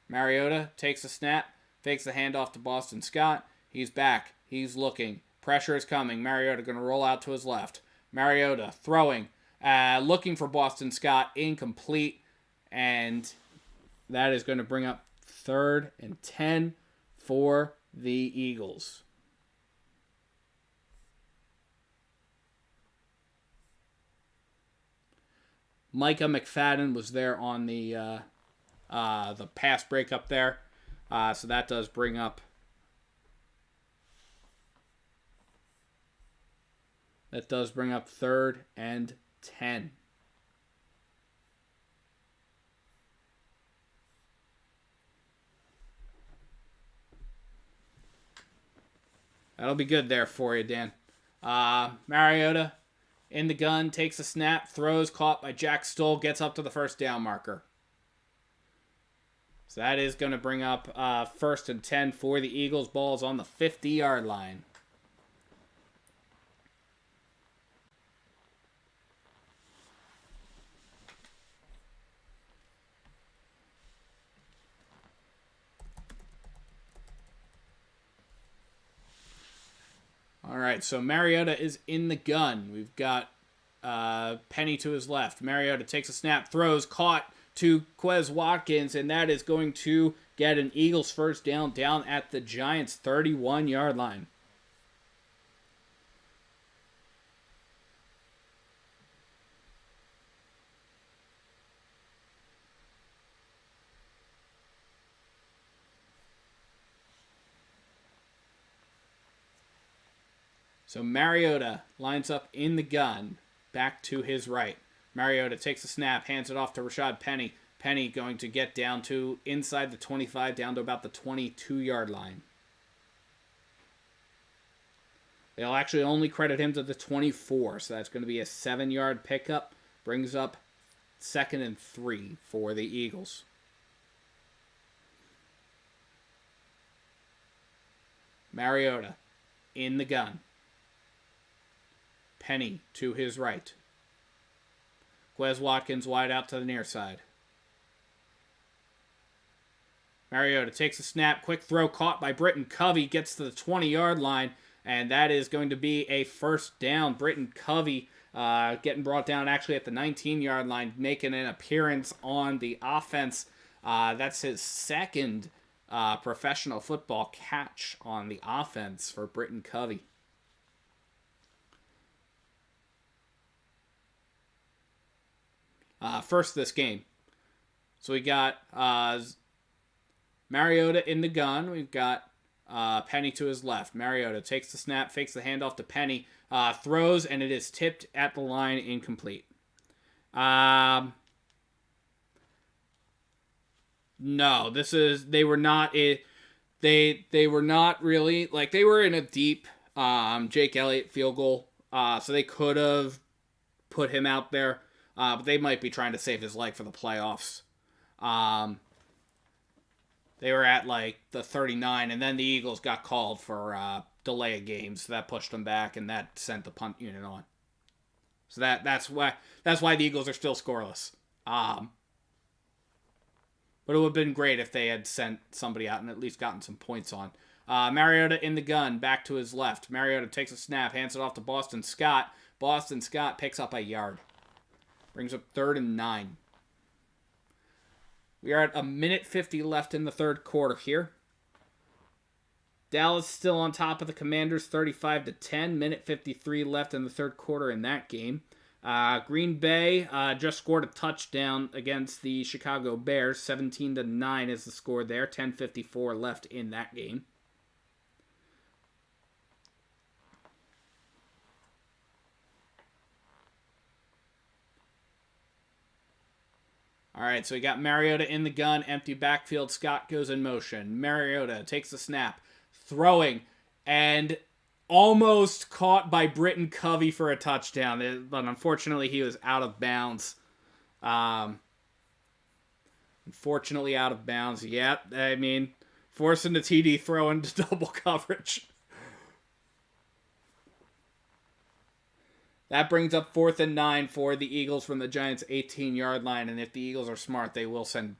Mariota takes a snap, fakes the handoff to Boston Scott. He's back. He's looking. Pressure is coming. Mariota going to roll out to his left. Mariota throwing, looking for Boston Scott, incomplete, and that is going to bring up 3rd and 10 for the Eagles. Micah McFadden was there on the pass breakup there. So that does bring up 3rd and 10. That'll be good there for you, Dan. Mariota in the gun, takes a snap, throws, caught by Jack Stoll, gets up to the first down marker. So that is going to bring up 1st and 10 for the Eagles. Ball's on the 50-yard line. All right, so Mariota is in the gun. We've got Penny to his left. Mariota takes a snap, throws, caught to Quez Watkins, and that is going to get an Eagles first down at the Giants' 31-yard line. So Mariota lines up in the gun, back to his right. Mariota takes a snap, hands it off to Rashad Penny. Penny going to get down to inside the 25, down to about the 22-yard line. They'll actually only credit him to the 24, so that's going to be a 7-yard pickup. Brings up 2nd and 3 for the Eagles. Mariota in the gun. Penny to his right. Quez Watkins wide out to the near side. Mariota takes a snap. Quick throw caught by Britton Covey. Gets to the 20-yard line. And that is going to be a first down. Britton Covey getting brought down actually at the 19-yard line. Making an appearance on the offense. That's his second professional football catch on the offense for Britton Covey. First this game. So we got Mariota in the gun. We've got Penny to his left. Mariota takes the snap, fakes the handoff to Penny, throws, and it is tipped at the line, incomplete. No, they were not really, like, they were in a deep Jake Elliott field goal, so they could have put him out there, but they might be trying to save his leg for the playoffs. They were at like the 39, and then the Eagles got called for delay of games, so that pushed them back, and that sent the punt unit on. So that's why the Eagles are still scoreless. But it would have been great if they had sent somebody out and at least gotten some points on. Mariota in the gun, back to his left. Mariota takes a snap, hands it off to Boston Scott. Boston Scott picks up a yard. Brings up 3rd and 9. We are at 1:50 left in the third quarter here. Dallas still on top of the Commanders, 35-10. 1:53 left in the third quarter in that game. Green Bay just scored a touchdown against the Chicago Bears. 17-9 is the score there. 10:54 left in that game. All right, so we got Mariota in the gun, empty backfield. Scott goes in motion. Mariota takes the snap, throwing, and almost caught by Britton Covey for a touchdown. But unfortunately, he was out of bounds. Unfortunately, out of bounds. Yeah, I mean, forcing the TD throw into double coverage. That brings up 4th and 9 for the Eagles from the Giants' 18-yard line. And if the Eagles are smart, they will send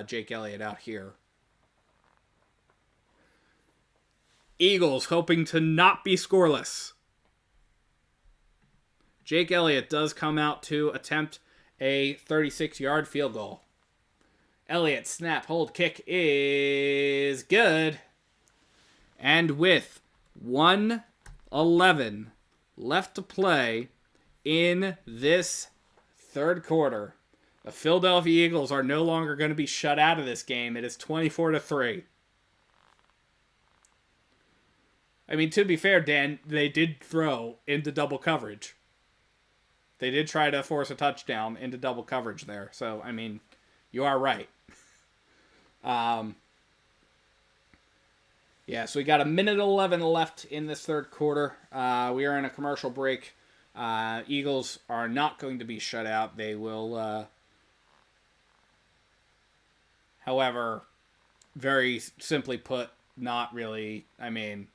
Jake Elliott out here. Eagles hoping to not be scoreless. Jake Elliott does come out to attempt a 36-yard field goal. Elliott, snap, hold, kick is good. And with 1:11 left to play in this third quarter, the Philadelphia Eagles are no longer going to be shut out of this game. It is 24-3. I mean, to be fair, Dan, they did throw into double coverage. They did try to force a touchdown into double coverage there. So, I mean, you are right. Yeah, so we got 1:11 left in this third quarter. We are in a commercial break. Eagles are not going to be shut out. They will, however, very simply put, not really. I mean,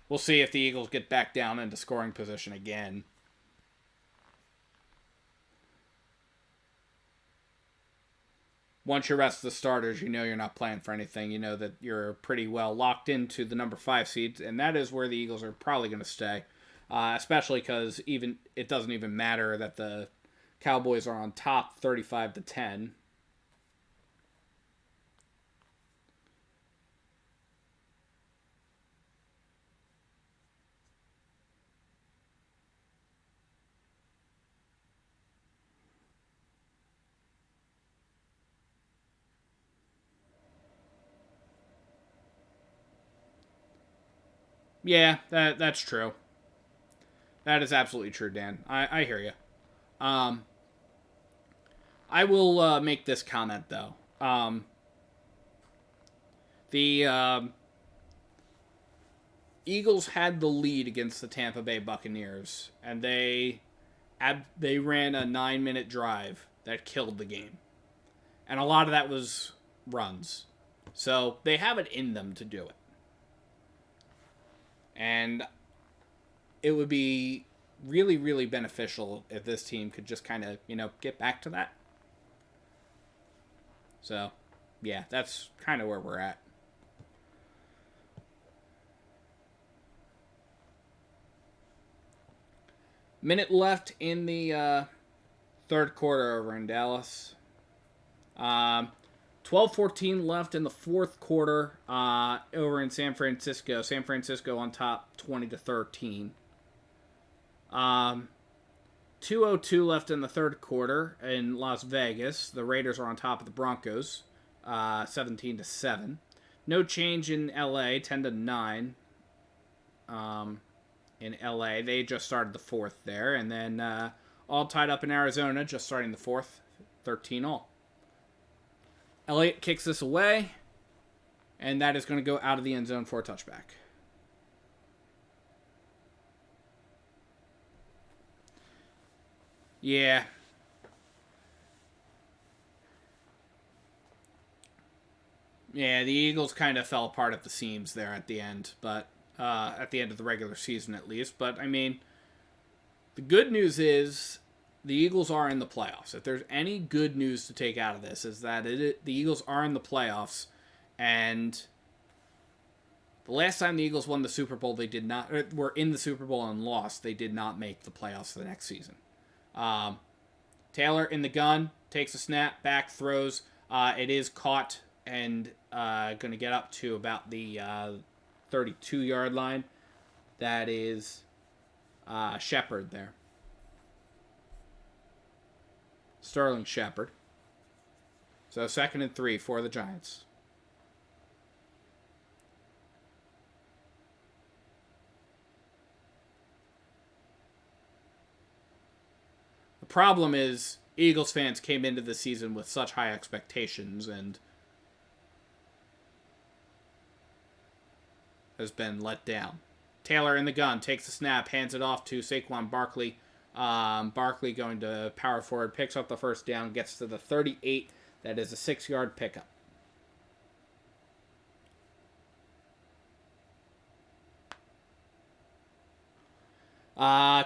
we'll see if the Eagles get back down into scoring position again. Once you rest the starters, you know you're not playing for anything. You know that you're pretty well locked into the number 5 seeds, and that is where the Eagles are probably going to stay. Especially because it doesn't even matter that the Cowboys are on top 35-10. Yeah, that's true. That is absolutely true, Dan. I hear you. I will make this comment, though. The Eagles had the lead against the Tampa Bay Buccaneers, and they ran a 9-minute drive that killed the game. And a lot of that was runs. So they have it in them to do it. And it would be really, really beneficial if this team could just kind of, get back to that. So, yeah, that's kind of where we're at. Minute left in the third quarter over in Dallas. 12-14 left in the fourth quarter over in San Francisco. San Francisco on top 20-13. 2:02 left in the third quarter in Las Vegas. The Raiders are on top of the Broncos 17-7. No change in LA 10-9. In LA, they just started the fourth there, and then all tied up in Arizona, just starting the fourth, 13-all. Elliott kicks this away, and that is going to go out of the end zone for a touchback. Yeah. Yeah, the Eagles kind of fell apart at the seams there at the end, but at the end of the regular season at least. But, I mean, the good news is the Eagles are in the playoffs. If there's any good news to take out of this, is that the Eagles are in the playoffs, and the last time the Eagles won the Super Bowl, they did not, were in the Super Bowl and lost. They did not make the playoffs the next season. Taylor in the gun, takes a snap, back throws. It is caught and going to get up to about the 32-yard line. That is Shepard there. Sterling Shepard. So 2nd and 3 for the Giants. The problem is Eagles fans came into the season with such high expectations and has been let down. Taylor in the gun, takes the snap, hands it off to Saquon Barkley. Barkley going to power forward, picks up the first down, gets to the 38. That is a 6-yard pickup.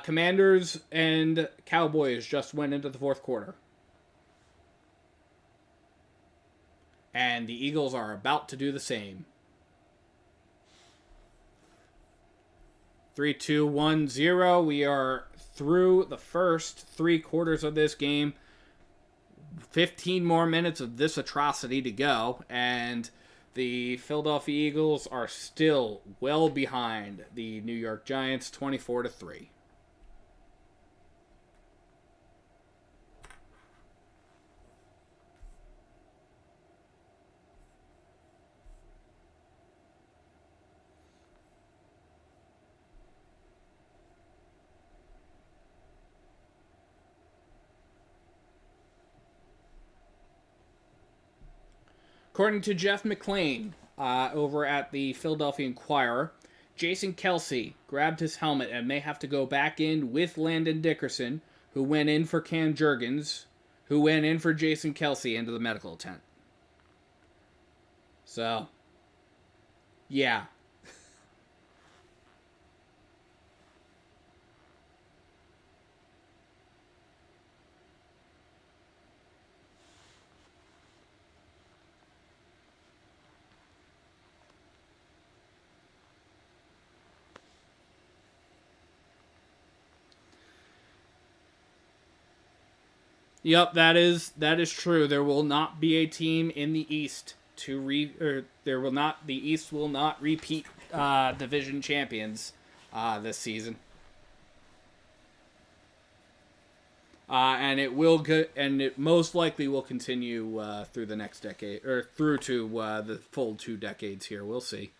Commanders and Cowboys just went into the fourth quarter. And the Eagles are about to do the same. 3, 2, 1, 0. We are through the first 3 quarters of this game. 15 more minutes of this atrocity to go. And the Philadelphia Eagles are still well behind the New York Giants, 24-3. According to Jeff McClain, over at the Philadelphia Inquirer, Jason Kelce grabbed his helmet and may have to go back in with Landon Dickerson, who went in for Cam Jurgens, who went in for Jason Kelce into the medical tent. So, yeah. Yep, that is true. There will not be a team in the East the East will not repeat division champions this season. And it most likely will continue through the next decade, or through to the full 2 decades here. We'll see.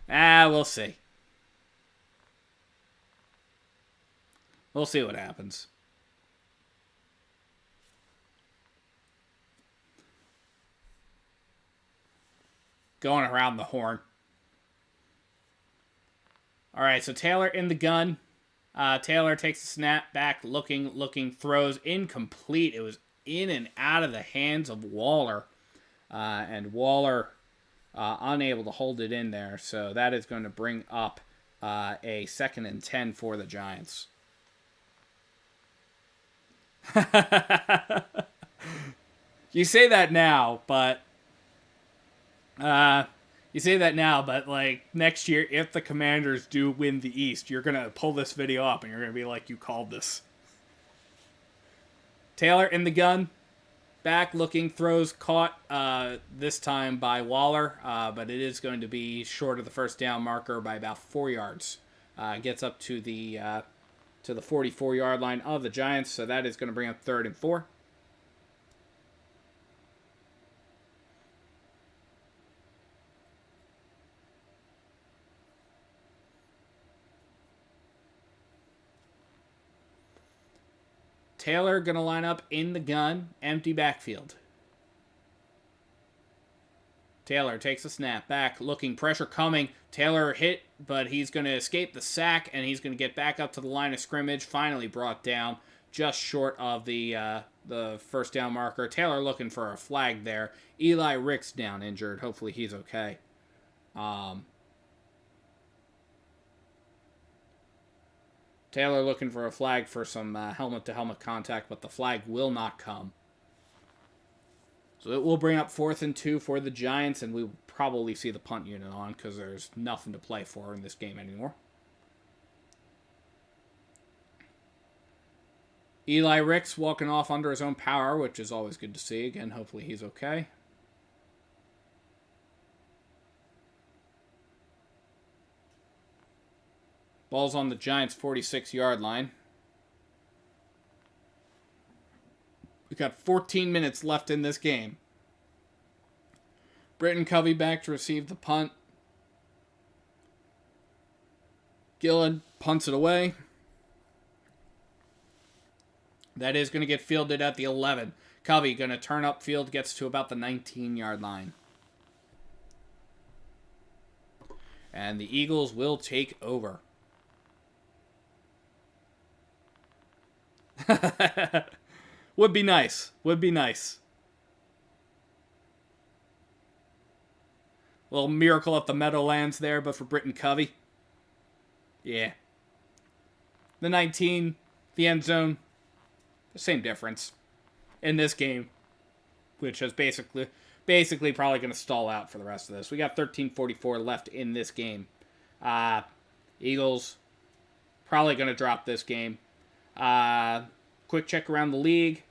We'll see. We'll see what happens. Going around the horn. All right, so Taylor in the gun. Taylor takes a snap back, looking, throws incomplete. It was in and out of the hands of Waller. And Waller unable to hold it in there. So that is going to bring up a 2nd and 10 for the Giants. You say that now, but like next year, if the Commanders do win the East, you're gonna pull this video up and you're gonna be like, "You called this." Taylor in the gun, back looking, throws caught this time by Waller, but it is going to be short of the first down marker by about 4 yards. Gets up to the 44-yard line of the Giants, so that is going to bring up 3rd and 4. Taylor going to line up in the gun, empty backfield. Taylor takes a snap, back, looking, pressure coming. Taylor hit, but he's going to escape the sack, and he's going to get back up to the line of scrimmage. Finally brought down just short of the first down marker. Taylor looking for a flag there. Eli Ricks down injured. Hopefully he's okay. Taylor looking for a flag for some helmet-to-helmet contact, but the flag will not come. So it will bring up 4th and 2 for the Giants, and we will probably see the punt unit on because there's nothing to play for in this game anymore. Eli Ricks walking off under his own power, which is always good to see. Again, hopefully he's okay. Ball's on the Giants' 46-yard line. We've got 14 minutes left in this game. Britton Covey back to receive the punt. Gillen punts it away. That is going to get fielded at the 11. Covey going to turn upfield, gets to about the 19-yard line. And the Eagles will take over. Would be nice. Little miracle at the Meadowlands there, but for Britton Covey. Yeah. The 19, the end zone, the same difference in this game, which is basically probably going to stall out for the rest of this. We got 13:44 left in this game. Eagles probably going to drop this game. Quick check around the league.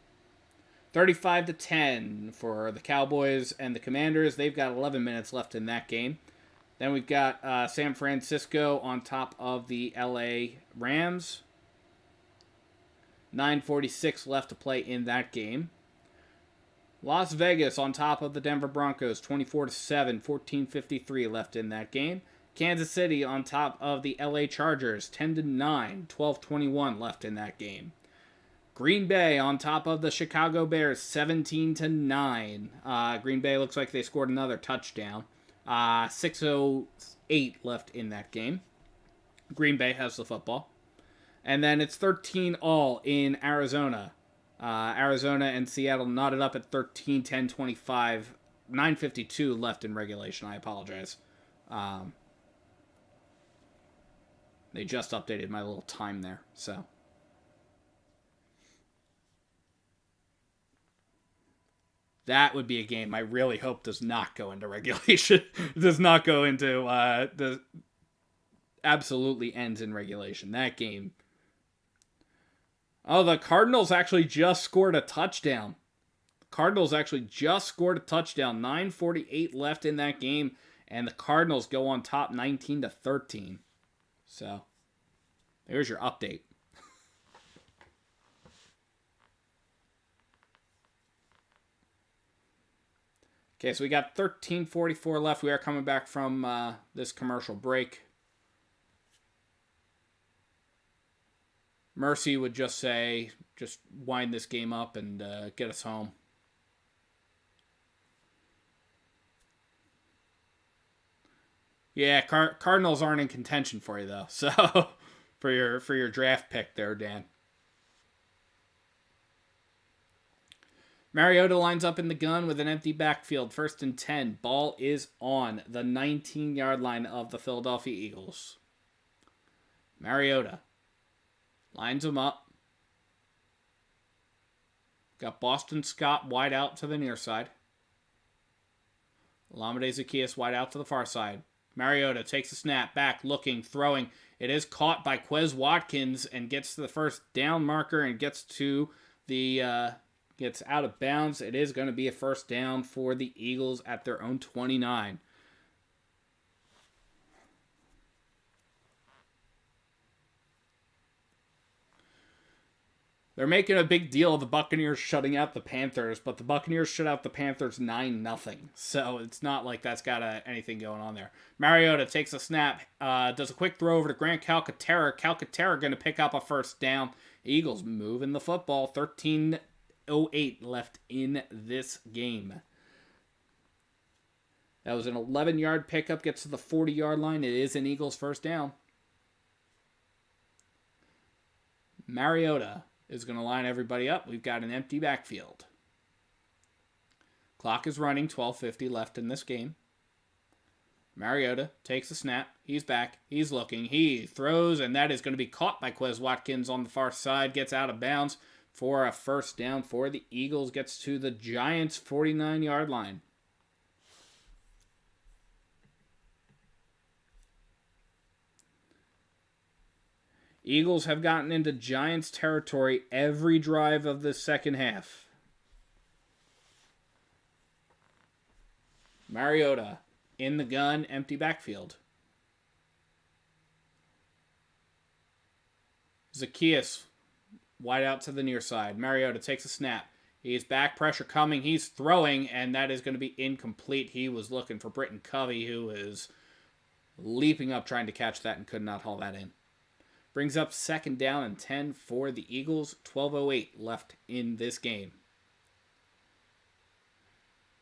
35-10 for the Cowboys and the Commanders. They've got 11 minutes left in that game. Then we've got San Francisco on top of the LA Rams. 9:46 left to play in that game. Las Vegas on top of the Denver Broncos, 24-7, 14:53 left in that game. Kansas City on top of the LA Chargers, 10-9, 12:21 left in that game. Green Bay on top of the Chicago Bears, 17-9. Green Bay looks like they scored another touchdown. 6:08 left in that game. Green Bay has the football. And then it's 13-all in Arizona. Arizona and Seattle knotted up at 13, 10, 25. 9:52 left in regulation. I apologize. They just updated my little time there, so. That would be a game I really hope does not go into regulation. Does not go into, absolutely ends in regulation. That game. Oh, the Cardinals actually just scored a touchdown. 9:48 left in that game, and the Cardinals go on top 19-13. So, there's your update. Okay, so we got 13:44 left. We are coming back from this commercial break. Mercy would just say, just wind this game up and get us home. Yeah, Cardinals aren't in contention for you though. So for your draft pick there, Dan. Mariota lines up in the gun with an empty backfield. 1st and 10. Ball is on the 19-yard line of the Philadelphia Eagles. Mariota lines him up. Got Boston Scott wide out to the near side. Olamide Zaccheaus wide out to the far side. Mariota takes a snap, back, looking, throwing. It is caught by Quez Watkins and gets to the first down marker and gets to the gets out of bounds. It is going to be a first down for the Eagles at their own 29. They're making a big deal of the Buccaneers shutting out the Panthers, but the Buccaneers shut out the Panthers 9-0. So it's not like that's got anything going on there. Mariota takes a snap, does a quick throw over to Grant Calcaterra. Calcaterra going to pick up a first down. Eagles moving the football. 13:08 left in this game. That was an 11-yard pickup, gets to the 40-yard line. It is an Eagles first down. Mariota is going to line everybody up. We've got an empty backfield. Clock is running, 12:50 left in this game. Mariota takes a snap. He's back. He's looking. He throws, and that is going to be caught by Quez Watkins on the far side. Gets out of bounds for a first down for the Eagles. Gets to the Giants' 49-yard line. Eagles have gotten into Giants territory every drive of the second half. Mariota in the gun, empty backfield. Zaccheaus wide out to the near side. Mariota takes a snap. He's back, pressure coming. He's throwing, and that is going to be incomplete. He was looking for Britton Covey, who is leaping up trying to catch that and could not haul that in. Brings up 2nd down and 10 for the Eagles. 12:08 left in this game.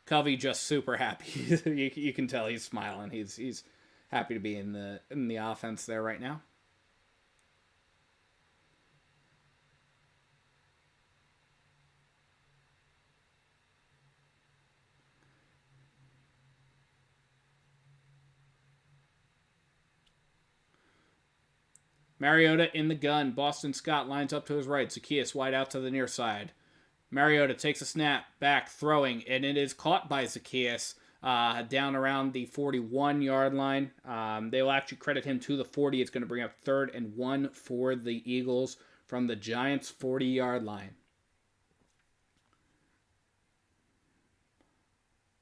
Covey just super happy. you can tell he's smiling. He's happy to be in the offense there right now. Mariota in the gun. Boston Scott lines up to his right. Zaccheaus wide out to the near side. Mariota takes a snap, back, throwing, and it is caught by Zaccheaus down around the 41-yard line. They will actually credit him to the 40. It's going to bring up 3rd and 1 for the Eagles from the Giants' 40-yard line.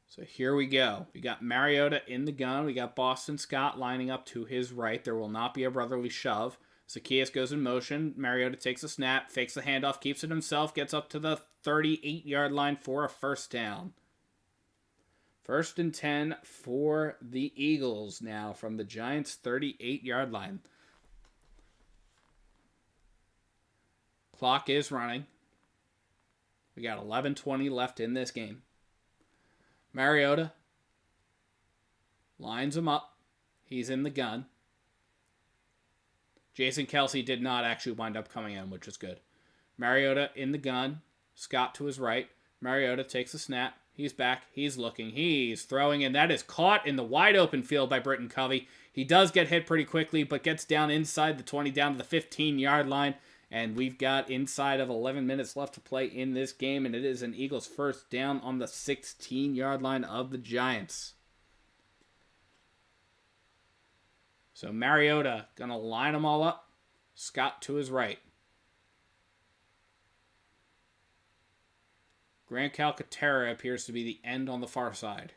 So here we go. We got Mariota in the gun. We got Boston Scott lining up to his right. There will not be a brotherly shove. Zaccheaus goes in motion. Mariota takes a snap, fakes the handoff, keeps it himself, gets up to the 38-yard line for a first down. 1st and 10 for the Eagles now from the Giants' 38-yard line. Clock is running. We got 11:20 left in this game. Mariota lines him up. He's in the gun. Jason Kelce did not actually wind up coming in, which is good. Mariota in the gun. Scott to his right. Mariota takes a snap. He's back. He's looking. He's throwing, and that is caught in the wide open field by Britton Covey. He does get hit pretty quickly, but gets down inside the 20, down to the 15-yard line. And we've got inside of 11 minutes left to play in this game, and it is an Eagles first down on the 16-yard line of the Giants. So Mariota going to line them all up. Scott to his right. Grant Calcaterra appears to be the end on the far side.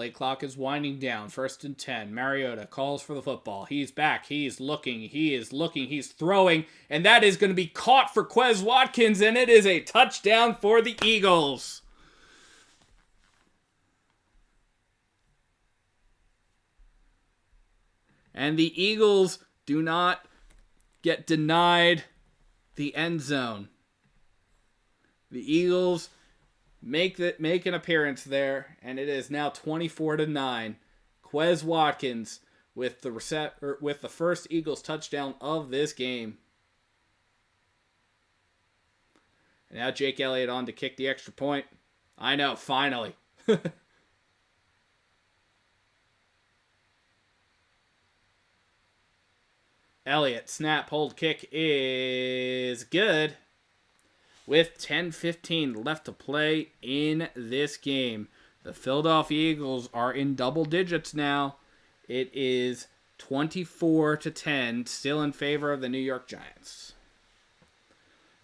Play clock is winding down. 1st and 10. Mariota calls for the football. He's back. He's looking. He's throwing. And that is going to be caught for Quez Watkins. And it is a touchdown for the Eagles. And the Eagles do not get denied the end zone. The Eagles make an appearance there, and it is now 24-9. Quez Watkins with the first Eagles touchdown of this game. And now Jake Elliott on to kick the extra point. I know, finally. Elliott, snap, hold, kick is good. With 10:15 left to play in this game. The Philadelphia Eagles are in double digits now. It is 24-10, still in favor of the New York Giants.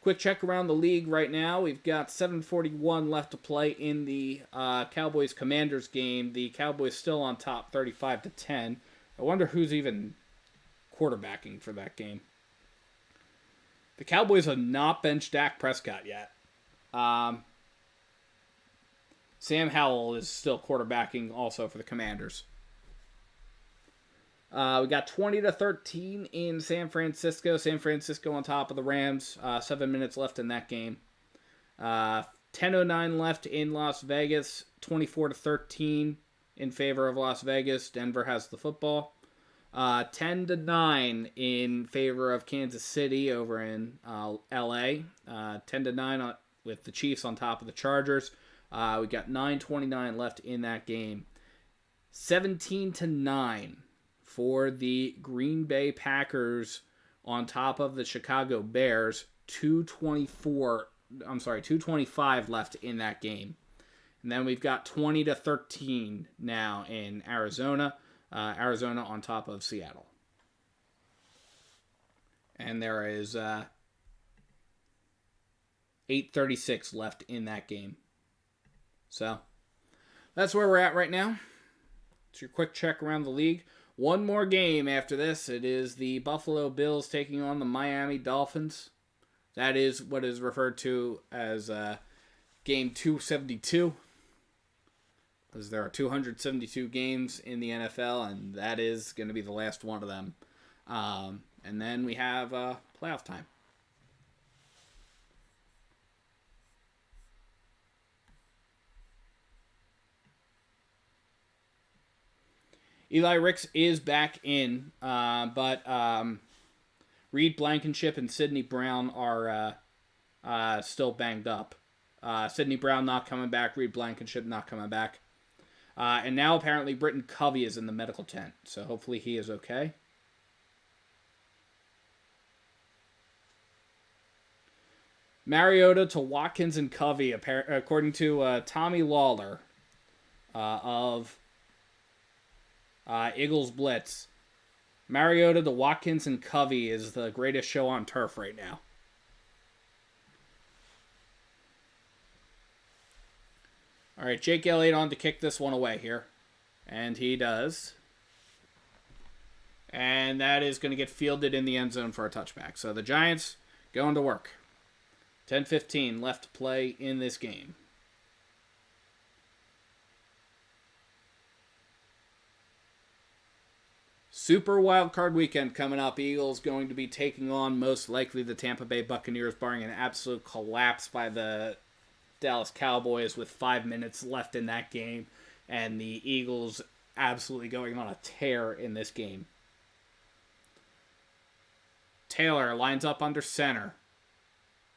Quick check around the league right now. We've got 7:41 left to play in the Cowboys-Commanders game. The Cowboys still on top, 35-10. I wonder who's even quarterbacking for that game. The Cowboys have not benched Dak Prescott yet. Sam Howell is still quarterbacking also for the Commanders. We got 20-13 in San Francisco. San Francisco on top of the Rams. 7 minutes left in that game. 10:09 left in Las Vegas. 24-13 in favor of Las Vegas. Denver has the football. 10-9 in favor of Kansas City over in LA. 10-9 with the Chiefs on top of the Chargers. We got 9:29 left in that game. 17-9 for the Green Bay Packers on top of the Chicago Bears. 2:25 left in that game. And then we've got 20-13 now in Arizona. Arizona on top of Seattle. And there is 8:36 left in that game. So, that's where we're at right now. It's your quick check around the league. One more game after this. It is the Buffalo Bills taking on the Miami Dolphins. That is what is referred to as Game 272. Because there are 272 games in the NFL, and that is going to be the last one of them. And then we have playoff time. Eli Ricks is back in, but Reed Blankenship and Sidney Brown are still banged up. Sidney Brown not coming back, Reed Blankenship not coming back. And now apparently Britton Covey is in the medical tent, so hopefully he is okay. Mariota to Watkins and Covey, according to Tommy Lawler of Eagles Blitz. Mariota to Watkins and Covey is the greatest show on turf right now. All right, Jake Elliott on to kick this one away here. And he does. And that is going to get fielded in the end zone for a touchback. So the Giants going to work. 10:15 left to play in this game. Super wild card weekend coming up. Eagles going to be taking on most likely the Tampa Bay Buccaneers, barring an absolute collapse by the Dallas Cowboys with 5 minutes left in that game, and the Eagles absolutely going on a tear in this game. Taylor lines up under center.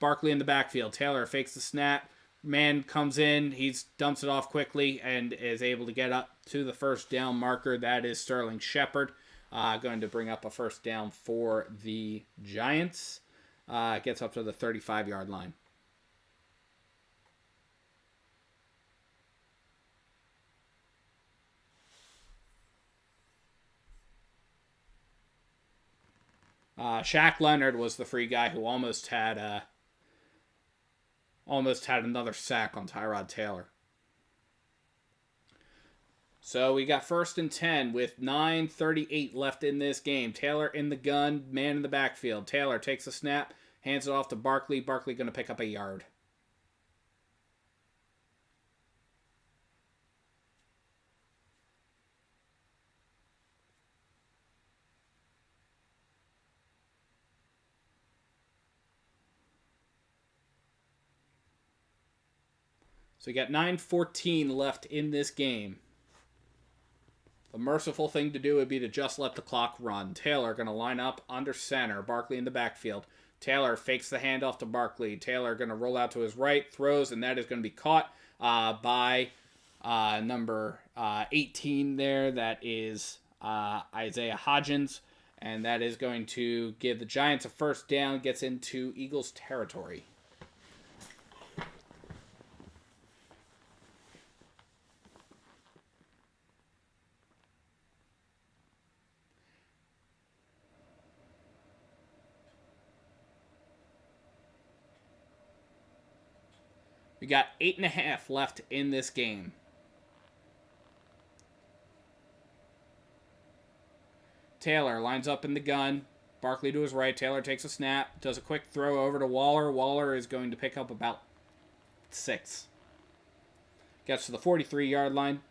Barkley in the backfield. Taylor fakes the snap. Man comes in. He dumps it off quickly and is able to get up to the first down marker. That is Sterling Shepard. Going to bring up a first down for the Giants. Gets up to the 35-yard line. Shaq Leonard was the free guy who almost had another sack on Tyrod Taylor. So we got 1st and 10 with 9:38 left in this game. Taylor in the gun, man in the backfield. Taylor takes a snap, hands it off to Barkley. Barkley going to pick up a yard. So we got 9:14 left in this game. The merciful thing to do would be to just let the clock run. Taylor going to line up under center. Barkley in the backfield. Taylor fakes the handoff to Barkley. Taylor going to roll out to his right, throws, and that is going to be caught by number 18 there. That is Isaiah Hodgins. And that is going to give the Giants a first down. Gets into Eagles territory. We got 8.5 left in this game. Taylor lines up in the gun. Barkley to his right. Taylor takes a snap. Does a quick throw over to Waller. Waller is going to pick up about 6. Gets to the 43-yard line.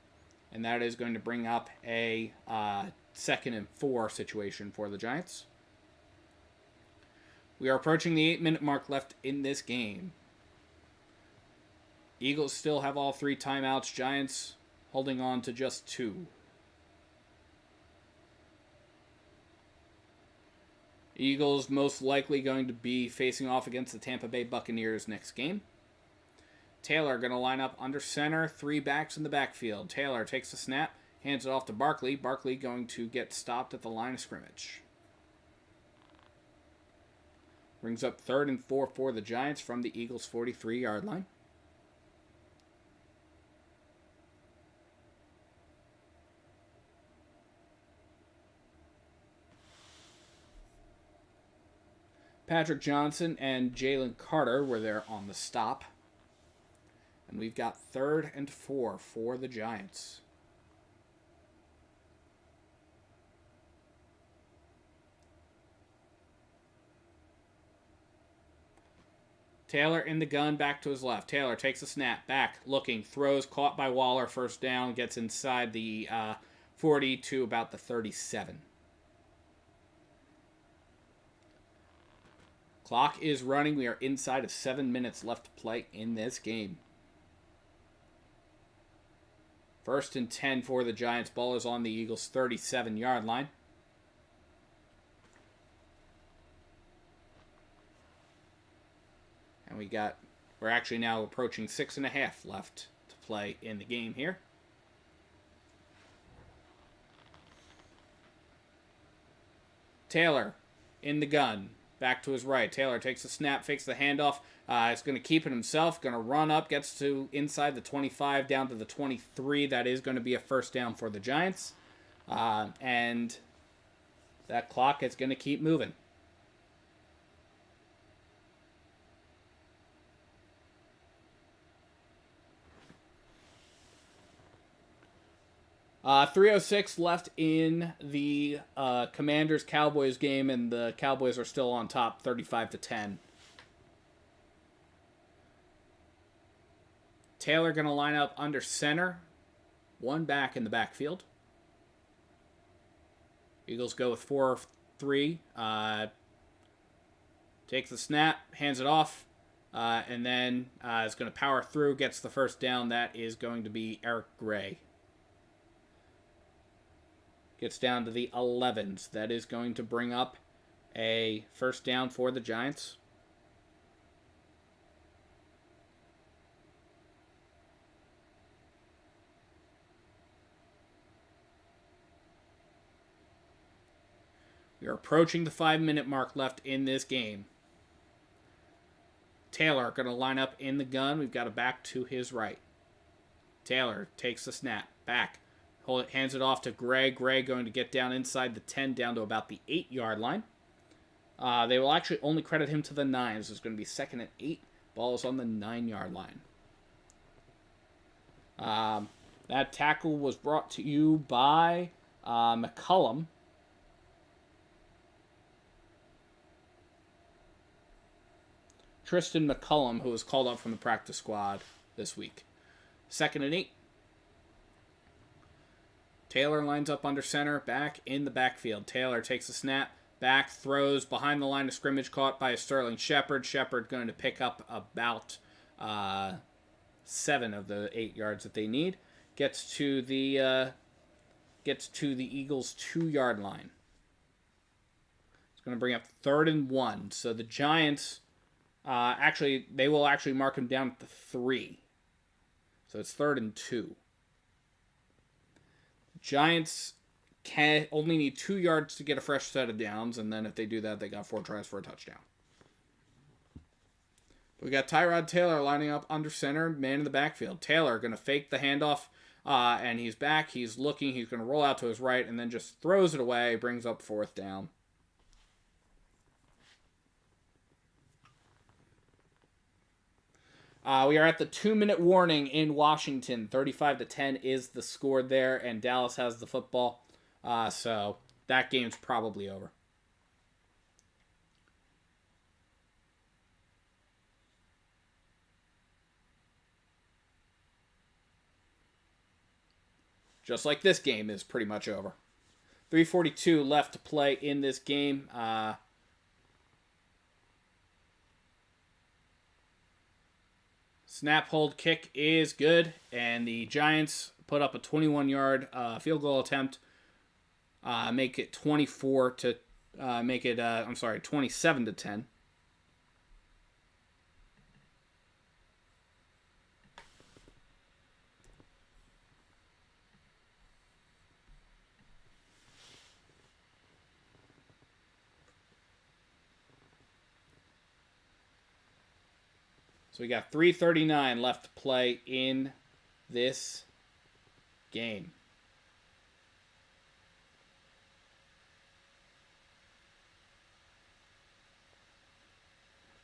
And that is going to bring up a 2nd and 4 situation for the Giants. We are approaching the 8-minute mark left in this game. Eagles still have all 3 timeouts. Giants holding on to just 2. Eagles most likely going to be facing off against the Tampa Bay Buccaneers next game. Taylor going to line up under center. 3 backs in the backfield. Taylor takes the snap, hands it off to Barkley. Barkley going to get stopped at the line of scrimmage. Brings up 3rd and 4 for the Giants from the Eagles' 43-yard line. Patrick Johnson and Jalen Carter were there on the stop. And we've got 3rd and 4 for the Giants. Taylor in the gun, back to his left. Taylor takes a snap, back, looking, throws, caught by Waller, first down, gets inside the 40 to about the 37. Clock is running. We are inside of 7 minutes left to play in this game. 1st and 10 for the Giants. Ball is on the Eagles' 37-yard line. And we're actually now approaching 6.5 left to play in the game here. Taylor in the gun. Back to his right. Taylor takes the snap, fakes the handoff. It's going to keep it himself. Going to run up. Gets to inside the 25, down to the 23. That is going to be a first down for the Giants. And that clock is going to keep moving. .306 left in the Commanders-Cowboys game, and the Cowboys are still on top, 35-10. Taylor going to line up under center. 1 back in the backfield. Eagles go with 4-3. Takes the snap, hands it off, and then is going to power through, gets the first down. That is going to be Eric Gray. Gets down to the 11s. That is going to bring up a first down for the Giants. We are approaching the 5-minute mark left in this game. Taylor going to line up in the gun. We've got a back to his right. Taylor takes the snap. Back. Hands it off to Gray. Gray going to get down inside the 10, down to about the 8-yard line. They will actually only credit him to the 9. So it's going to be 2nd and 8. Ball is on the 9-yard line. That tackle was brought to you by McCullum. Tristan McCullum, who was called up from the practice squad this week. 2nd and 8. Taylor lines up under center, back in the backfield. Taylor takes a snap, back, throws behind the line of scrimmage, caught by Sterling Shepard. Shepard going to pick up about 7 of the 8 yards that they need. Gets to the Eagles' 2-yard line. It's going to bring up 3rd and 1. So the Giants they will actually mark him down at the 3. So it's 3rd and 2. Giants only need 2 yards to get a fresh set of downs, and then if they do that, they got 4 tries for a touchdown. We got Tyrod Taylor lining up under center, man in the backfield. Taylor going to fake the handoff, and he's back. He's looking. He's going to roll out to his right, and then just throws it away, brings up 4th down. We are at the 2-minute warning in Washington. 35-10 is the score there, and Dallas has the football. So that game's probably over. Just like this game is pretty much over. 3:42 left to play in this game. Snap, hold, kick is good, and the Giants put up a 21-yard field goal attempt. Make it 27-10. So we got 3:39 left to play in this game.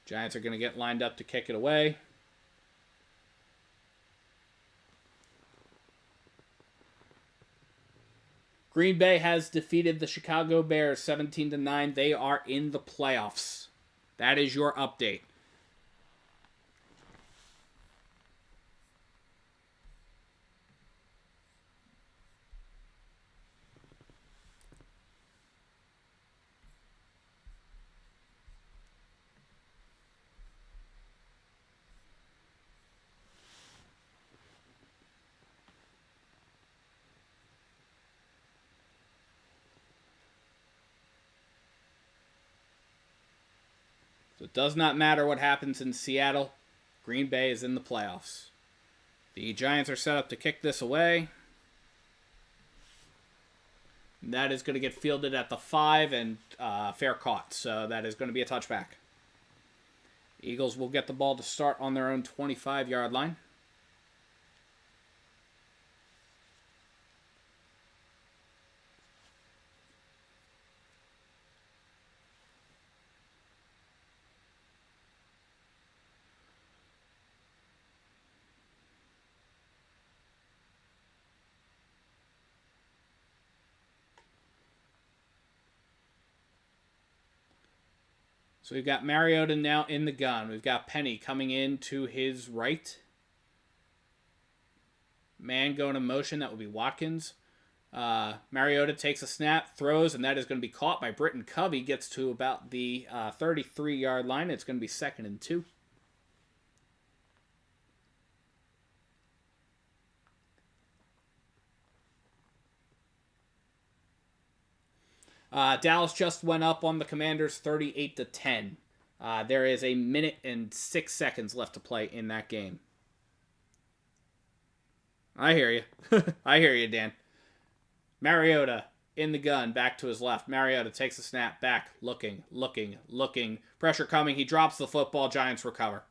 Giants are going to get lined up to kick it away. Green Bay has defeated the Chicago Bears 17-9. They are in the playoffs. That is your update. So it does not matter what happens in Seattle. Green Bay is in the playoffs. The Giants are set up to kick this away. That is going to get fielded at the 5 and fair caught. So that is going to be a touchback. Eagles will get the ball to start on their own 25-yard line. So we've got Mariota now in the gun. We've got Penny coming in to his right. Man going in motion. That will be Watkins. Mariota takes a snap, throws, and that is going to be caught by Britton Covey. Gets to about the 33-yard line. It's going to be 2nd and 2. Dallas just went up on the Commanders 38-10. There is 1 minute and 6 seconds left to play in that game. I hear you. I hear you, Dan. Mariota in the gun, back to his left. Mariota takes a snap, back, looking. Pressure coming. He drops the football. Giants recover.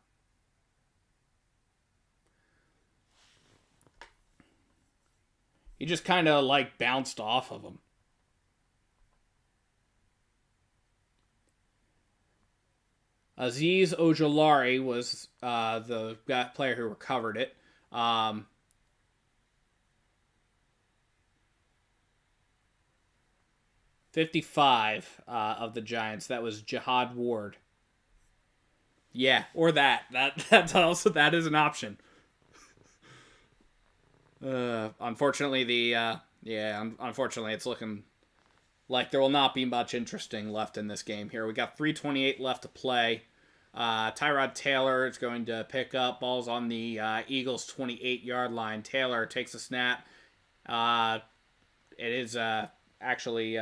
He just kind of bounced off of him. Azeez Ojulari was the player who recovered it. 55 of the Giants. That was Jihad Ward. Yeah, or that. That's also that is an option. Unfortunately, unfortunately, it's looking like there will not be much interesting left in this game here. We got 3:28 left to play. Tyrod Taylor is going to pick up balls on the Eagles' 28-yard line. Taylor takes a snap. It is actually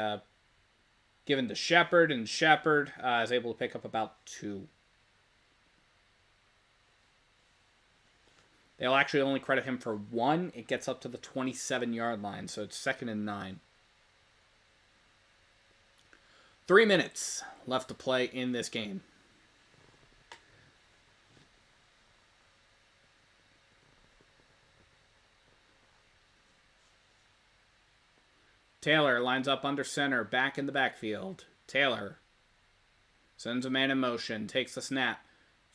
given to Shepard, and Shepard is able to pick up about 2. They'll actually only credit him for 1. It gets up to the 27-yard line, so it's 2nd and 9. 3 minutes left to play in this game. Taylor lines up under center, back in the backfield. Taylor sends a man in motion, takes the snap,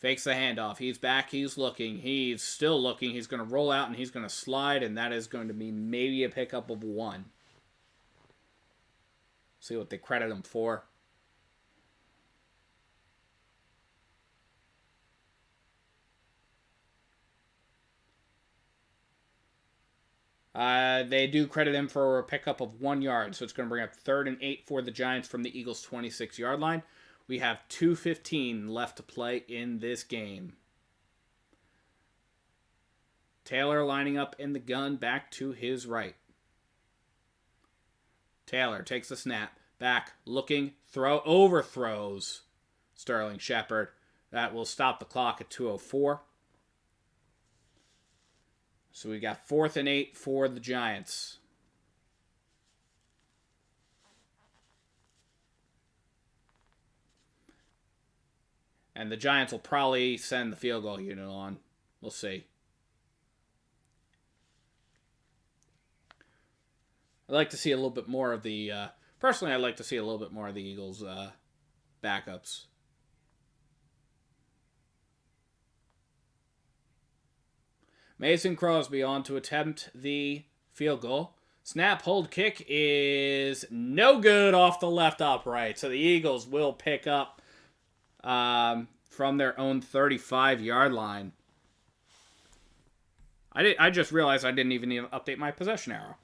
fakes the handoff. He's back, he's looking, he's still looking. He's going to roll out and he's going to slide, and that is going to be maybe a pickup of 1. See what they credit him for. They do credit him for a pickup of 1 yard, so it's going to bring up 3rd and 8 for the Giants from the Eagles' 26-yard line. We have 2:15 left to play in this game. Taylor lining up in the gun, back to his right. Taylor takes the snap, back, looking, overthrows Sterling Shepard. That will stop the clock at 2:04. So we got 4th and 8 for the Giants. And the Giants will probably send the field goal unit on. We'll see. I'd like to see a little bit more of the... personally, I'd like to see a little bit more of the Eagles' backups. Mason Crosby on to attempt the field goal. Snap, hold, kick is no good off the left upright. So the Eagles will pick up from their own 35-yard line. I just realized I didn't even need to update my possession arrow.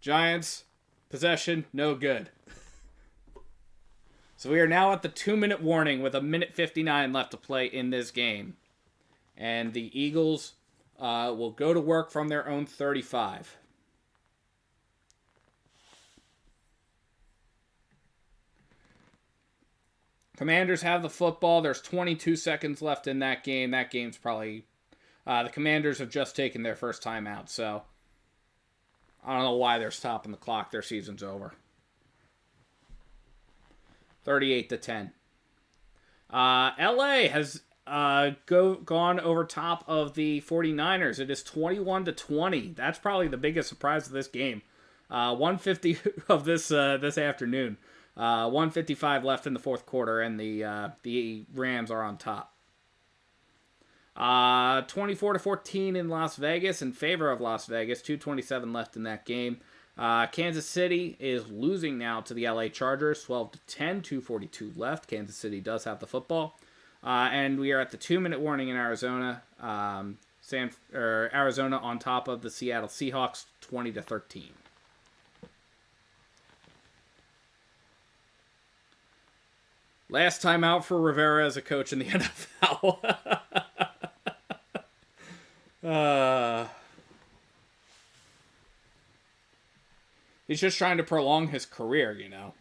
Giants, possession, no good. So we are now at the 2-minute warning with 1:59 left to play in this game. And the Eagles will go to work from their own 35. Commanders have the football. There's 22 seconds left in that game. That game's probably... the Commanders have just taken their first time out, so... I don't know why they're stopping the clock. Their season's over. 38-10. LA has... gone over top of the 49ers. It is 21-20. That's probably the biggest surprise of this game. 150 of this afternoon. 155 left in the fourth quarter, and the Rams are on top. 24-14 in Las Vegas, in favor of Las Vegas. 2:27 left in that game. Kansas City is losing now to the LA Chargers, 12-10. 2:42 left. Kansas City does have the football. And we are at the 2-minute warning in Arizona. Arizona on top of the Seattle Seahawks, 20-13. Last time out for Rivera as a coach in the NFL. He's just trying to prolong his career, you know.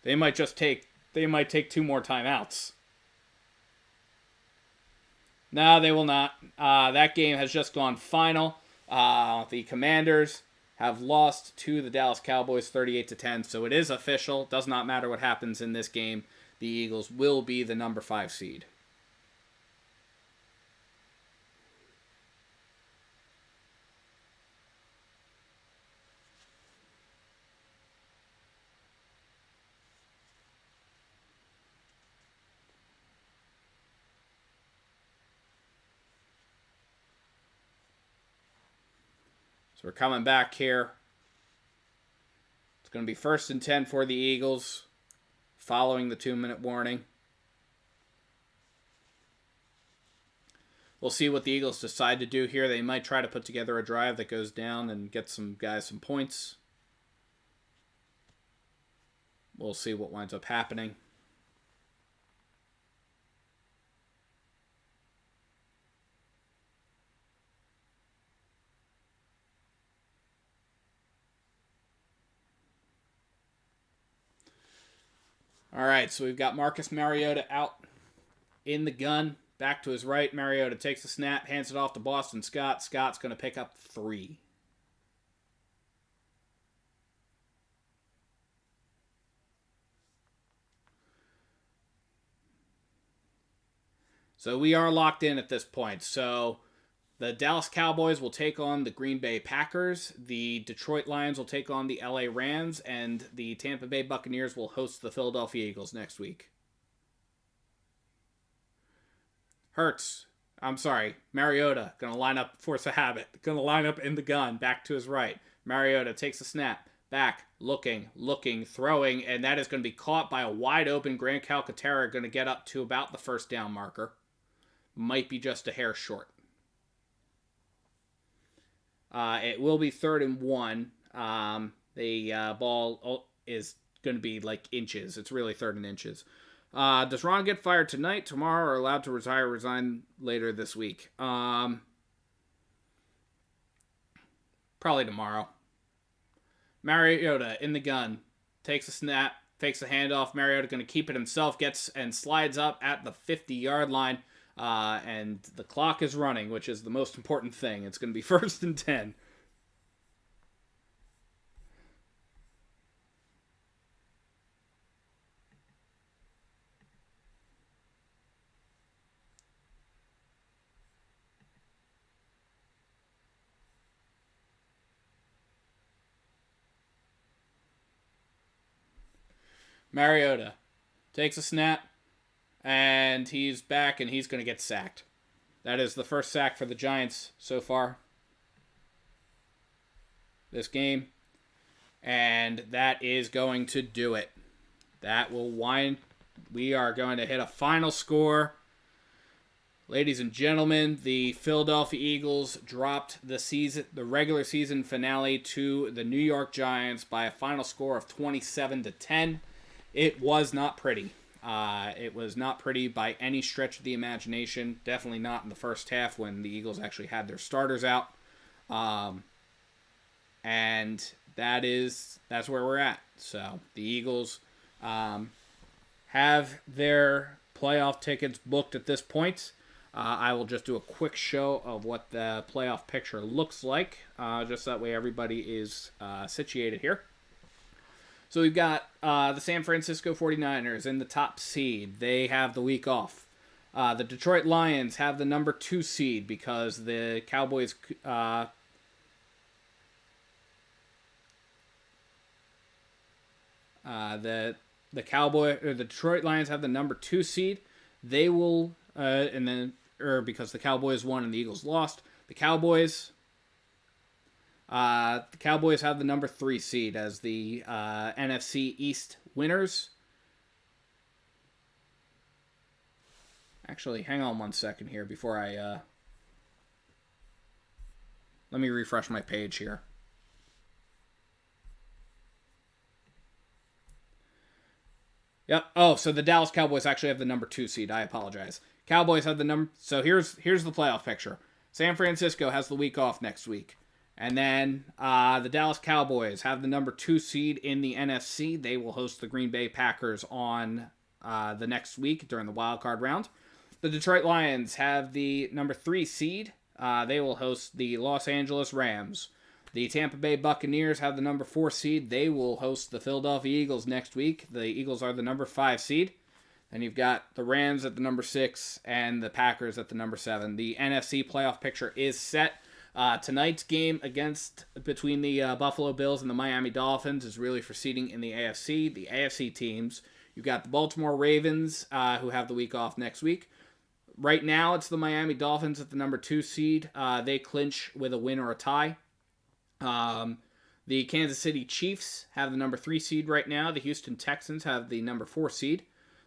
They might take 2 more timeouts. No, they will not. That game has just gone final. The Commanders have lost to the Dallas Cowboys 38-10, so it is official. Does not matter what happens in this game. The Eagles will be the number 5 seed. We're coming back here. going to be 1st and 10 for the Eagles following the 2-minute warning. We'll see what the Eagles decide to do here. They might try to put together a drive that goes down and get some guys some points. We'll see what winds up happening. All right, so we've got Marcus Mariota out in the gun. Back to his right. Mariota takes the snap, hands it off to Boston Scott. Scott's going to pick up 3. So we are locked in at this point. So the Dallas Cowboys will take on the Green Bay Packers. The Detroit Lions will take on the LA Rams. And the Tampa Bay Buccaneers will host the Philadelphia Eagles next week. Mariota, going to line up, force a habit. Going to line up in the gun, back to his right. Mariota takes a snap, back, looking, throwing, and that is going to be caught by a wide open Grant Calcaterra, going to get up to about the 1st down marker. Might be just a hair short. It will be 3rd and 1. The ball is going to be like inches. It's really 3rd and inches. Does Ron get fired tonight, tomorrow, or allowed to resign later this week? Probably tomorrow. Mariota in the gun. Takes a snap. Fakes a handoff. Mariota going to keep it himself. Gets and slides up at the 50-yard line. And the clock is running, which is the most important thing. It's going to be 1st and 10. Mariota takes a snap, and he's back, and he's going to get sacked. That is the first sack for the Giants so far this game, and that is going to do it. That will wind. We are going to hit a final score. Ladies and gentlemen, the Philadelphia Eagles dropped the regular season finale to the New York Giants by a final score of 27-10. It was not pretty. It was not pretty by any stretch of the imagination. Definitely not in the first half when the Eagles actually had their starters out. And that's where we're at. So the Eagles have their playoff tickets booked at this point. I will just do a quick show of what the playoff picture looks like, just that way everybody is situated here. So we've got the San Francisco 49ers in the top seed. They have the week off. The Detroit Lions have the number 2 seed because the Cowboys... the Detroit Lions have the number 2 seed. They will... because the Cowboys won and the Eagles lost. The Cowboys have the number 3 seed as the NFC East winners. Actually, hang on one second here before I... let me refresh my page here. Yep. Oh, so the Dallas Cowboys actually have the number 2 seed. I apologize. Cowboys have the number... So here's the playoff picture. San Francisco has the week off next week. And then the Dallas Cowboys have the number 2 seed in the NFC. They will host the Green Bay Packers on the next week during the wild card round. The Detroit Lions have the number 3 seed. They will host the Los Angeles Rams. The Tampa Bay Buccaneers have the number 4 seed. They will host the Philadelphia Eagles next week. The Eagles are the number 5 seed. And you've got the Rams at the number 6 and the Packers at the number 7. The NFC playoff picture is set. Tonight's game between the Buffalo Bills and the Miami Dolphins is really for seeding in the AFC. The AFC teams, you've got the Baltimore Ravens, who have the week off next week. Right now, it's the Miami Dolphins at the number 2 seed. They clinch with a win or a tie. The Kansas City Chiefs have the number 3 seed right now. The Houston Texans have the number 4 seed.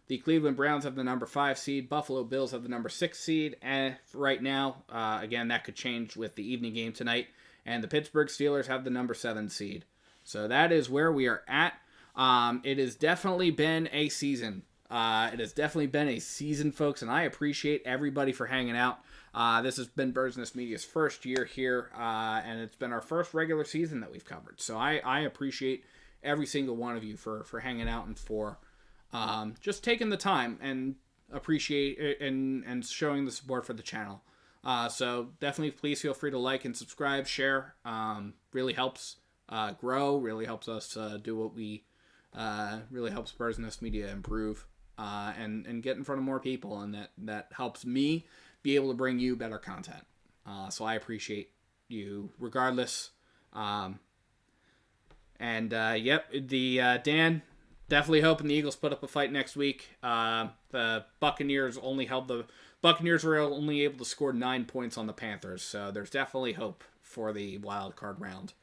The Cleveland Browns have the number 5 seed. Buffalo Bills have the number 6 seed. And right now, again, that could change with the evening game tonight. And the Pittsburgh Steelers have the number 7 seed. So that is where we are at. It has definitely been a season. Folks, and I appreciate everybody for hanging out. This has been Birds Nest Media's first year here, and it's been our first regular season that we've covered. So I appreciate every single one of you for hanging out and for just taking the time and appreciate it and showing the support for the channel. So definitely please feel free to like and subscribe, share. Really helps grow, really helps us do what we, really helps Birds Nest Media improve and get in front of more people, and that helps me be able to bring you better content. So I appreciate you regardless. Dan, definitely hoping the Eagles put up a fight next week. The Buccaneers were only able to score 9 points on the Panthers, so there's definitely hope for the wild card round.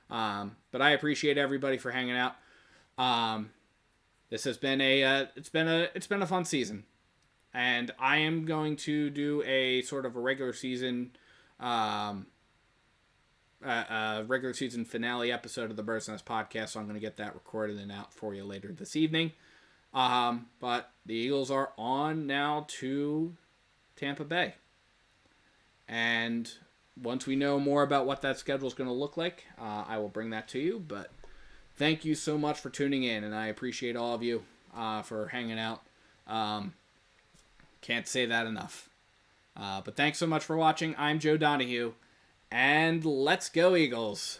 But I appreciate everybody for hanging out. This has been it's been a fun season, and I am going to do a sort of a regular season finale episode of the Birds Nest podcast, so I'm going to get that recorded and out for you later this evening. But the Eagles are on now to Tampa Bay, and once we know more about what that schedule is going to look like, I will bring that to you. But thank you so much for tuning in, and I appreciate all of you for hanging out. Can't say that enough. But thanks so much for watching. I'm Joe Donahue, and let's go Eagles.